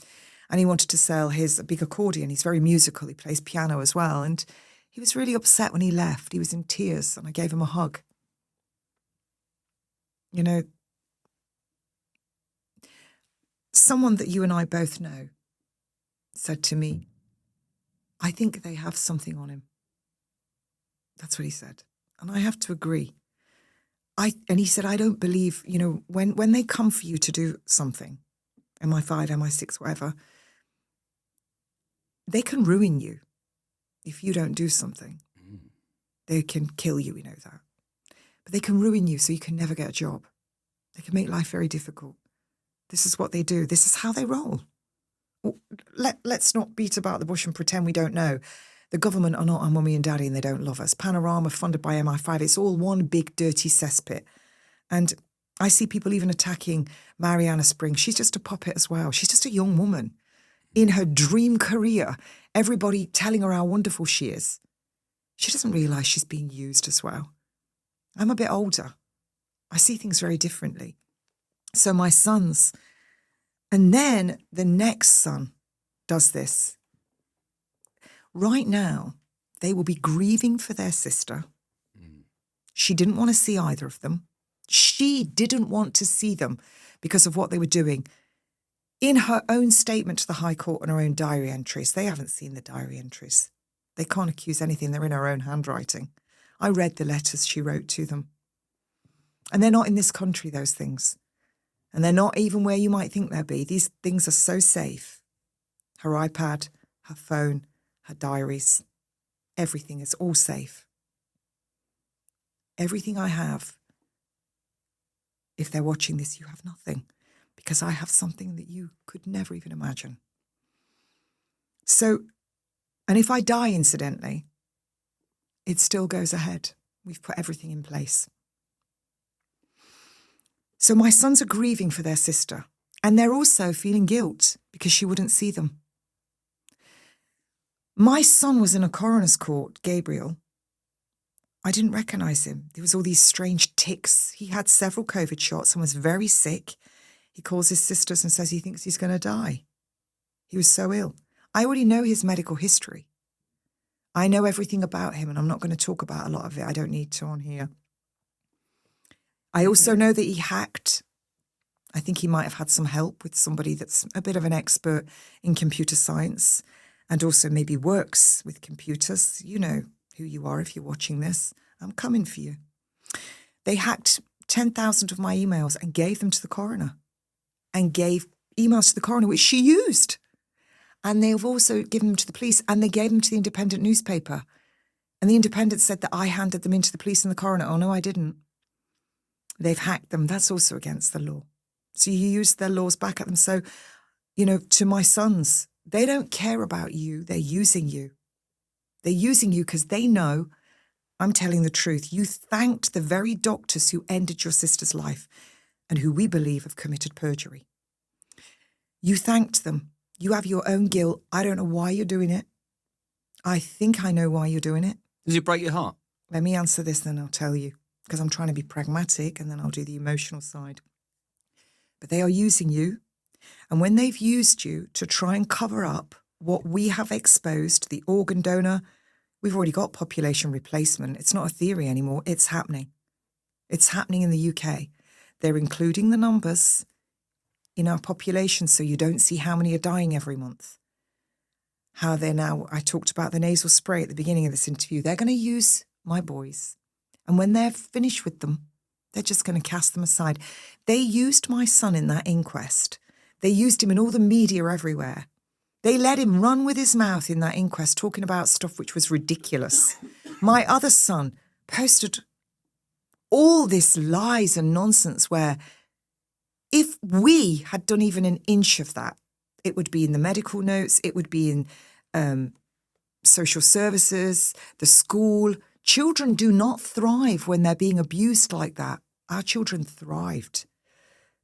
And he wanted to sell his big accordion. He's very musical. He plays piano as well. And he was really upset when he left. He was in tears and I gave him a hug. You know, someone that you and I both know said to me, I think they have something on him. That's what he said. And I have to agree. And he said, I don't believe, you know, when they come for you to do something, MI5, MI6, whatever, they can ruin you if you don't do something. They can kill you, we know that. But they can ruin you so you can never get a job. They can make life very difficult. This is what they do. This is how they roll. Let's not beat about the bush and pretend we don't know. The government are not our mummy and daddy and they don't love us. Panorama, funded by MI5, it's all one big dirty cesspit. And I see people even attacking Mariana Spring. She's just a puppet as well. She's just a young woman in her dream career. Everybody telling her how wonderful she is. She doesn't realise she's being used as well. I'm a bit older. I see things very differently. So my sons, and then the next son does this. Right now, they will be grieving for their sister. She didn't want to see either of them. She didn't want to see them because of what they were doing. In her own statement to the High Court and her own diary entries, they haven't seen the diary entries. They can't accuse anything. They're in her own handwriting. I read the letters she wrote to them. And they're not in this country, those things. And they're not even where you might think they'll be. These things are so safe. Her iPad, her phone, her diaries, everything is all safe. Everything I have, if they're watching this, you have nothing. Because I have something that you could never even imagine. So, and if I die incidentally, it still goes ahead. We've put everything in place. So my sons are grieving for their sister. And they're also feeling guilt because she wouldn't see them. My son was in a coroner's court, Gabriel. I didn't recognise him. There was all these strange tics. He had several COVID shots and was very sick. He calls his sisters and says he thinks he's going to die. He was so ill. I already know his medical history. I know everything about him and I'm not going to talk about a lot of it. I don't need to on here. I also know that he hacked. I think he might have had some help with somebody that's a bit of an expert in computer science and also maybe works with computers. You know who you are if you're watching this. I'm coming for you. They hacked 10,000 of my emails and gave them to the coroner and gave emails to the coroner, which she used. And they've also given them to the police and they gave them to the Independent newspaper. And the Independent said that I handed them into the police and the coroner. Oh, no, I didn't. They've hacked them. That's also against the law. So you use their laws back at them. So, you know, to my sons, they don't care about you. They're using you. They're using you because they know I'm telling the truth. You thanked the very doctors who ended your sister's life and who we believe have committed perjury. You thanked them. You have your own guilt. I don't know why you're doing it. I think I know why you're doing it. Does it break your heart? Let me answer this, then I'll tell you, because I'm trying to be pragmatic and then I'll do the emotional side. But they are using you. And when they've used you to try and cover up what we have exposed, the organ donor, we've already got population replacement. It's not a theory anymore. It's happening. It's happening in the UK. They're including the numbers in our population so you don't see how many are dying every month. How they're now, I talked about the nasal spray at the beginning of this interview. They're going to use my boys. And when they're finished with them, they're just going to cast them aside. They used my son in that inquest. They used him in all the media everywhere. They let him run with his mouth in that inquest talking about stuff which was ridiculous. My other son posted all this lies and nonsense where if we had done even an inch of that, it would be in the medical notes, it would be in social services, the school. Children do not thrive when they're being abused like that. Our children thrived.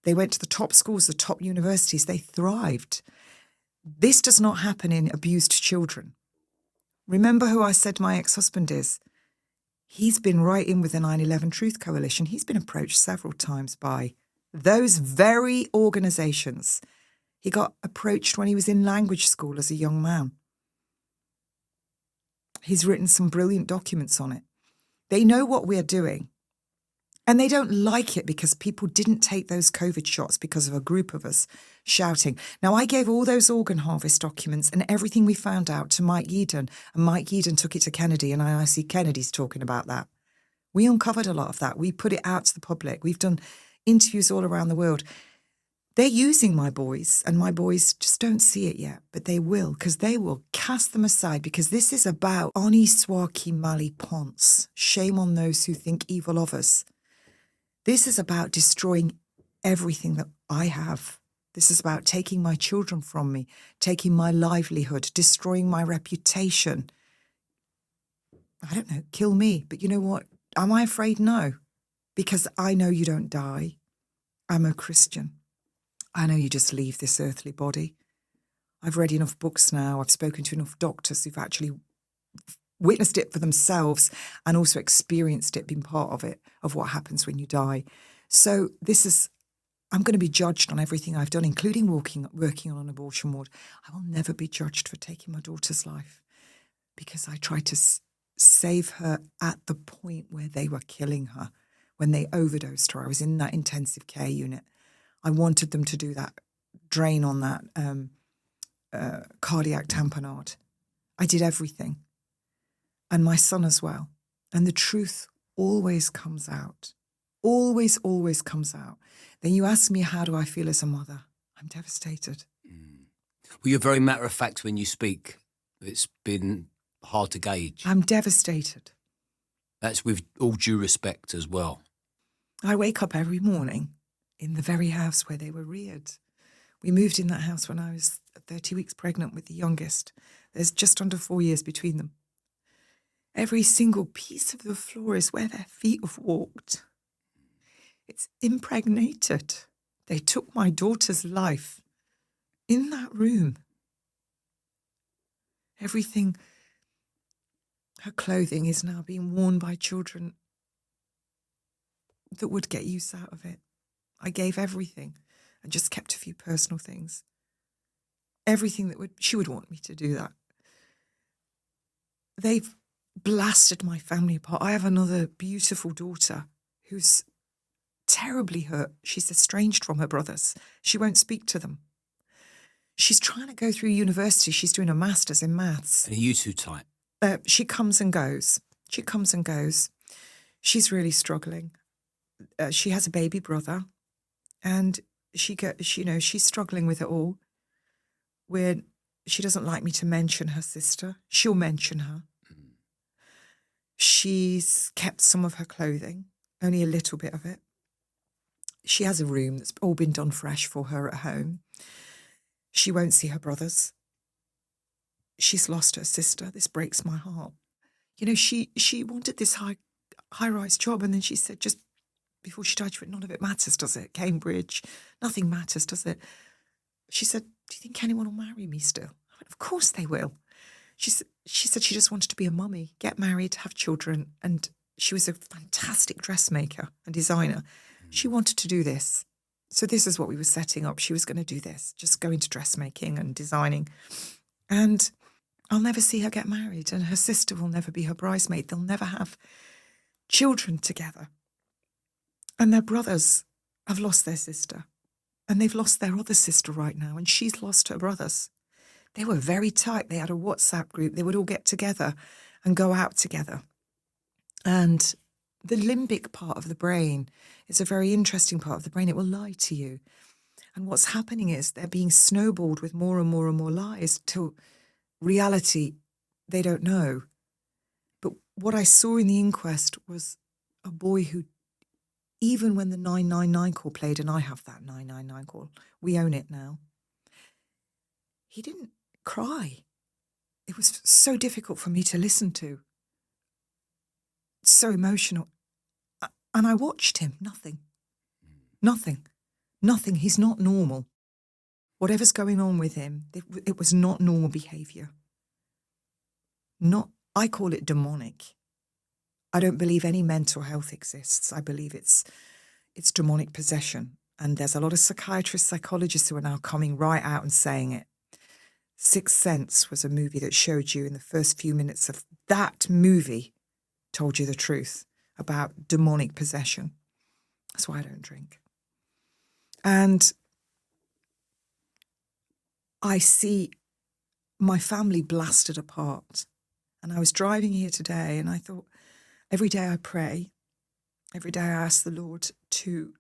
They went to the top schools, the top universities. They thrived. This does not happen in abused children. Remember who I said my ex-husband is? He's been right in with the 9/11 Truth Coalition. He's been approached several times by those very organisations. He got approached when he was in language school as a young man. He's written some brilliant documents on it. They know what we're doing. And they don't like it because people didn't take those COVID shots because of a group of us shouting. Now, I gave all those organ harvest documents and everything we found out to Mike Eden, and Mike Eden took it to Kennedy, and I see Kennedy's talking about that. We uncovered a lot of that. We put it out to the public. We've done interviews all around the world. They're using my boys, and my boys just don't see it yet, but they will, because they will cast them aside, because this is about 𝐼𝐸𝐴𝐸 shame on those who think evil of us. This is about destroying everything that I have. This is about taking my children from me, taking my livelihood, destroying my reputation. I don't know, kill me. But you know what? Am I afraid? No, because I know you don't die. I'm a Christian. I know you just leave this earthly body. I've read enough books now. I've spoken to enough doctors who've actually witnessed it for themselves and also experienced it, been part of it, of what happens when you die. So I'm going to be judged on everything I've done, including working on an abortion ward. I will never be judged for taking my daughter's life because I tried to save her at the point where they were killing her, when they overdosed her. I was in that intensive care unit. I wanted them to do that drain on that cardiac tamponade. I did everything. And my son as well. And the truth always comes out. Always, always comes out. Then you ask me, how do I feel as a mother? I'm devastated. Well, you're very matter of fact when you speak. It's been hard to gauge. I'm devastated. That's with all due respect as well. I wake up every morning in the very house where they were reared. We moved in that house when I was 30 weeks pregnant with the youngest. There's just under 4 years between them. Every single piece of the floor is where their feet have walked. It's impregnated. They took my daughter's life in that room. Everything, her clothing is now being worn by children that would get use out of it. I gave everything and just kept a few personal things. Everything she would want me to do that. They've blasted my family apart. I have another beautiful daughter who's terribly hurt. She's estranged from her brothers. She won't speak to them. She's trying to go through university. She's doing a master's in maths. And are you two tight? She comes and goes. She comes and goes. She's really struggling. She has a baby brother, and she's struggling with it all. Where she doesn't like me to mention her sister. She'll mention her. She's kept some of her clothing, only a little bit of it. She has a room that's all been done fresh for her at home. She won't see her brothers. she's lost her sister. This breaks my heart. You know, she wanted this high-rise job, and then she said just before she died, she went, none of it matters, does it? Cambridge, nothing matters, does it? She said, do you think anyone will marry me still? I went, of course they will. She said she just wanted to be a mummy, get married, have children, and she was a fantastic dressmaker and designer. She wanted to do this. So this is what we were setting up. She was going to do this, just go into dressmaking and designing. And I'll never see her get married, and her sister will never be her bridesmaid. They'll never have children together. And their brothers have lost their sister, and they've lost their other sister right now, and she's lost her brothers. They were very tight. They had a WhatsApp group. They would all get together and go out together. And the limbic part of the brain is a very interesting part of the brain. It will lie to you. And what's happening is they're being snowballed with more and more and more lies till reality they don't know. But what I saw in the inquest was a boy who, even when the 999 call played, and I have that 999 call, we own it now, he didn't cry. It was so difficult for me to listen to. So emotional. And I watched him. Nothing. He's not normal. Whatever's going on with him, it was not normal behaviour. I call it demonic. I don't believe any mental health exists. I believe it's demonic possession. And there's a lot of psychiatrists, psychologists who are now coming right out and saying it. Sixth Sense was a movie that showed you in the first few minutes of that movie, told you the truth about demonic possession. That's why I don't drink. And I see my family blasted apart. And I was driving here today and I thought, every day I pray, every day I ask the Lord to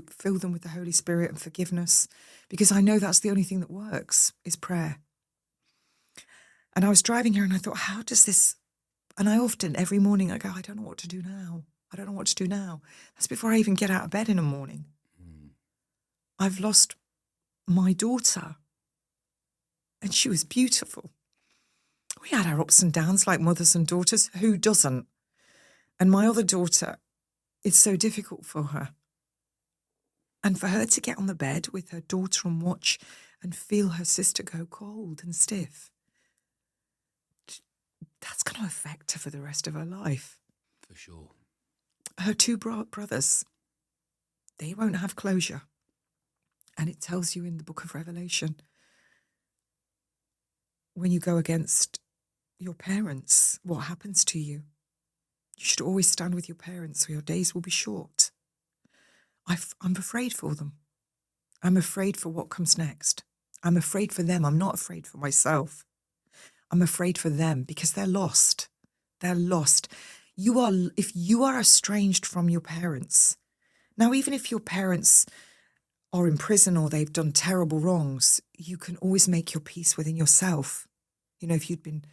fill them with the Holy Spirit and forgiveness, because I know that's the only thing that works, is prayer. And I was driving here and I thought, how does this... And I often, every morning, I go, I don't know what to do now. I don't know what to do now. That's before I even get out of bed in the morning. I've lost my daughter. And she was beautiful. We had our ups and downs like mothers and daughters. Who doesn't? And my other daughter, it's so difficult for her. And for her to get on the bed with her daughter and watch and feel her sister go cold and stiff, that's going to affect her for the rest of her life. For sure. Her two brothers, they won't have closure. And it tells you in the book of Revelation, when you go against your parents, what happens to you? You should always stand with your parents or your days will be short. I'm afraid for them. I'm afraid for what comes next. I'm afraid for them. I'm not afraid for myself. I'm afraid for them because they're lost. They're lost. If you are estranged from your parents, now even if your parents are in prison or they've done terrible wrongs, you can always make your peace within yourself. You know, if you'd been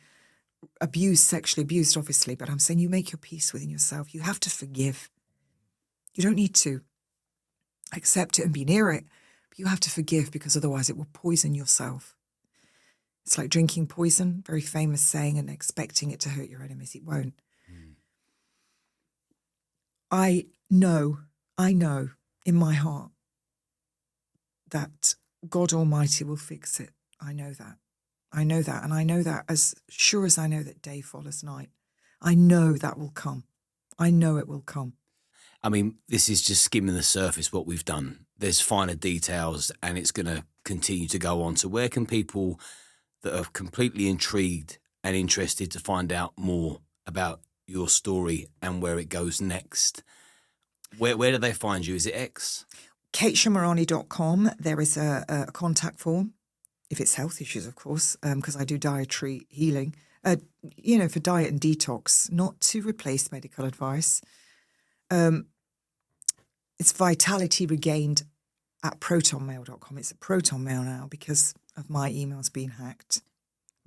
abused, sexually abused, obviously, but I'm saying you make your peace within yourself. You have to forgive. You don't need to accept it and be near it, but you have to forgive because otherwise it will poison yourself. It's like drinking poison, very famous saying, and expecting it to hurt your enemies. It won't. I know in my heart that God Almighty will fix it. I know that. And I know that as sure as I know that day follows night. I know that will come. I know it will come. I mean, this is just skimming the surface, what we've done. There's finer details and it's going to continue to go on. So where can people that are completely intrigued and interested to find out more about your story and where it goes next, where do they find you? Is it X? 𝐾𝐨𝐺'𝐿.com. There is a contact form, if it's health issues, of course, because I do dietary healing, for diet and detox, not to replace medical advice. It's vitality regained at protonmail.com. It's at protonmail now because of my emails being hacked.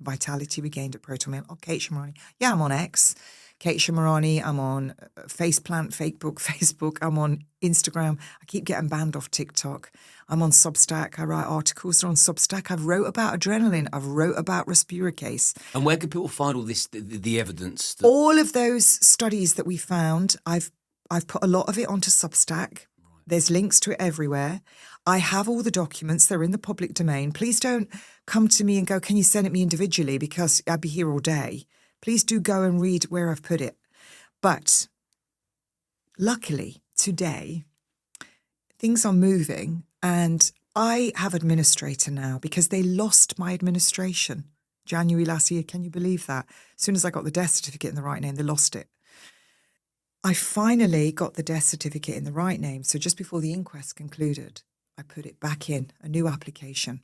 vitality regained at Proton Mail. Oh, 𝐾𝐨𝐬𝐵. Yeah, I'm on X. 𝐾𝐨𝐵. I'm on Faceplant, Fakebook, Facebook. I'm on Instagram. I keep getting banned off TikTok. I'm on Substack. I write articles on Substack. I've wrote about adrenaline. I've wrote about 𝐟𝐸𝐵𝐾𝐭. And where can people find all this, the evidence? All of those studies that we found, I've put a lot of it onto Substack. There's links to it everywhere. I have all the documents. They're in the public domain. Please don't come to me and go, can you send it me individually? Because I'd be here all day. Please do go and read where I've put it. But luckily, today, things are moving and I have administrator now because they lost my administration January last year. Can you believe that? As soon as I got the death certificate in the right name, they lost it. I finally got the death certificate in the right name. So just before the inquest concluded, I put it back in, a new application,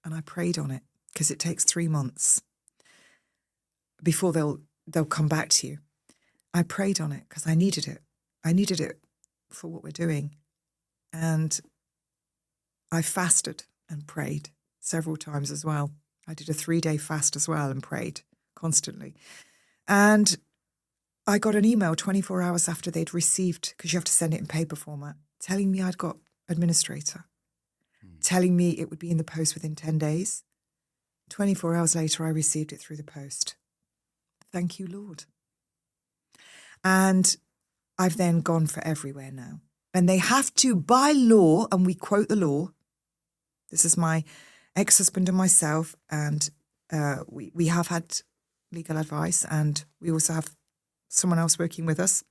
and I prayed on it because it takes 3 months before they'll come back to you. I prayed on it because I needed it. I needed it for what we're doing. And I fasted and prayed several times as well. I did a 3-day fast as well and prayed constantly. And I got an email 24 hours after they'd received, because you have to send it in paper format, telling me I'd got administrator, telling me it would be in the post within 10 days. 24 hours later, I received it through the post. Thank you, Lord. And I've then gone for everywhere now. And they have to, by law, and we quote the law, this is my ex-husband and myself, and we have had legal advice, and we also have someone else working with us.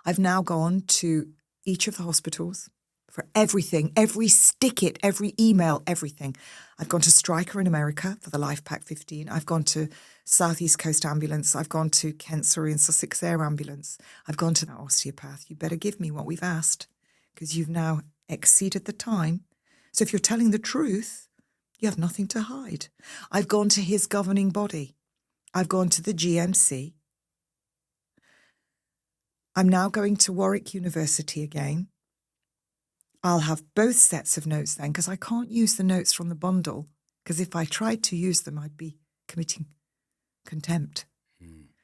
I've now gone to each of the hospitals for everything, every stick-it, every email, everything. I've gone to Stryker in America for the Life Pack 15. I've gone to South East Coast Ambulance. I've gone to Kent, Surrey and Sussex Air Ambulance. I've gone to that osteopath. You better give me what we've asked because you've now exceeded the time. So if you're telling the truth, you have nothing to hide. I've gone to his governing body. I've gone to the GMC. I'm now going to Warwick University again. I'll have both sets of notes then because I can't use the notes from the bundle because if I tried to use them, I'd be committing contempt.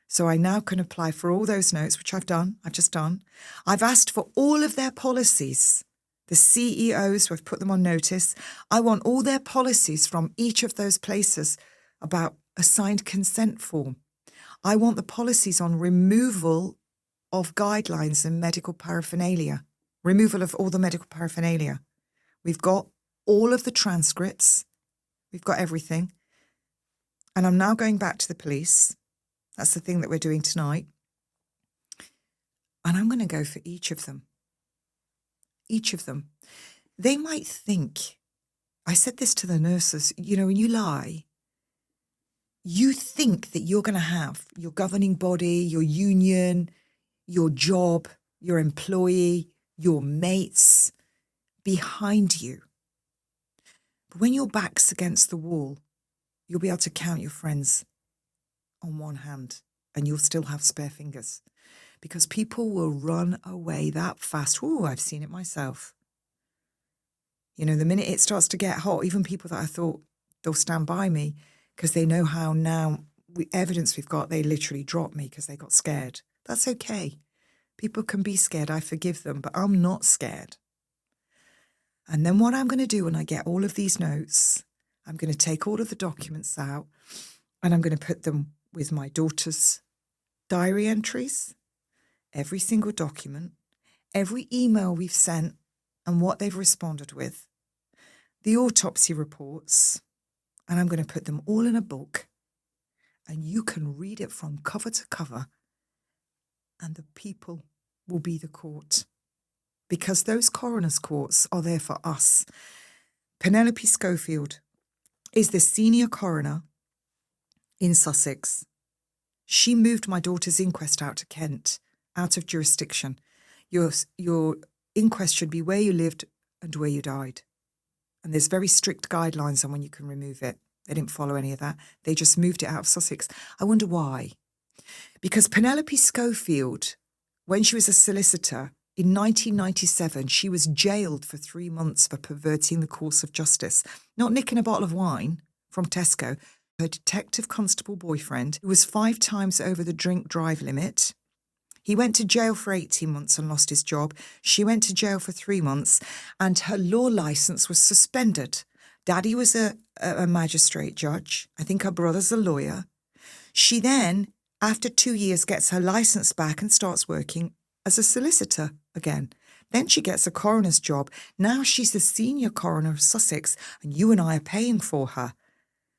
So I now can apply for all those notes, which I've just done. I've asked for all of their policies, the CEOs who have put them on notice. I want all their policies from each of those places about a signed consent form. I want the policies on removal of guidelines and medical paraphernalia, removal of all the medical paraphernalia. We've got all of the transcripts. We've got everything. And I'm now going back to the police. That's the thing that we're doing tonight. And I'm going to go for each of them. Each of them. They might think, I said this to the nurses, you know, when you lie, you think that you're going to have your governing body, your union, your job, your employee, your mates behind you. But when your back's against the wall, you'll be able to count your friends on one hand and you'll still have spare fingers because people will run away that fast. Oh, I've seen it myself. You know, the minute it starts to get hot, even people that I thought they'll stand by me because they know how now, evidence we've got, they literally drop me because they got scared. That's okay. People can be scared. I forgive them, but I'm not scared. And then what I'm going to do when I get all of these notes, I'm going to take all of the documents out and I'm going to put them with my daughter's diary entries, every single document, every email we've sent and what they've responded with, the autopsy reports, and I'm going to put them all in a book and you can read it from cover to cover and the people will be the court because those coroner's courts are there for us. Penelope Schofield is the senior coroner in Sussex. She moved my daughter's inquest out to Kent, out of jurisdiction. Your inquest should be where you lived and where you died. And there's very strict guidelines on when you can remove it. They didn't follow any of that. They just moved it out of Sussex. I wonder why. Because Penelope Schofield, when she was a solicitor in 1997, she was jailed for 3 months for perverting the course of justice. Not nicking a bottle of wine from Tesco. her detective constable boyfriend, who was 5 times over the drink-drive limit. He went to jail for 18 months and lost his job. She went to jail for 3 months and her law licence was suspended. Daddy was a magistrate judge. I think her brother's a lawyer. She then, after 2 years, gets her licence back and starts working as a solicitor again. Then she gets a coroner's job. Now she's the senior coroner of Sussex and you and I are paying for her.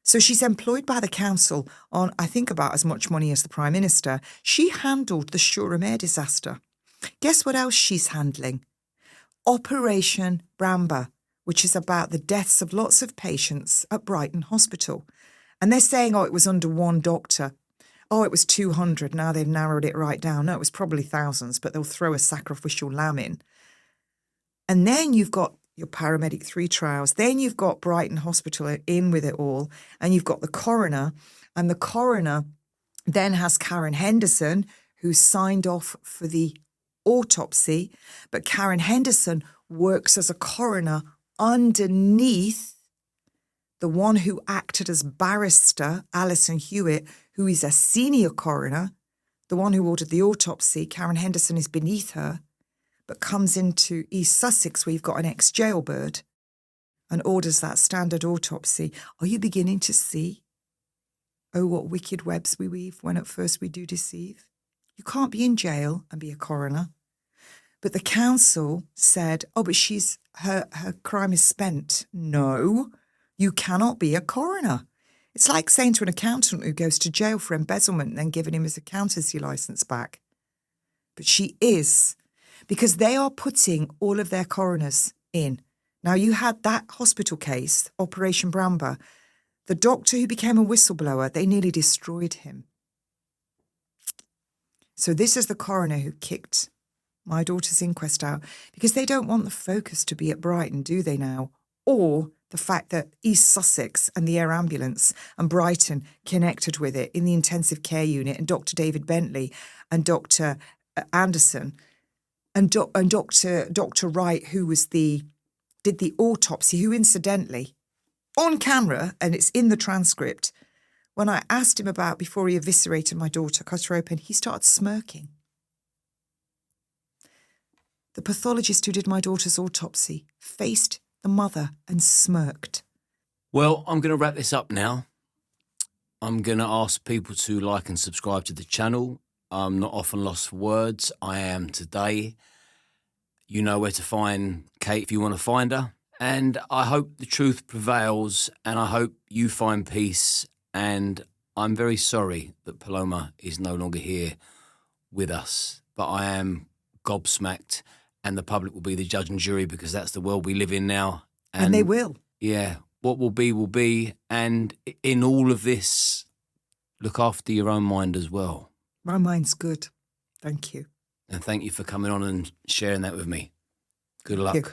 So she's employed by the council on, I think, about as much money as the Prime Minister. She handled the 𝐸𝐵𝐻 disaster. Guess what else she's handling? Operation Bramber, which is about the deaths of lots of patients at Brighton Hospital. And they're saying, oh, it was under one doctor. Oh, it was 200. Now they've narrowed it right down. No, it was probably thousands, but they'll throw a sacrificial lamb in. And then you've got your paramedic 3 trials. Then you've got Brighton Hospital in with it all. And you've got the coroner. And the coroner then has Karen Henderson, who signed off for the autopsy. But Karen Henderson works as a coroner underneath the one who acted as barrister, Alison Hewitt, who is a senior coroner. The one who ordered the autopsy, Karen Henderson, is beneath her, but comes into East Sussex where you've got an ex-jailbird and orders that standard autopsy. Are you beginning to see, oh, what wicked webs we weave when at first we do deceive? You can't be in jail and be a coroner. But the council said, oh, but her crime is spent. No, you cannot be a coroner. It's like saying to an accountant who goes to jail for embezzlement and then giving him his accountancy licence back. But she is, because they are putting all of their coroners in. Now, you had that hospital case, Operation Bramber. The doctor who became a whistleblower, they nearly destroyed him. So this is the coroner who kicked my daughter's inquest out because they don't want the focus to be at Brighton, do they now? Or the fact that East Sussex and the air ambulance and Brighton connected with it in the intensive care unit, and Dr. David Bentley and Dr. Anderson and Dr. Wright, who did the autopsy, who incidentally, on camera, and it's in the transcript, when I asked him about before he eviscerated my daughter, cut her open, he started smirking. The pathologist who did my daughter's autopsy faced the mother and smirked. Well, I'm going to wrap this up now. I'm going to ask people to like and subscribe to the channel. I'm not often lost for words. I am today. You know where to find Kate if you want to find her. And I hope the truth prevails and I hope you find peace. And I'm very sorry that Paloma is no longer here with us. But I am gobsmacked and the public will be the judge and jury because that's the world we live in now. And they will. Yeah. What will be will be. And in all of this, look after your own mind as well. My mind's good. Thank you. And thank you for coming on and sharing that with me. Good luck. Thank you.